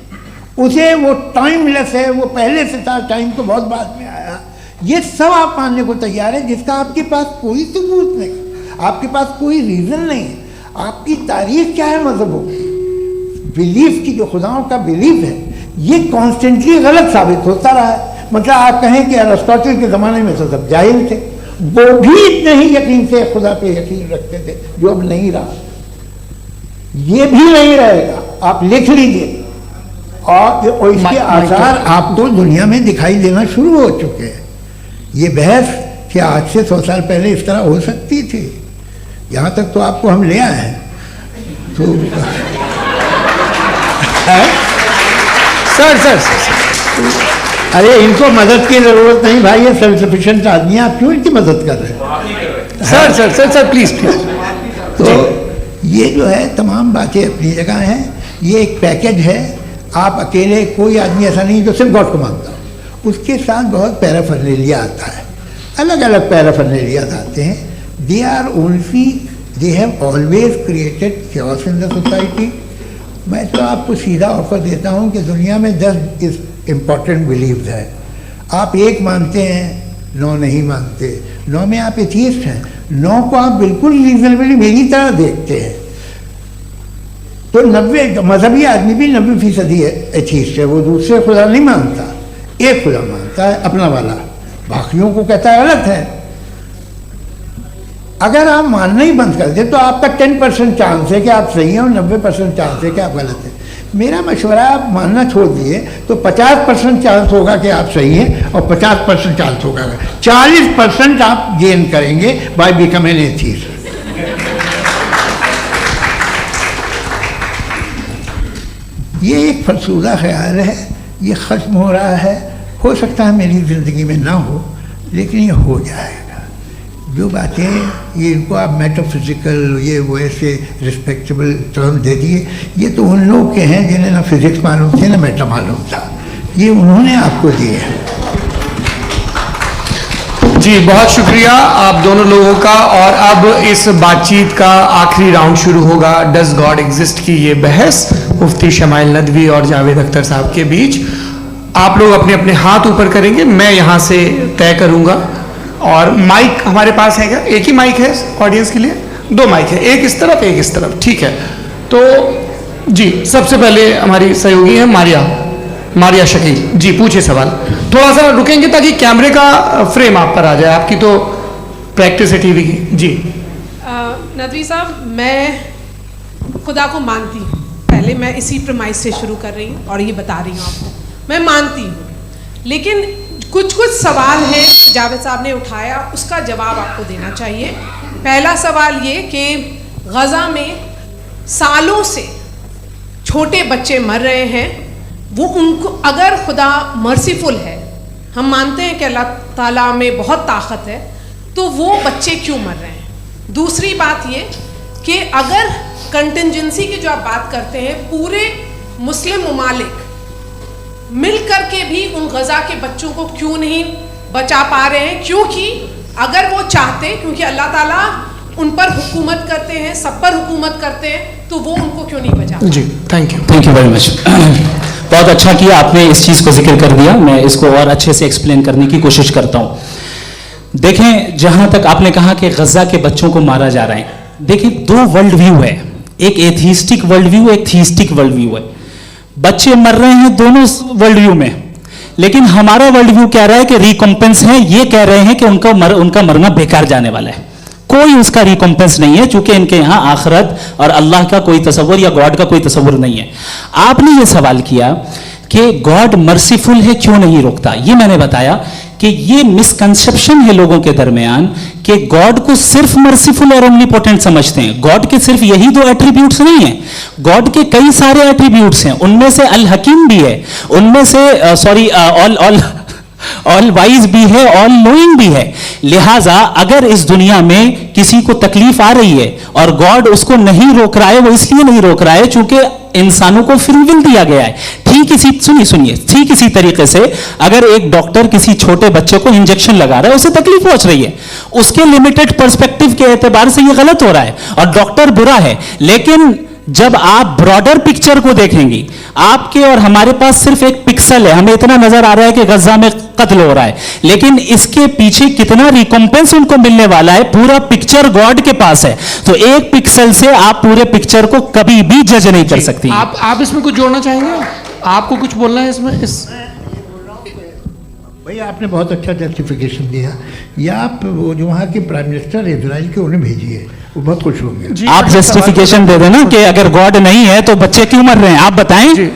उसे वो टाइमलेस है, वो पहले से था, टाइम तो बहुत बाद में आया, ये सब आप मानने को तैयार है, जिसका आपके पास कोई सबूत नहीं, आपके पास कोई रीज़न नहीं है। आपकी तारीख क्या है मज़हबों की? बिलीफ की, जो खुदाओं का बिलीफ है, ये कॉन्स्टेंटली गलत साबित होता रहा है। मतलब आप कहें कि अरिस्टोटल के ज़माने में तो सब जाहिल थे, वो भी इतने ही यकीन से खुदा पे यकीन रखते थे, जो अब नहीं रहा, ये भी नहीं रहेगा, आप लिख लीजिए। और इसके आसार आपको दुनिया में दिखाई देना शुरू हो चुके हैं। ये बहस कि आज से 100 साल पहले इस तरह हो सकती थी, यहाँ तक तो आपको हम ले आए हैं। तो सर अरे इनको मदद की ज़रूरत नहीं भाई, ये सेल्फ सफिशिएंट आदमी है, आप क्यों इनकी मदद कर रहे हैं? Sir please. तो ये जो है तमाम बातें अपनी जगह हैं, ये एक पैकेज है। आप अकेले, कोई आदमी ऐसा नहीं जो सिर्फ गॉड को मानता हो, उसके साथ बहुत पैराफर्नेलिया आता है, अलग अलग पैराफर्नेलिया आते हैं। They have always created chaos in the society. मैं तो आपको सीधा ऑफर देता हूँ कि दुनिया में 10 इम्पॉर्टेंट बिलीव्स है, आप एक मानते हैं, 9 नहीं मानते, 9 में आप एथीस्ट हैं, 9 को आप बिल्कुल रीजनेबली मेरी तरह देखते हैं। तो 90 मजहबी आदमी भी 90% एथीस्ट है, वो दूसरे खुदा नहीं मानता, एक खुदा मानता है अपना वाला, बाकियों को कहता है गलत है। अगर आप मानना ही बंद कर दें तो आपका 10% चांस है कि आप सही हैं और 90% चांस है कि आप गलत हैं। मेरा मशवरा है, आप मानना छोड़ दिए तो 50% चांस होगा कि आप सही हैं और 50% चांस होगा, 40% आप गेन करेंगे बाय बिकमिंग एन एथीस्ट। ये एक फरसूदा ख्याल है, ये ख़त्म हो रहा है। हो सकता है मेरी ज़िंदगी में ना हो, लेकिन ये हो जाएगा। जो बातें ये इनको आप मेटाफिजिकल, ये वो ऐसे रिस्पेक्टेबल टर्म दे दिए, ये तो उन लोग के हैं जिन्हें ना फिजिक्स मालूम थी ना मेटा मालूम था, ये उन्होंने आपको दिए हैं। जी बहुत शुक्रिया आप दोनों लोगों का। और अब इस बातचीत का आखिरी राउंड शुरू होगा, डज गॉड एग्जिस्ट की ये बहस मुफ्ती शमाइल नदवी और जावेद अख्तर साहब के बीच। आप लोग अपने अपने हाथ ऊपर करेंगे, मैं यहाँ से तय करूँगा। और माइक हमारे पास है क्या? एक ही माइक है ऑडियंस के लिए? 2 माइक है, एक इस तरफ एक इस तरफ, ठीक है। तो जी सबसे पहले हमारी सहयोगी है मारिया शकील जी, पूछे सवाल। थोड़ा सा रुकेंगे ताकि कैमरे का फ्रेम आप पर आ जाए, आपकी तो प्रैक्टिस है टीवी की। जी नदवी साहब, मैं खुदा को मानती हूँ, पहले मैं इसी प्रमाइस से शुरू कर रही हूँ और ये बता रही हूँ आपको, मैं मानती हूँ, लेकिन कुछ सवाल हैं जावेद साहब ने उठाया, उसका जवाब आपको देना चाहिए। पहला सवाल ये कि गज़ा में सालों से छोटे बच्चे मर रहे हैं, वो उनको, अगर खुदा मर्सीफुल है, हम मानते हैं कि अल्लाह ताला में बहुत ताकत है, तो वो बच्चे क्यों मर रहे हैं? दूसरी बात ये कि अगर कंटिजेंसी की जो आप बात करते हैं, पूरे मुस्लिम ममालिक मिल कर के भी उन गज़ा के बच्चों को क्यों नहीं बचा पा रहे हैं? क्योंकि अगर वो चाहते, क्योंकि अल्लाह ताला उन पर हुकूमत करते हैं, सब पर हुकूमत करते हैं, तो वो उनको क्यों नहीं बचा? जी थैंक यू वेरी मच। बहुत अच्छा किया आपने इस चीज़ को जिक्र कर दिया, मैं इसको और अच्छे से एक्सप्लेन करने की कोशिश करता हूँ। देखें, जहाँ तक आपने कहा कि गज़ा के बच्चों को मारा जा रहा है, देखिए 2 वर्ल्ड व्यू है, एक एथीस्टिक वर्ल्ड व्यू, एक थीस्टिक वर्ल्ड व्यू है। बच्चे मर रहे हैं दोनों वर्ल्ड व्यू में, लेकिन हमारा वर्ल्ड व्यू कह रहा है कि रिकॉम्पेंस है, ये कह रहे हैं कि उनका मरना बेकार जाने वाला है, कोई उसका रिकॉम्पेंस नहीं है, क्योंकि इनके यहाँ आखिरत और अल्लाह का कोई तसव्वुर या गॉड का कोई तसव्वुर नहीं है। आपने ये सवाल किया कि गॉड मर्सीफुल है, क्यों नहीं रोकता? ये मैंने बताया कि ये मिसकंसेप्शन है लोगों के दरमियान कि गॉड को सिर्फ मर्सीफुल और ओमनीपोटेंट समझते हैं। गॉड के सिर्फ यही 2 एट्रीब्यूट्स नहीं है, गॉड के कई सारे एट्रीब्यूट्स हैं, उनमें से अल हकीम भी है, उनमें से ऑल वाइज भी है, ऑल नोइंग भी है। लिहाजा अगर इस दुनिया में किसी को तकलीफ आ रही है और गॉड उसको नहीं रोक रहा है, वो इसलिए नहीं रोक रहा है चूंकि इंसानों को फ्री विल दिया गया है। ठीक इसी सुनिए ठीक इसी तरीके से अगर एक डॉक्टर किसी छोटे बच्चे को इंजेक्शन लगा रहा है, उसे तकलीफ पहुंच रही है, उसके लिमिटेड पर्सपेक्टिव के एतबार से ये गलत हो रहा है और डॉक्टर बुरा है। लेकिन जब आप ब्रॉडर पिक्चर को देखेंगे, आपके और हमारे पास सिर्फ एक पिक्सल है, हमें इतना नजर आ रहा है कि गजा में कत्ल हो रहा है, लेकिन इसके पीछे कितना रिकॉम्पेंस उनको मिलने वाला है, पूरा पिक्चर गॉड के पास है। तो एक पिक्सल से आप पूरे पिक्चर को कभी भी जज नहीं कर सकती। आप इसमें कुछ जोड़ना चाहेंगे? आपको कुछ बोलना है इसमें? भैया आपने बहुत अच्छा जस्टिफिकेशन दिया। या आप वो जो वहाँ के प्राइम मिनिस्टर इजराइल के उन्हें भेजिए, वो बहुत खुश होंगे। आप जस्टिफिकेशन दे देना कि अगर गॉड नहीं है तो बच्चे क्यों मर रहे हैं, आप बताएं। जी,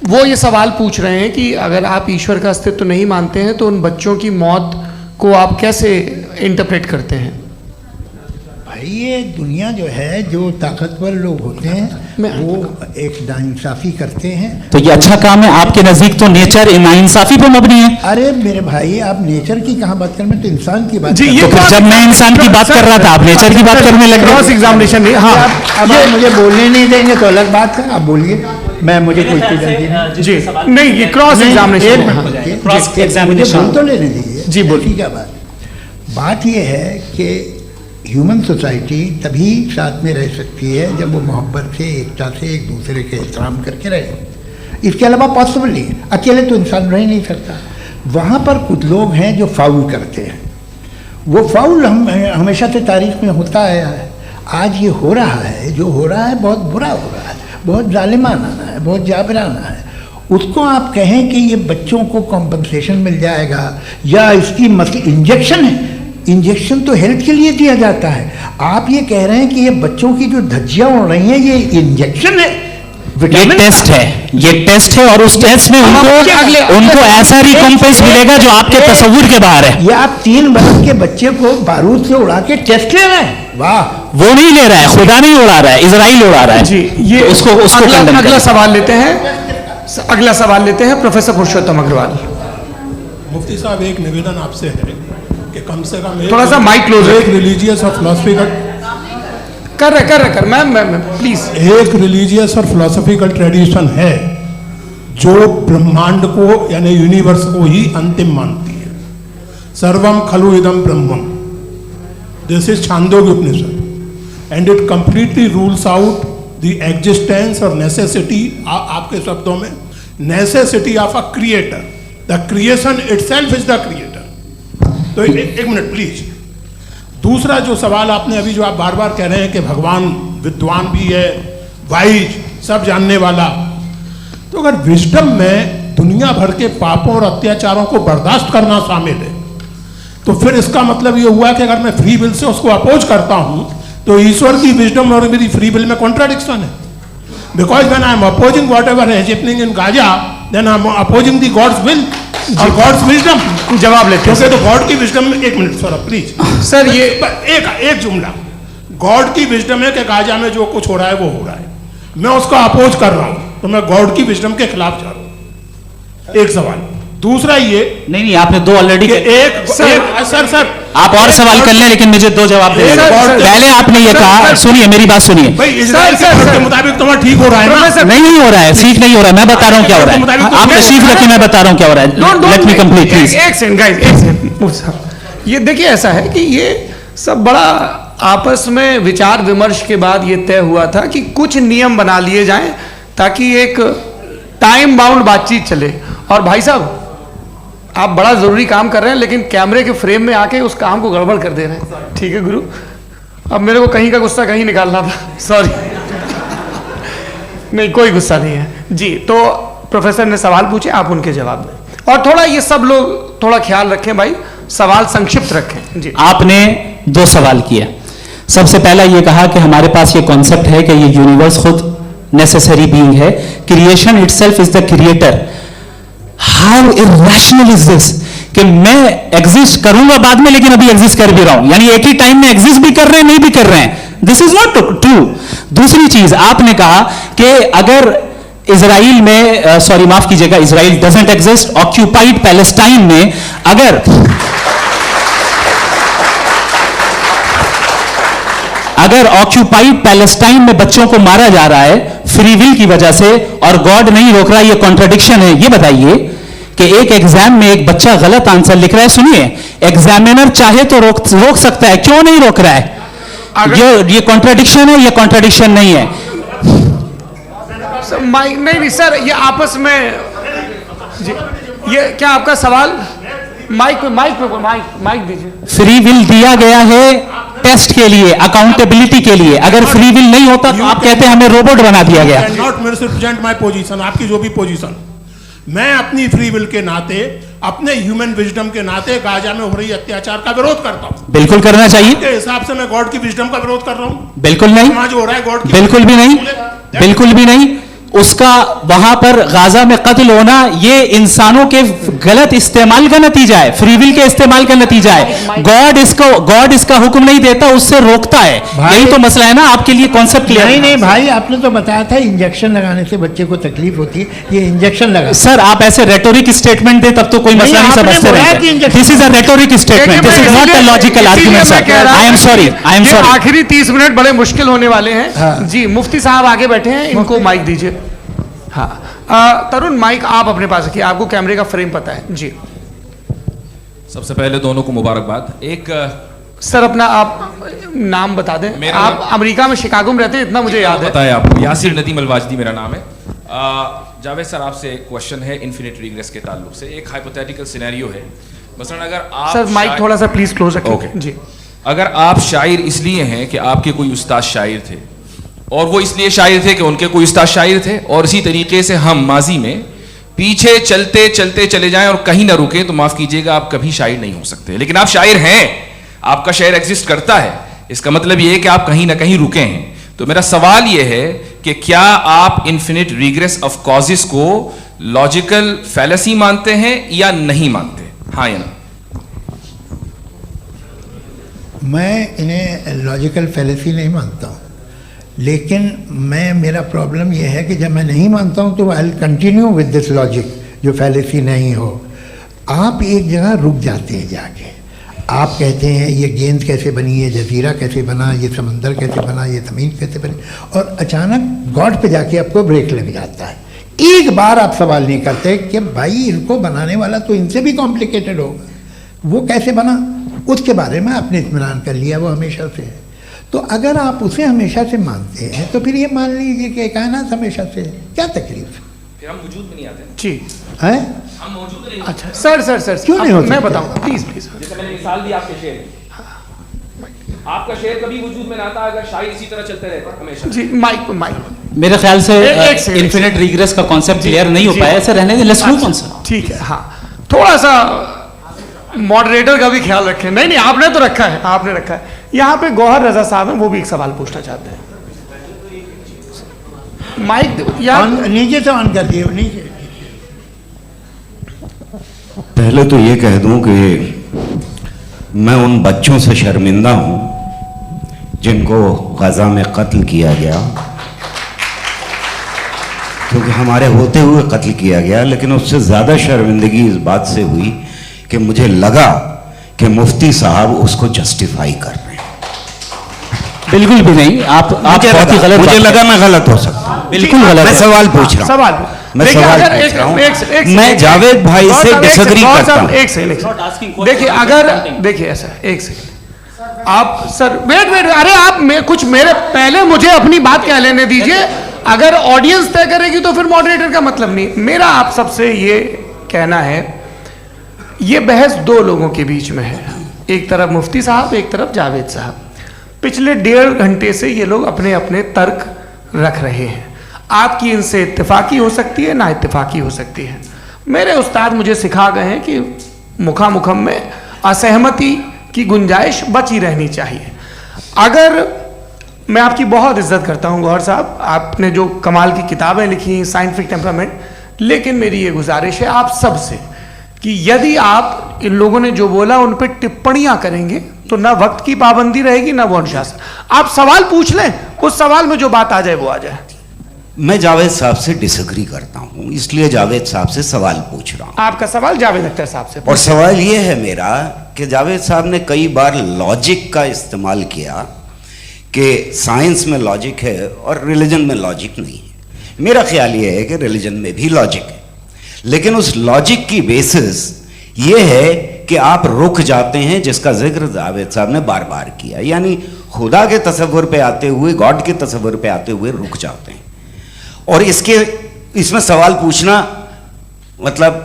वो ये सवाल पूछ रहे हैं कि अगर आप ईश्वर का अस्तित्व नहीं मानते हैं तो उन बच्चों की मौत को आप कैसे इंटरप्रेट करते हैं? भाई ये दुनिया जो है, जो ताकतवर लोग होते हैं वो एक नाइंसाफ़ी करते हैं। तो ये अच्छा काम है आपके नजदीक, तो नेचर नाइंसाफी पे मबनी है। अरे मेरे भाई, आप नेचर की कहाँ बात कर रहे हैं, तो इंसान की बात जी, कर ये रहे तो हैं। फिर जब मैं इंसान की बात कर रहा था आप नेचर की बात करने लग क्रॉस गए। एग्जामिनेशन नहीं। हाँ, अब आप मुझे बोलने नहीं देंगे तो अलग बात है, आप बोलिए, मुझे कोई चीज़ नहीं। जी नहीं, ये क्रॉस एग्जामिनेशन मुझे बोल तो लेने दीजिए। जी, बोलिए। ठीक है। बात ये है कि ह्यूमन सोसाइटी तभी साथ में रह सकती है जब वो मोहब्बत से, एकता से, एक दूसरे के एहतराम करके रहे। इसके अलावा पॉसिबल नहीं है, अकेले तो इंसान रह नहीं सकता। वहाँ पर कुछ लोग हैं जो फाउल करते हैं, वो फाउल हमेशा से तारीख में होता आया है। आज ये हो रहा है, जो हो रहा है बहुत बुरा हो रहा है, बहुत जालिमाना है, बहुत जाबराना है। उसको आप कहें कि ये बच्चों को कॉम्पनसेशन मिल जाएगा या इसकी इंजेक्शन है, इंजेक्शन तो हेल्थ के लिए दिया जाता है। आप ये कह रहे हैं कि ये बच्चों की जो धज्जियां उड़ रही हैं ये इंजेक्शन है, ये टेस्ट है, ये टेस्ट है और उस टेस्ट में उनको ऐसा रिकॉम्पेंस मिलेगा जो आपके तस्वुर के बाहर है। ये आप 3 बरस के बच्चे को बारूद से उड़ा के टेस्ट ले रहे हैं। वाह, वो नहीं ले रहा है, खुदा नहीं उड़ा रहा है, इजराइल उड़ा रहा है। जी, ये तो उसको अगला सवाल लेते हैं। अगला सवाल लेते हैं प्रोफेसर पुरुषोत्तम अग्रवाल। मुफ्ती साहब, एक निवेदन आपसे है कि कम से कम थोड़ा सा माइक क्लोज एक रिलीजियस और फिलोसफिकल कर मैं प्लीज। एक रिलीजियस और फिलोसफिकल ट्रेडिशन है जो ब्रह्मांड को यानी यूनिवर्स को ही अंतिम मानती है। सर्वम खलु इदम ब्रह्मम, this is Chandogya Upanishad, and it completely rules out the existence or necessity, आपके शब्दों में necessity of a creator. The creation itself is the creator. तो एक मिनट प्लीज। दूसरा जो सवाल आपने अभी, जो आप बार बार कह रहे हैं कि भगवान विद्वान भी है, वाइज, सब जानने वाला, तो अगर विजडम में दुनिया भर के पापों और अत्याचारों को बर्दाश्त करना शामिल है, तो फिर इसका मतलब ये हुआ कि अगर मैं फ्री विल से उसको अपोज करता हूं तो ईश्वर की विजडम और मेरी फ्री विल में कॉन्ट्राडिक्शन है। Because when I am opposing whatever is happening in Gaza, then I am opposing the God's will और गॉड्स विजडम। जवाब लेते हैं तो गॉड की विजडम में, एक मिनट सर प्लीज सर, ये एक जुमला, गॉड की विजडम है कि गाजा में जो कुछ हो रहा है वो हो रहा है, मैं उसका अपोज कर रहा हूं, तो मैं गॉड की विजडम के खिलाफ जा रहा हूं। एक सवाल। दूसरा ये नहीं, आपने 2 ऑलरेडी। सर आप और सवाल कर लें, लेकिन मुझे 2 जवाब दें। पहले आपने ये कहा, सुनिए मेरी बात सुनिए। भाई इजराइल के मुताबिक तुम्हारा ठीक हो रहा है ना? नहीं हो रहा है, ठीक नहीं हो रहा है, मैं बता रहा हूँ क्या हो रहा है। आप तशरीफ रखिए, मैं बता रहा हूँ क्या हो रहा है। Let me complete please. एक सेकंड गाइस, एक सेकंड। ये देखिए, ऐसा है कि ये सब बड़ा आपस में विचार विमर्श के बाद ये तय हुआ था कि कुछ नियम बना लिए जाएं ताकि एक टाइम बाउंड बातचीत चले। और भाई साहब, आप बड़ा जरूरी काम कर रहे हैं लेकिन कैमरे के फ्रेम में आके उस काम को गड़बड़ कर दे रहे हैं। ठीक है गुरु, अब मेरे को कहीं का गुस्सा कहीं निकालना था, सॉरी। नहीं, कोई गुस्सा नहीं है जी। तो प्रोफेसर ने सवाल पूछे, आप उनके जवाब दें, और थोड़ा ये सब लोग थोड़ा ख्याल रखें भाई, सवाल संक्षिप्त रखें जी। आपने 2 सवाल किया। सबसे पहला ये कहा कि हमारे पास ये कॉन्सेप्ट है कि ये यूनिवर्स खुद नेसेसरी बीइंग है, creation itself is the creator. How irrational is this कि मैं एग्जिस्ट करूंगा बाद में लेकिन अभी एग्जिस्ट कर भी रहा हूं, यानी एक ही टाइम में एग्जिस्ट भी कर रहे हैं, नहीं भी कर रहे हैं। This is not true. दूसरी चीज आपने कहा कि अगर इजराइल में सॉरी माफ कीजिएगा, Israel doesn't exist, occupied Palestine में अगर ऑक्यूपाइड पैलेस्टाइन में बच्चों को मारा जा रहा है फ्री विल की वजह से और गॉड नहीं रोक रहा, ये कॉन्ट्रडिक्शन है। ये बताइए कि एक एग्जाम में एक बच्चा गलत आंसर लिख रहा है, सुनिए, एग्जामिनर चाहे तो रोक सकता है, क्यों नहीं रोक रहा है? ये कॉन्ट्रडिक्शन है, ये कॉन्ट्रडिक्शन नहीं है। माइक नहीं सर, ये आपस में जी, ये क्या आपका सवाल? माइक दीजिए। फ्री विल दिया गया है टेस्ट के लिए, अकाउंटेबिलिटी के लिए। अगर फ्री विल नहीं होता तो आप कहते हैं हमें रोबोट बना दिया गया। नॉट मिसरिप्रेजेंट माय पोजीशन, आपकी जो भी पोजीशन, मैं अपनी फ्री विल के नाते, अपने ह्यूमन विजडम के नाते गाजा में हो रही अत्याचार का विरोध करता हूं। बिल्कुल करना चाहिए। के हिसाब से मैं गॉड की विजडम का विरोध कर रहा हूं? बिल्कुल नहीं। समाज हो रहा है गॉड की, बिल्कुल भी नहीं, बिल्कुल भी नहीं। उसका वहां पर गाजा में कत्ल होना ये इंसानों के गलत इस्तेमाल का नतीजा है, फ्री विल के इस्तेमाल का नतीजा है। गॉड इसका हुक्म नहीं देता, उससे रोकता है। यही तो मसला है ना, आपके लिए कॉन्सेप्ट क्लियर नहीं नहीं भाई, आपने तो बताया था इंजेक्शन लगाने से बच्चे को तकलीफ होती है, ये इंजेक्शन लगा। सर आप ऐसे रेटोरिक स्टेटमेंट दे तब तो कोई मसला नहीं समझते रहते। This is a rhetoric statement, this is not a logical argument sir. I am sorry, I am sorry. आखिरी 30 मिनट बड़े मुश्किल होने वाले हैं। जी मुफ्ती साहब आगे बैठे हैं, इनको माइक दीजिए। हाँ तरुण, माइक आप अपने पास रखिए, आपको कैमरे का फ्रेम पता है जी। सबसे पहले दोनों को मुबारकबाद। एक सर अपना आप नाम बता दें। आप अमेरिका में शिकागो में रहते हैं, इतना मुझे याद है। पता है आपको, यासिर नदीम अलवाजदी मेरा नाम है। जावेद सर आपसे एक क्वेश्चन है इन्फिनिट रिग्रेस के ताल्लुक से। एक हाइपोथेटिकल सिनेरियो है, मसलन अगर आप सर माइक थोड़ा सा प्लीज क्लोज रखें। ओके जी। अगर आप शायर इसलिए हैं कि आपके कोई उस्ताद शायर थे, और वो इसलिए शायर थे कि उनके कोई उस्ताद शायर थे, और इसी तरीके से हम माजी में पीछे चलते चलते चले जाएं और कहीं ना रुके, तो माफ कीजिएगा आप कभी शायर नहीं हो सकते। लेकिन आप शायर हैं, आपका शायर एग्जिस्ट करता है, इसका मतलब ये है कि आप कहीं ना कहीं रुके हैं। तो मेरा सवाल ये है कि क्या आप इन्फिनिट रिग्रेस ऑफ कॉजेस को लॉजिकल फैलेसी मानते हैं या नहीं मानते? हाँ या ना? मैं इन्हें लॉजिकल फैलेसी नहीं मानता हूँ, लेकिन मेरा प्रॉब्लम यह है कि जब मैं नहीं मानता हूँ तो I will continue with this logic जो फैलेसी नहीं हो। आप एक जगह रुक जाते हैं जाके, आप कहते हैं ये गेंद कैसे बनी, ये जजीरा कैसे बना, ये समंदर कैसे बना, ये ज़मीन कैसे बनी, और अचानक गॉड पे जाके आपको ब्रेक लग जाता है। एक बार आप सवाल नहीं करते कि भाई इनको बनाने वाला तो इनसे भी कॉम्प्लिकेटेड होगा, वो कैसे बना, उसके बारे में आपने इत्मीनान कर लिया, वो हमेशा से है। तो अगर आप उसे हमेशा से मानते हैं तो फिर ये मान लीजिए कि कायनात हमेशा से है, क्या तकलीफ? फिर हम वजूद में नहीं आते जी है। हम मौजूद नहीं। अच्छा सर क्यों नहीं होता? मैं बताऊंगा, प्लीज। जैसे मैंने मिसाल दी आपके शेर, आपका शेर कभी वजूद में ना आता अगर शायर इसी तरह चलते रहते हमेशा। जी माइक मेरे ख्याल से एक सेकंड, इन्फिनिट रिग्रेस का कॉन्सेप्ट क्लियर नहीं हो पाया, ऐसे रहने दें, लेट्स मूव ऑन सर। ठीक है। हाँ थोड़ा सा मॉडरेटर का भी ख्याल रखें। नहीं आपने तो रखा है, आपने रखा है। यहाँ पे गौहर रजा साहब हैं, वो भी एक सवाल पूछना चाहते हैं। माइक यार नीचे से ऑन कर दिए, नीचे। पहले तो ये कह दूं कि मैं उन बच्चों से शर्मिंदा हूं जिनको गजा में कत्ल किया गया, क्योंकि हमारे होते हुए कत्ल किया गया। लेकिन उससे ज़्यादा शर्मिंदगी इस बात से हुई कि मुझे लगा कि मुफ्ती साहब उसको जस्टिफाई कर रहे हैं। बिल्कुल भी नहीं, आप बहुत ही गलत। मुझे लगा मैं गलत हो सकता हूं, बिल्कुल गलत। मैं सवाल पूछ रहा हूं, मैं सवाल पूछ रहा हूं। मैं जावेद भाई से डिसएग्री करता हूं। एक सेकंड देखिए, अगर देखिए ऐसा एक सेकंड आप सर वेट अरे आप कुछ मेरे पहले मुझे अपनी बात कह लेने दीजिए। अगर ऑडियंस तय करेगी तो फिर मॉडरेटर का मतलब नहीं। मेरा आप सबसे ये कहना है, ये बहस दो लोगों के बीच में है, एक तरफ मुफ्ती साहब, एक तरफ जावेद साहब। पिछले 1.5 घंटे से ये लोग अपने अपने तर्क रख रहे हैं। आपकी इनसे इत्तेफाकी हो सकती है, ना इत्तेफाकी हो सकती है। मेरे उस्ताद मुझे सिखा गए हैं कि मुखामुखम में असहमति की गुंजाइश बची रहनी चाहिए। अगर मैं आपकी बहुत इज्जत करता हूं गौहर साहब, आपने जो कमाल की किताबें लिखी, साइंटिफिक टेम्परामेंट, लेकिन मेरी ये गुजारिश है आप सबसे कि यदि आप इन लोगों ने जो बोला उन पर टिप्पणियां करेंगे तो ना वक्त की पाबंदी रहेगी, ना वो अनुशासन। आप सवाल पूछ लें, उस सवाल में जो बात आ जाए वो आ जाए। मैं जावेद साहब से डिसएग्री करता हूं, इसलिए जावेद साहब से सवाल पूछ रहा हूं। आपका सवाल जावेद अख्तर साहब से। और सवाल ये है मेरा कि जावेद साहब ने कई बार लॉजिक का इस्तेमाल किया कि साइंस में लॉजिक है और रिलीजन में लॉजिक नहीं है। मेरा ख्याल ये है कि रिलीजन में भी लॉजिक है, लेकिन उस लॉजिक की बेसिस ये है कि आप रुक जाते हैं, जिसका जिक्र जावेद साहब ने बार बार किया, यानी खुदा के तसव्वुर पे आते हुए, गॉड के तसव्वुर पे आते हुए रुक जाते हैं। और इसमें सवाल पूछना मतलब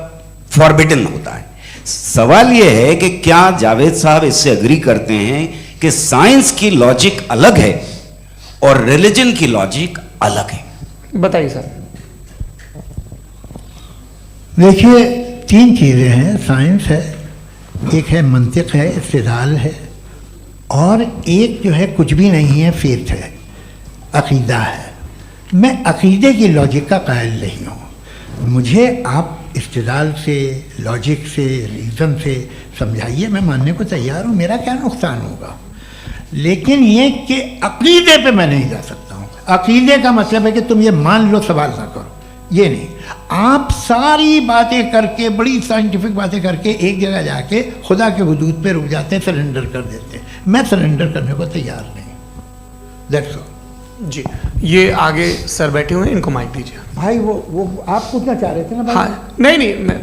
फॉरबिडन होता है। सवाल यह है कि क्या जावेद साहब इससे एग्री करते हैं कि साइंस की लॉजिक अलग है और रिलीजन की लॉजिक अलग है? बताइए सर। देखिए, तीन चीज़ें हैं। साइंस है, एक है मंतिक है, इस्तिदलाल है, और एक जो है कुछ भी नहीं है, फेथ है, अकीदा है। मैं अकीदे की लॉजिक का कायल नहीं हूँ। मुझे आप इस्तिदलाल से, लॉजिक से, रीज़न से समझाइए, मैं मानने को तैयार हूँ, मेरा क्या नुकसान होगा। लेकिन ये कि अकीदे पे मैं नहीं जा सकता हूँ। अकीदे का मतलब है कि तुम ये मान लो, सवाल ना करो, ये नहीं। आप सारी बातें करके, बड़ी साइंटिफिक बातें करके एक जगह जाके खुदा के हुदूद पे रुक जाते हैं, सरेंडर कर देते हैं। मैं सरेंडर करने को तैयार नहीं। That's all. जी, ये आगे सर बैठे हुए हैं, इनको माइक दीजिए। भाई वो आप पूछना चाह रहे थे ना भाई? हाँ, नहीं मैं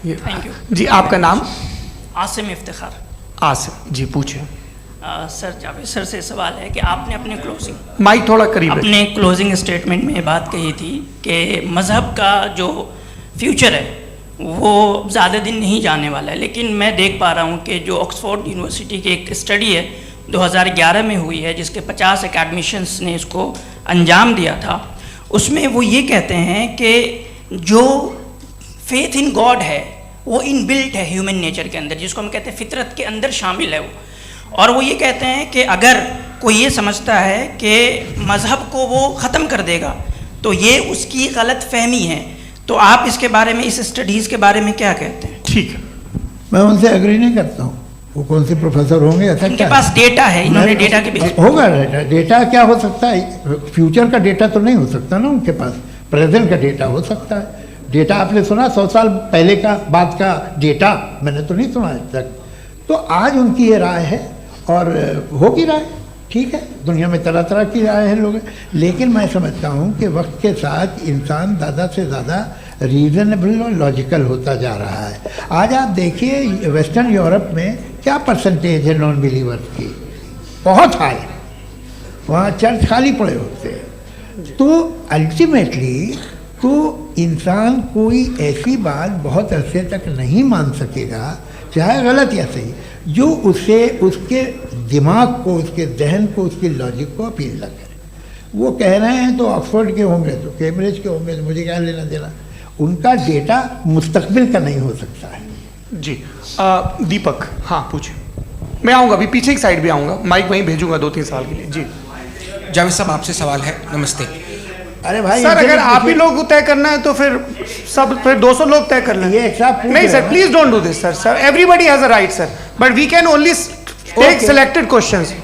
ये। थैंक यू जी, आपका नाम? आसिम इफ्तिखार। आसिम जी, पूछिए। सर, जावेद सर से सवाल है कि आपने अपने माइक थोड़ा करीब अपने क्लोजिंग स्टेटमेंट में ये बात कही थी कि मज़हब का जो फ्यूचर है वो ज़्यादा दिन नहीं जाने वाला है, लेकिन मैं देख पा रहा हूँ कि जो ऑक्सफोर्ड यूनिवर्सिटी की एक स्टडी है 2011 में हुई है, जिसके 50 एकेडमिशियंस ने इसको अंजाम दिया था, उसमें वो ये कहते हैं कि जो फेथ इन गॉड है वो इनबिल्ट है ह्यूमन नेचर के अंदर, जिसको हम कहते हैं फितरत के अंदर शामिल है वो। और वो ये कहते हैं कि अगर कोई ये समझता है कि मज़हब को वो ख़त्म कर देगा तो ये उसकी गलत फहमी है। तो आप इसके बारे में, इस स्टडीज़ के बारे में क्या कहते हैं? ठीक है, मैं उनसे एग्री नहीं करता हूँ। वो कौन से प्रोफेसर होंगे? ऐसा उनके पास डेटा है, इन्होंने डेटा के बेस होगा। डेटा क्या हो सकता है? फ्यूचर का डेटा तो नहीं हो सकता ना उनके पास, प्रेजेंट का डेटा हो सकता है। डेटा आपने सुना 100 साल पहले का बाद का डेटा? मैंने तो नहीं सुना आज तक। तो आज उनकी ये राय है और होगी राय, ठीक है। दुनिया में तरह तरह की राय है लोग, लेकिन मैं समझता हूँ कि वक्त के साथ इंसान ज़्यादा से ज़्यादा रीज़नेबल और लॉजिकल होता जा रहा है। आज आप देखिए वेस्टर्न यूरोप में क्या परसेंटेज है नॉन बिलीवर्स की, बहुत हाई। वहाँ चर्च खाली पड़े होते हैं। तो अल्टीमेटली तो इंसान कोई ऐसी बात बहुत अरसे तक नहीं मान सकेगा, चाहे गलत या सही, जो उसे, उसके दिमाग को, उसके जहन को, उसकी लॉजिक को अपील न करे। वो कह रहे हैं तो ऑक्सफोर्ड के होंगे तो कैम्ब्रिज के होंगे, तो मुझे क्या लेना देना। उनका डेटा मुस्तकबिल का नहीं हो सकता है। जी, दीपक, हाँ पूछिए। मैं आऊँगा, अभी पीछे की साइड भी आऊँगा, माइक वहीं भेजूंगा 2-3 साल के लिए। जी जावेद साहब, आपसे सवाल है। नमस्ते। अरे भाई सर, अगर आप ही लोग तय करना है तो फिर 200 लोग तय कर लें। नहीं sir, please don't do this sir. Sir, everybody has a right sir, but we can only take selected questions.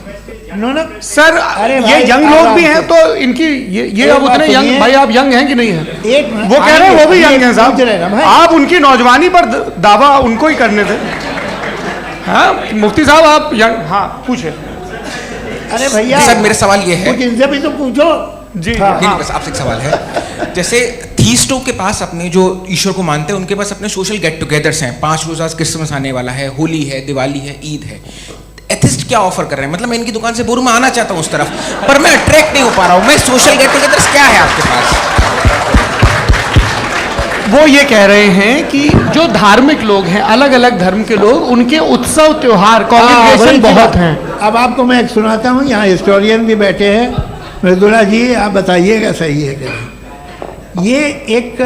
No sir, ये यंग लोग भी हैं तो इनकी ये अब उतने यंग, भाई आप यंग हैं कि नहीं हैं? वो कह रहे हैं वो भी यंग हैं साहब, आप उनकी नौजवानी पर दावा उनको ही करने थे। हाँ मुफ्ती साहब, आप यंग, हाँ पूछे। अरे भैया सर, मेरा सवाल ये है, इनसे भी तो पूछो जी। नहीं, बस आपसे एक सवाल है। जैसे थीस्टों के पास अपने जो ईश्वर को मानते हैं उनके पास अपने सोशल गेट टुगेदर्स हैं। 5 रोज़ आज क्रिसमस आने वाला है, होली है, दिवाली है, ईद है। एथिस्ट क्या ऑफर कर रहे हैं? मतलब मैं इनकी दुकान से बोलूं, मैं आना चाहता हूं उस तरफ, पर मैं अट्रैक्ट नहीं हो पा रहा हूं। मैं सोशल गेट टुगेदर्स क्या है आपके पास? वो ये कह रहे हैं कि जो धार्मिक लोग हैं, अलग अलग धर्म के लोग, उनके उत्सव त्योहार कॉन्ग्रेगेशन बहुत हैं। अब आपको मैं एक सुनाता हूँ, यहाँ हिस्टोरियन भी बैठे हैं। मृदुला जी, आप बताइएगा सही है कि नहीं। ये एक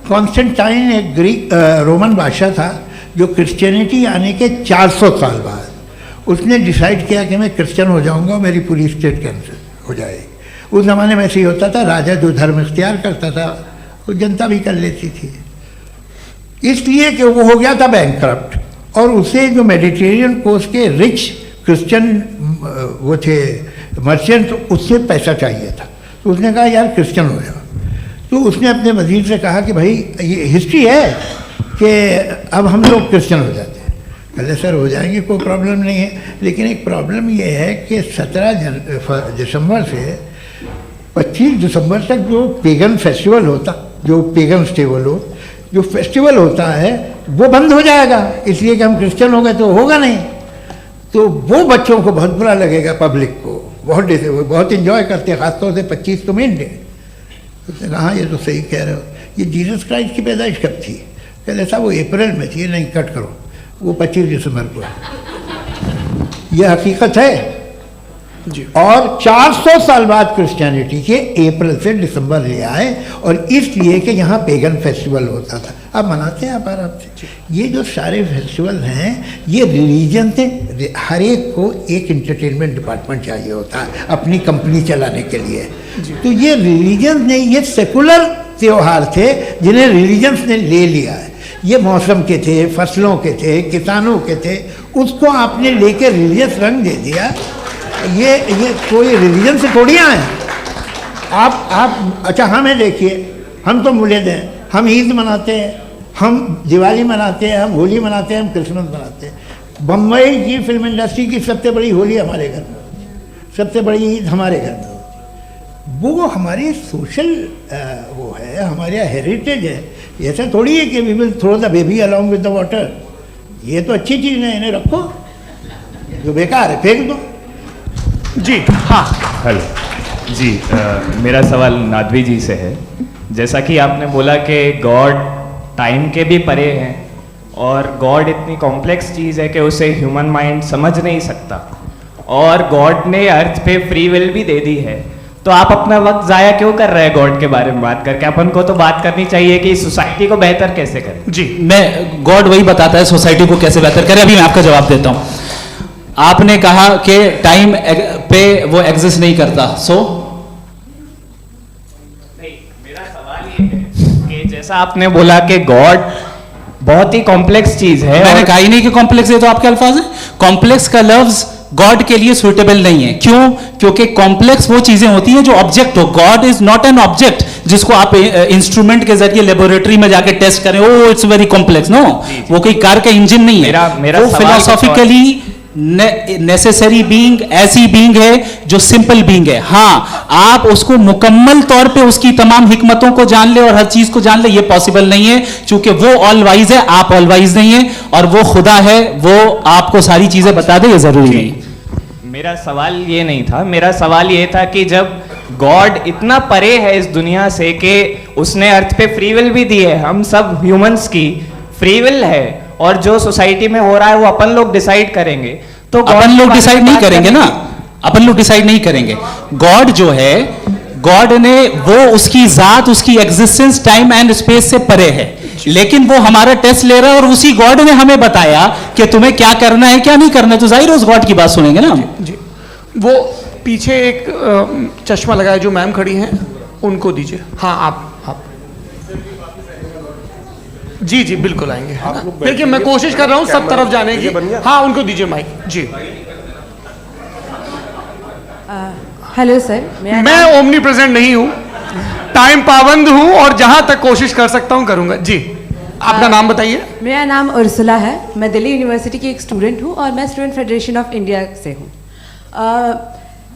कॉन्स्टेंटाइन, एक ग्रीक रोमन बादशाह था जो क्रिश्चियनिटी आने के 400 साल बाद उसने डिसाइड किया कि मैं क्रिश्चियन हो जाऊंगा, मेरी पूरी स्टेट कैंसिल हो जाएगी। उस ज़माने में ऐसे ही होता था, राजा जो धर्म इख्तियार करता था वो जनता भी कर लेती थी, इसलिए कि वो हो गया था बैंकक्रप्ट। और उसे जो मेडिटेरियन कोस्ट के रिच क्रिश्चियन वो थे मर्चेंट, उससे पैसा चाहिए था। तो उसने कहा यार क्रिश्चियन हो जाओ। तो उसने अपने वजीर से कहा कि भाई ये हिस्ट्री है कि अब हम लोग क्रिश्चियन हो जाते हैं। कहते सर हो जाएंगे, कोई प्रॉब्लम नहीं है, लेकिन एक प्रॉब्लम ये है कि 17 दिसंबर से 25 दिसंबर तक जो पेगन फेस्टिवल होता, जो पेगन जो फेस्टिवल होता है वो बंद हो जाएगा, इसलिए कि हम क्रिश्चियन हो गए तो होगा नहीं। तो वो बच्चों को बहुत बुरा लगेगा, पब्लिक को बहुत इन्जॉय करते हैं, खासतौर से 25 को मेन डे। उसने कहा हाँ ये तो सही कह रहे हो, ये जीसस क्राइस्ट की पैदाइश कब थी? कहते साहब वो अप्रैल में थी। नहीं कट करो, वो 25 दिसंबर को है। ये हकीकत है जी। और 400 साल बाद क्रिश्चियनिटी के अप्रैल से दिसंबर ले आए, और इसलिए कि यहाँ पेगन फेस्टिवल होता था। अब मनाते हैं आप आराम से। ये जो सारे फेस्टिवल हैं ये रिलीजन से, हर एक को एक इंटरटेनमेंट डिपार्टमेंट चाहिए होता है अपनी कंपनी चलाने के लिए। तो ये रिलीजन ने, ये सेकुलर त्यौहार थे जिन्हें रिलीजन्स ने ले लिया है। ये मौसम के थे, फसलों के थे, किसानों के थे, उसको आपने लेके रिलीजियस रंग दे दिया। ये कोई रिलीजन से थोड़ी आए आप। अच्छा हमें देखिए, हम तो मुल्द हैं, हम ईद मनाते हैं, हम दिवाली मनाते हैं, हम होली मनाते हैं, हम क्रिसमस मनाते हैं। बम्बई की फिल्म इंडस्ट्री की सबसे बड़ी होली हमारे घर में होती है, सबसे बड़ी ईद हमारे घर में होती है। वो हमारी सोशल वो है, हमारे हेरिटेज है। ऐसा थोड़ी है कि we will throw the baby along with the water. ये तो अच्छी चीज़ है, इन्हें रखो, जो बेकार है फेंक दो। जी हाँ हेलो जी, मेरा सवाल नादवी जी से है। जैसा कि आपने बोला कि गॉड टाइम के भी परे हैं और गॉड इतनी कॉम्प्लेक्स चीज़ है कि उसे ह्यूमन माइंड समझ नहीं सकता, और गॉड ने अर्थ पे फ्री विल भी दे दी है, तो आप अपना वक्त ज़ाया क्यों कर रहे हैं गॉड के बारे में बात करके? अपन को तो बात करनी चाहिए कि सोसाइटी को बेहतर कैसे करें। जी मैं गॉड वही बताता है सोसाइटी को कैसे बेहतर करें। अभी मैं आपका जवाब देता हूँ। आपने कहा कि टाइम पे वो एग्जिस्ट नहीं करता, नहीं, मेरा सवाल ये है कि जैसा आपने बोला कि गॉड बहुत ही कॉम्प्लेक्स चीज है। मैंने कहा ही नहीं कि कॉम्प्लेक्स है, तो आपके अल्फाज हैं। कॉम्प्लेक्स का लफ्ज गॉड के लिए सुइटेबल नहीं है। क्यों? क्योंकि कॉम्प्लेक्स वो चीजें होती हैं जो ऑब्जेक्ट हो। God is not an object जिसको आप इंस्ट्रूमेंट के जरिए लेबोरेटरी में जाके टेस्ट करें, oh it's very complex. No, वो कोई कार का इंजन नहीं है। वो फिलोसॉफिकली नेसेसरी बीइंग ऐसी बीइंग है जो सिंपल बीइंग है। हाँ, आप उसको मुकम्मल तौर पे उसकी तमाम हिकमतों को जान ले और हर चीज को जान ले, ये पॉसिबल नहीं है, क्योंकि वो ऑल वाइज है, आप ऑल वाइज नहीं है, और वो खुदा है, वो आपको सारी चीजें बता दे, ये जरूरी नहीं। मेरा सवाल ये नहीं था, मेरा सवाल ये था कि जब गॉड इतना परे है इस दुनिया से कि उसने अर्थ पे फ्री विल भी दी है, हम सब ह्यूमंस की फ्री विल है, और जो सोसाइटी में हो रहा है वो अपन लोग डिसाइड करेंगे, तो अपन लोग डिसाइड नहीं करेंगे ना, अपन लोग डिसाइड नहीं करेंगे। गॉड जो है, गॉड ने वो उसकी जात, उसकी एग्जिस्टेंस टाइम एंड स्पेस से परे है, लेकिन वो हमारा टेस्ट ले रहा है और उसी गॉड ने हमें बताया कि तुम्हें क्या करना है क्या नहीं करना है, तो जाहिर है उस गॉड की बात सुनेंगे ना हम। जी, वो पीछे एक चश्मा लगाया जो मैम खड़ी हैं, उनको दीजिए। हाँ आप जी जी बिल्कुल आएंगे। देखिए मैं कोशिश कर रहा हूँ सब तरफ जाने की। हाँ उनको दीजिए माइक। जी हेलो सर, मैं ओमनी प्रेजेंट नहीं हूँ, टाइम पाबंद हूँ, और जहाँ तक कोशिश कर सकता हूँ करूँगा। जी अपना नाम बताइए। मेरा नाम उर्सुला है, मैं दिल्ली यूनिवर्सिटी की एक स्टूडेंट हूँ और मैं स्टूडेंट फेडरेशन ऑफ इंडिया से हूँ।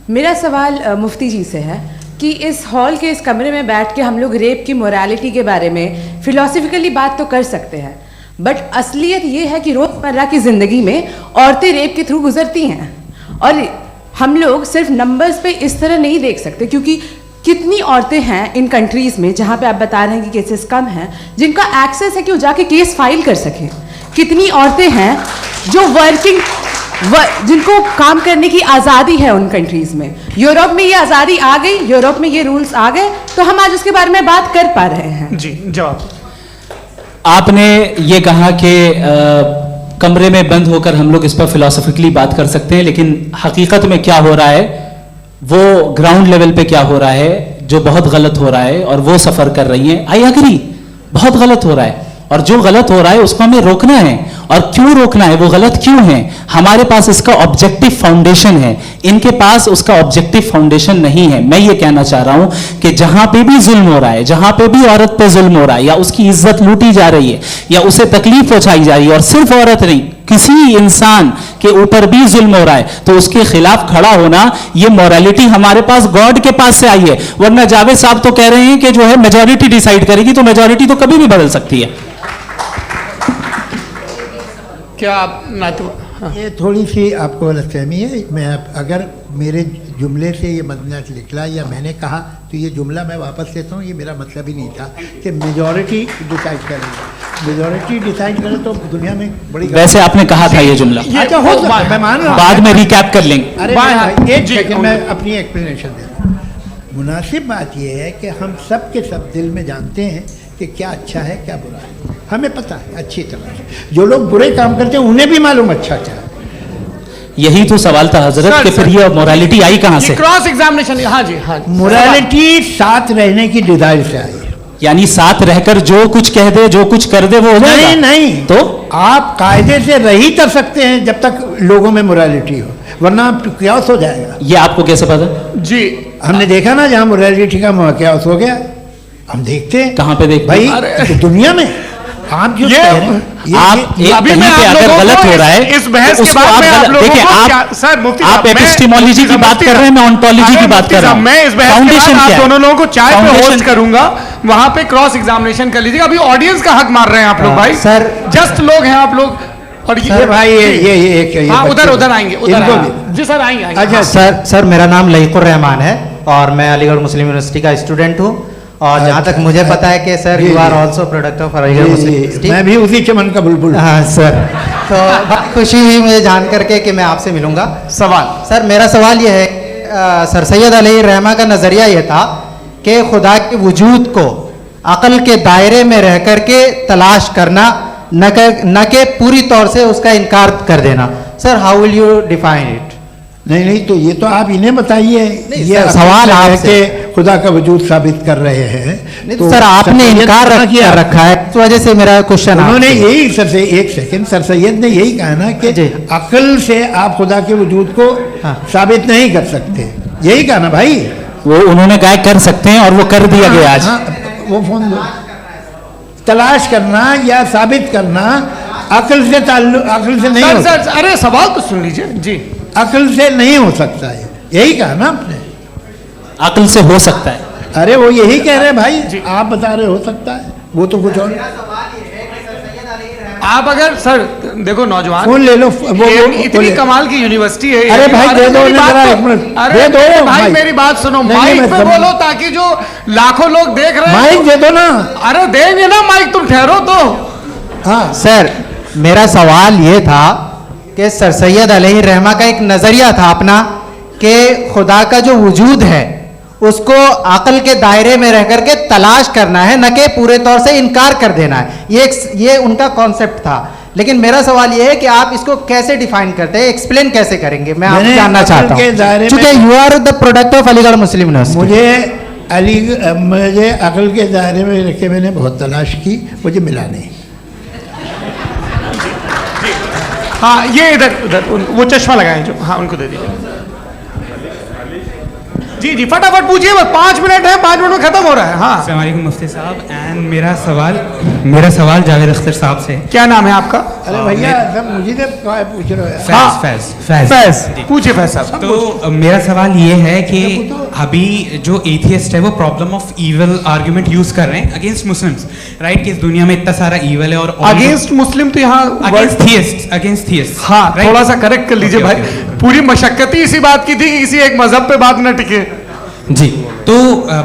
मेरा सवाल मुफ्ती जी से है कि इस हॉल के इस कमरे में बैठ के हम लोग रेप की मोरालिटी के बारे में फिलोसफिकली बात तो कर सकते हैं, बट असलियत ये है कि रोज़मर्रा की ज़िंदगी में औरतें रेप के थ्रू गुजरती हैं, और हम लोग सिर्फ नंबर्स पे इस तरह नहीं देख सकते, क्योंकि कितनी औरतें हैं इन कंट्रीज़ में जहाँ पे आप बता रहे हैं कि केसेस कम हैं, जिनका एक्सेस है कि वो जाके केस फाइल कर सकें। कितनी औरतें हैं जो जिनको काम करने की आज़ादी है उन कंट्रीज़ में। यूरोप में ये आज़ादी आ गई, यूरोप में ये रूल्स आ गए, तो हम आज उसके बारे में बात कर पा रहे हैं। जी जवाब। आपने ये कहा कि कमरे में बंद होकर हम लोग इस पर फिलोसफिकली बात कर सकते हैं, लेकिन हकीकत में क्या हो रहा है, वो ग्राउंड लेवल पे क्या हो रहा है जो बहुत गलत हो रहा है, और वो सफ़र कर रही हैं। आई एग्री, बहुत गलत हो रहा है, और जो गलत हो रहा है उसको हमें रोकना है। और क्यों रोकना है, वो गलत क्यों है, हमारे पास इसका ऑब्जेक्टिव फाउंडेशन है, इनके पास उसका ऑब्जेक्टिव फाउंडेशन नहीं है। मैं ये कहना चाह रहा हूं कि जहां पे भी जुल्म हो रहा है, जहां पे भी औरत पे जुल्म हो रहा है, या उसकी इज्जत लूटी जा रही है, या उसे तकलीफ पहुंचाई जा रही है, और सिर्फ औरत नहीं, किसी इंसान के ऊपर भी जुल्म हो रहा है, तो उसके खिलाफ खड़ा होना, ये मोरालिटी हमारे पास गॉड के पास से आई है। वरना जावेद साहब तो कह रहे हैं कि जो है मेजॉरिटी डिसाइड करेगी, तो मेजॉरिटी तो कभी नहीं बदल सकती है। क्या आप ये थोड़ी सी आपको गलतफहमी है। मैं अगर मेरे जुमले से ये मदना निकला या मैंने कहा, तो ये जुमला मैं वापस लेता हूँ, ये मेरा मतलब ही नहीं था कि मेजॉरिटी डिसाइड करेगी। मेजॉरिटी डिसाइड करे तो दुनिया में बड़ी, वैसे आपने कहा था ये जुमला, अच्छा हो सकता है, मैं मान रहा हूँ, बाद में रिकैप कर लेंगे। अरे एक सेकंड मैं अपनी एक्सप्लेनेशन देता हूँ। मुनासिब बात यह है कि हम सब के सब दिल में जानते हैं कि क्या अच्छा है क्या बुरा है, हमें पता है अच्छी तरह से। जो लोग बुरे काम करते हैं उन्हें भी मालूम अच्छा क्या है। यही तो सवाल था हजरत कि फिर ये मोरालिटी आई कहां से? क्रॉस एग्जामिनेशन, हाँ जी हाँ, मोरालिटी साथ रहने की डिजायर से आई, यानी साथ रहकर जो कुछ कह दे, जो कुछ कर दे, वो हो जाएगा? नहीं नहीं, तो आप कायदे से रह ही कर सकते हैं जब तक लोगों में मोरालिटी हो, वरना क्यास हो जाएगा। ये आपको कैसे पता? जी हमने देखा ना, जहां मोरालिटी का क्यास हो गया, हम देखते हैं। कहां पे देखते भाई? तो दुनिया में आप जो कह रहे हैं, आप अभी मैं अगर गलत हो रहा है इस बहस के बाद में आप लोगों को, सर मुफ्ती आप एपिस्टेमोलॉजी की बात कर रहे हैं, मैं ओंटोलॉजी की बात कर रहा हूं। मैं इस बहस के बाद आप दोनों लोगों को चाय पे होस्ट करूंगा, वहां पे क्रॉस एग्जामिनेशन कर लीजिएगा। अभी ऑडियंस का हक मार रहे हैं आप लोग भाई, सर जस्ट लोग हैं आप लोग। और ये भाई ये हाँ, उधर आएंगे, उधर जी सर आएंगे। अच्छा सर मेरा नाम लईकुर रहमान है और मैं अलीगढ़ मुस्लिम यूनिवर्सिटी का स्टूडेंट हूँ। और जहाँ तक मुझे पता है कि sir you are also product of Aligarh Muslim University. मैं भी उसी चमन का बुलबुल। हाँ सर, तो बहुत खुशी हुई मुझे जान करके कि मैं आपसे मिलूंगा। सवाल सर, मेरा सवाल यह है, सर सैयद अलैहिर्रहमा का नज़रिया यह था कि खुदा के वजूद को अक़ल के दायरे में रह कर के तलाश करना, न कि पूरी तौर से उसका इनकार कर देना। Sir how will you define it? नहीं तो ये तो आप इन्हें बताइए। ये सवाल आपसे, खुदा का वजूद साबित कर रहे हैं तो सर आपने इनकार किया रखा है, इस वजह से मेरा क्वेश्चन। उन्होंने यही सर से एक सेकंड, सर सैयद ने यही कहा ना कि अकल से आप खुदा के वजूद को साबित नहीं कर सकते, यही कहा ना भाई। वो उन्होंने कहा कर सकते हैं और वो कर दिया गया आज। वो फोन दो। तलाश करना या साबित करना अकल से अकल से नहीं हो सकता। अरे सवाल तो सुन लीजिए जी। अकल से नहीं हो सकता है, यही कहा ना आपने। अकल से हो सकता है, अरे वो यही कह रहे हैं भाई, आप बता रहे हो सकता है, वो तो कुछ और। आप अगर सर देखो नौजवान फोन ले लो, वो इतनी कमाल की यूनिवर्सिटी है। अरे भाई दे दो, अरे भाई मेरी बात सुनो, माइक पे बोलो ताकि जो लाखों लोग देख रहे हैं। माइक दे दो ना। अरे देंगे ना माइक, तुम ठहरो तो। हाँ सर, मेरा सवाल ये था कि सर सैयद अलैहिर्रहमा का एक नज़रिया था अपना कि खुदा का जो वजूद है उसको अक़ल के दायरे में रह करके तलाश करना है, न कि पूरे तौर से इनकार कर देना है। ये उनका कॉन्सेप्ट था। लेकिन मेरा सवाल ये है कि आप इसको कैसे डिफाइन करते हैं, एक्सप्लेन कैसे करेंगे, मैं आपसे जानना चाहता हूँ, क्योंकि you are the product of Aligarh Muslim University. मुझे अक़ल के दायरे में रख के मैंने बहुत तलाश की, मुझे मिला नहीं। हाँ ये इधर वो चश्मा लगाए जो, हाँ उनको दे दीजिए। जी फटाफट पूछिए, बस 5 मिनट है, 5 मिनट में खत्म हो रहा है। हाँ अस्सलाम वालेकुम मुफ्ती साहब। एंड मेरा सवाल जावेद अख्तर साहब से। क्या नाम है आपका? अरे भैया सब मुझे पूछ रहे हो। फैज पूछिए फैज साहब। तो मेरा सवाल ये है कि अभी जो एथियस्ट है वो problem of evil argument use कर रहे हैं अगेंस्ट मुस्लिम्स, राइट? कि इस दुनिया में इतना सारा ईविल है और अगेंस्ट मुस्लिम तो यहाँ अगेंस्ट थियस्ट। हाँ थोड़ा सा करेक्ट कर लीजिए भाई। पूरी मशक्कत ही इसी बात की थी कि किसी एक मजहब पे बात न टिके। जी, तो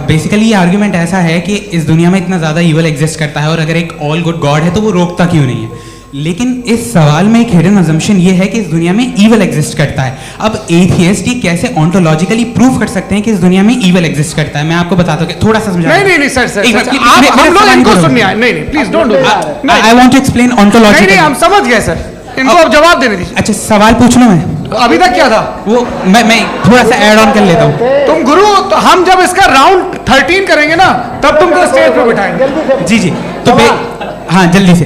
बेसिकली ये आर्ग्यूमेंट ऐसा है कि इस दुनिया में इतना ज़्यादा ईवल एग्जिस्ट करता है और अगर एक ऑल गुड गॉड है तो वो रोकता क्यों नहीं है? लेकिन इस सवाल में एक हिडन अजम्पशन ये है कि इस दुनिया में ईवल एग्जिस्ट करता है। अब एथियस्ट ये कैसे ऑन्टोलॉजिकली प्रूव कर सकते हैं कि इस दुनिया में ईवल एग्जिस्ट करता है? मैं आपको बताता हूँ, थोड़ा सा समझा। नहीं सर हम लोग इनको सुनने आए। नहीं please don't do that. I want to explain ontology. नहीं हम समझ गए सर, इनको अब जवाब देने दीजिए। अच्छा सवाल पूछ लो। मैं अभी तक क्या था वो मैं थोड़ा सा ऐड ऑन कर लेता हूँ। तुम गुरु, तो हम जब इसका राउंड 13 करेंगे ना तब तुमको स्टेज पे बिठाएंगे। जी तो हाँ जल्दी से।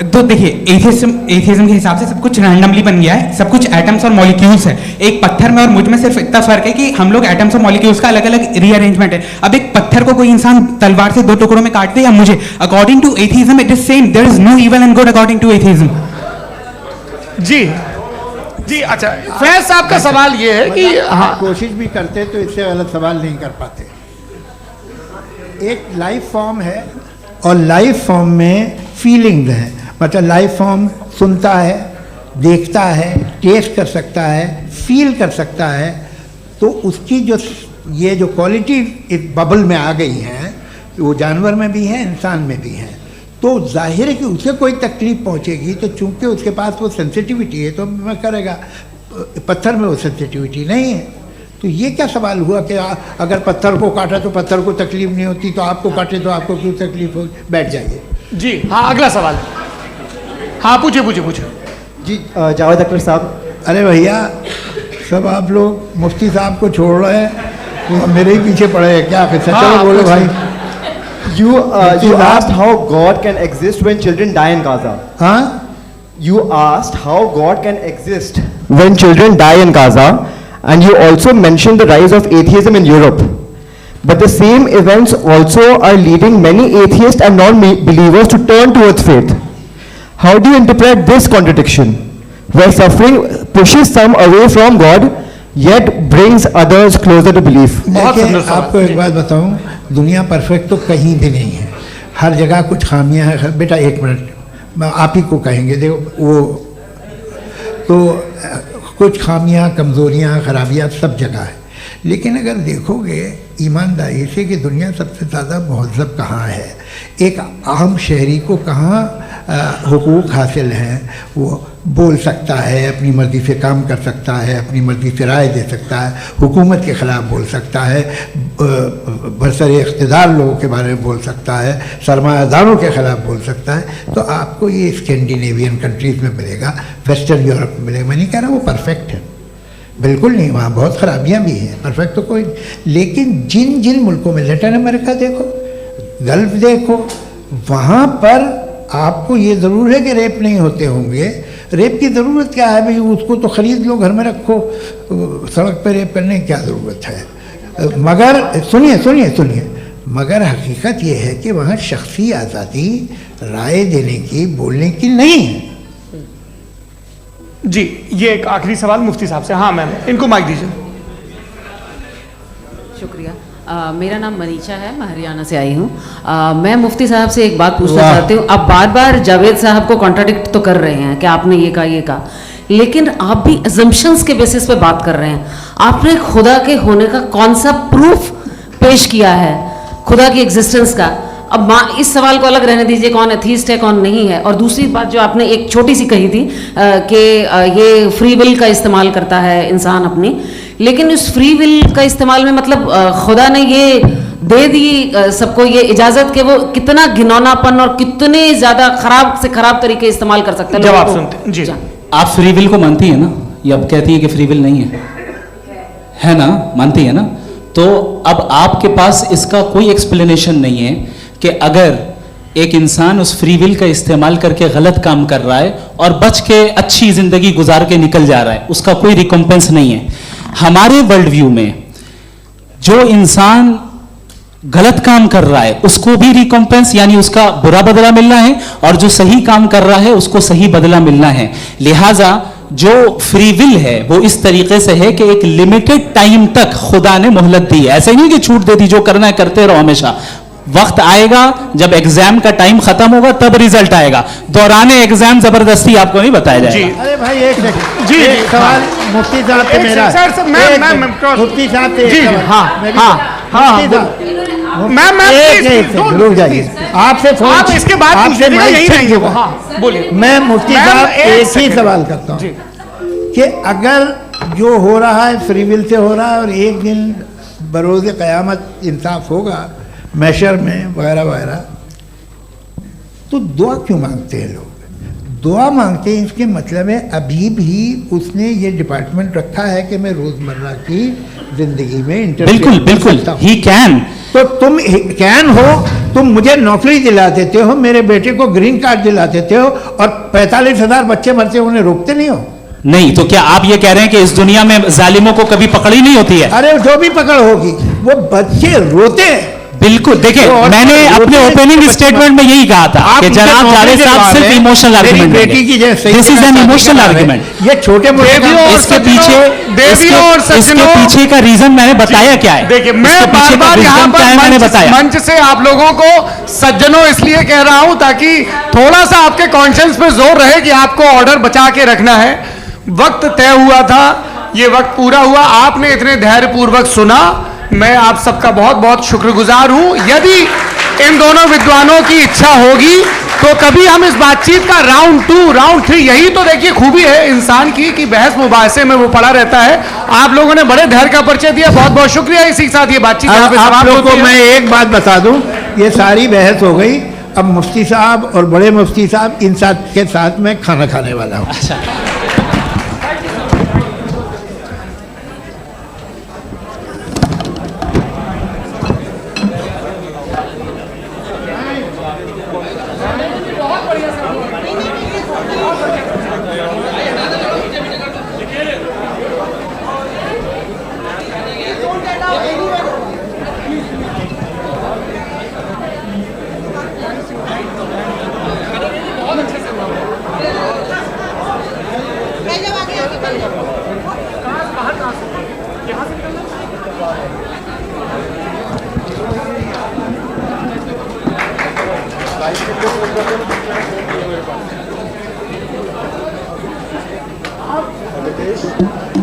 तो देखिए एथिज्म के हिसाब से सब कुछ रैंडमली बन गया है, सब कुछ एटम्स और मॉलिक्यूल्स है। एक पत्थर में और मुझ में सिर्फ इतना फर्क है कि हम लोग एटम्स और मॉलिक्यूल्स का अलग अलग रीअरेंजमेंट है। अब एक पत्थर को कोई इंसान तलवार से 2 टुकड़ों में काट दे या मुझे, according to atheism it is same, there is no evil and good according to atheism. जी अच्छा, फैज साहब का सवाल ये है कि हाँ, कोशिश भी करते तो इससे गलत सवाल नहीं कर पाते। एक लाइफ फॉर्म है और लाइफ फॉर्म में फीलिंग्स हैं, मतलब लाइफ फॉर्म सुनता है, देखता है, टेस्ट कर सकता है, फील कर सकता है, तो उसकी जो ये जो क्वालिटी इस बबल में आ गई हैं वो जानवर में भी है, इंसान में भी है। तो जाहिर है कि उसे कोई तकलीफ पहुंचेगी, तो चूंकि उसके पास वो सेंसिटिविटी है तो मैं करेगा, पत्थर में वो सेंसिटिविटी नहीं है। तो ये क्या सवाल हुआ कि अगर पत्थर को काटा तो पत्थर को तकलीफ नहीं होती, तो आपको काटे तो आपको क्यों तकलीफ हो? बैठ जाइए जी। हाँ, अगला सवाल। हाँ, पूछे जी। जावेद अख्तर साहब। अरे भैया, सब आप लोग मुफ्ती साहब को छोड़ रहे हैं, वो मेरे ही पीछे पड़े हैं क्या? फिर चलो बोलो भाई। You asked how God can exist when children die in Gaza. हाँ? You asked how God can exist when children die in Gaza, and you also mentioned the rise of atheism in Europe. But the same events also are leading many atheists and non-believers to turn towards faith. How do you interpret this contradiction, where suffering pushes some away from God, yet brings others closer to belief? देखिए, आपको एक बात बताऊं, दुनिया perfect तो कहीं भी नहीं है, हर जगह कुछ खामियां हैं। बेटा एक मिनट, आप ही को कहेंगे, देखो वो तो कुछ खामियां, कमज़ोरियां, खराबियां सब जगह है। लेकिन अगर देखोगे ईमानदारी से कि दुनिया सबसे ज़्यादा महज़ब कहाँ है, एक आम शहरी को कहाँ हुकूक हासिल हैं, वो बोल सकता है, अपनी मर्ज़ी से काम कर सकता है, अपनी मर्ज़ी से राय दे सकता है, हुकूमत के ख़िलाफ़ बोल सकता है, बरसरे इक़्तिदार लोगों के बारे में बोल सकता है, सरमायादारों के ख़िलाफ़ बोल सकता है। तो आपको ये स्कैंडिनेवियन कंट्रीज़ में मिलेगा, वेस्टर्न यूरोप में मिलेगा। मैं नहीं कह रहा वो परफेक्ट है, बिल्कुल नहीं, वहाँ बहुत ख़राबियाँ भी हैं, परफेक्ट तो कोई। लेकिन जिन जिन मुल्कों में, लैटिन अमेरिका देखो, गल्फ देखो, वहाँ पर आपको ये ज़रूर है कि रेप नहीं होते होंगे। रेप की ज़रूरत क्या है भाई? उसको तो ख़रीद लो, घर में रखो, सड़क पर रेप करने की क्या ज़रूरत है? मगर सुनिए, मगर हकीकत ये है कि वहाँ शख्सी आज़ादी राय देने की, बोलने की नहीं है। जी, ये एक आखिरी सवाल मुफ्ती साहब से। हाँ मैम, इनको माइक दीजिए। शुक्रिया। मेरा नाम मनीषा है, मैं हरियाणा से आई हूँ। मैं मुफ्ती साहब से एक बात पूछना चाहती हूँ। आप बार बार जावेद साहब को कॉन्ट्राडिक्ट तो कर रहे हैं कि आपने ये कहा, लेकिन आप भी अजम्पशंस के बेसिस पे बात कर रहे हैं। आपने खुदा के होने का कौन सा प्रूफ पेश किया है, खुदा की एग्जिस्टेंस का? अब इस सवाल को अलग रहने दीजिए, कौन एथीस्ट है कौन नहीं है। और दूसरी बात जो आपने एक छोटी सी कही थी कि ये फ्री विल का इस्तेमाल करता है इंसान अपनी, लेकिन उस फ्री विल का इस्तेमाल में मतलब खुदा ने ये दे दी सबको ये इजाज़त कि वो कितना घिनौनापन और कितने ज़्यादा ख़राब से ख़राब तरीके इस्तेमाल कर सकते हैं। जवाब सुनते जी। आप फ्री विल को मानती है ना? ये अब कहती है कि फ्री विल नहीं है ना? मानती है ना? तो अब आपके पास इसका कोई एक्सप्लेनेशन नहीं है कि अगर एक इंसान उस फ्री विल का इस्तेमाल करके गलत काम कर रहा है और बच के अच्छी जिंदगी गुजार के निकल जा रहा है, उसका कोई रिकॉम्पेंस नहीं है। हमारे वर्ल्ड व्यू में जो इंसान गलत काम कर रहा है उसको भी रिकॉम्पेंस यानी उसका बुरा बदला मिलना है, और जो सही काम कर रहा है उसको सही बदला मिलना है। लिहाजा जो फ्री विल है वो इस तरीके से है कि एक लिमिटेड टाइम तक खुदा ने मोहलत दी है। ऐसा नहीं कि छूट दे दी, जो करना है करते रहो हमेशा। वक्त आएगा जब एग्जाम का टाइम खत्म होगा तब रिजल्ट आएगा, दौरान एग्जाम जबरदस्ती आपको नहीं बताया जाएगा। अरे भाई एक सवाल मुफ्ती साहब से मेरा, मुफ्ती साहब से रुक जाइए, आपसे फोन, आप इसके बाद आपसे यही रहेंगे वो। हाँ बोलिए। मैं मुफ्ती साहब एक ही सवाल करता हूँ कि अगर जो हो रहा है फ्री विल से हो रहा है और एक दिन बरोज़ क़यामत इंसाफ होगा मैशर में वगैरह वगैरह, तो दुआ क्यों मांगते हैं लोग? दुआ मांगते हैं इसके मतलब है अभी भी उसने ये डिपार्टमेंट रखा है कि मैं रोजमर्रा की जिंदगी में इंटरफेयर बिल्कुल बिल्कुल ही कैन। तो तुम कैन हो, तुम मुझे नौकरी दिला देते हो, मेरे बेटे को ग्रीन कार्ड दिला देते हो और 45,000 बच्चे मरते उन्हें रोकते नहीं हो। नहीं तो क्या आप ये कह रहे हैं कि इस दुनिया में जालिमों को कभी पकड़ ही नहीं होती है? अरे जो भी पकड़ होगी वो बच्चे रोते हैं। बिल्कुल देखिए, मैंने अपने ओपनिंग स्टेटमेंट में यही कहा था कि जनाब जावेद साहब सिर्फ इमोशनल आर्गुमेंट बेटी की जैसे this is an emotional argument. ये छोटे मोटे इसके पीछे का रीजन मैंने बताया क्या है। देखिए मैं बार बार यहाँ पर मंच से आप लोगों को सज्जनों इसलिए कह रहा हूं ताकि थोड़ा सा आपके कॉन्शियंस पे जोर रहे कि आपको ऑर्डर बचा के रखना है। वक्त तय हुआ था, ये वक्त पूरा हुआ, आपने इतने धैर्यपूर्वक सुना, मैं आप सबका बहुत बहुत शुक्रगुजार हूं। यदि इन दोनों विद्वानों की इच्छा होगी तो कभी हम इस बातचीत का राउंड 2, राउंड 3, यही तो देखिए खूबी है इंसान की कि बहस मुबाहसे में वो पड़ा रहता है। आप लोगों ने बड़े धैर्य का परिचय दिया, बहुत बहुत शुक्रिया। इसी के साथ ये बातचीत आप लोगों को मैं एक बात बता दूं, ये सारी बहस हो गई, अब मुफ्ती साहब और बड़े मुफ्ती साहब इन साथ के साथ मैं खाना खाने वाला हूँ। आप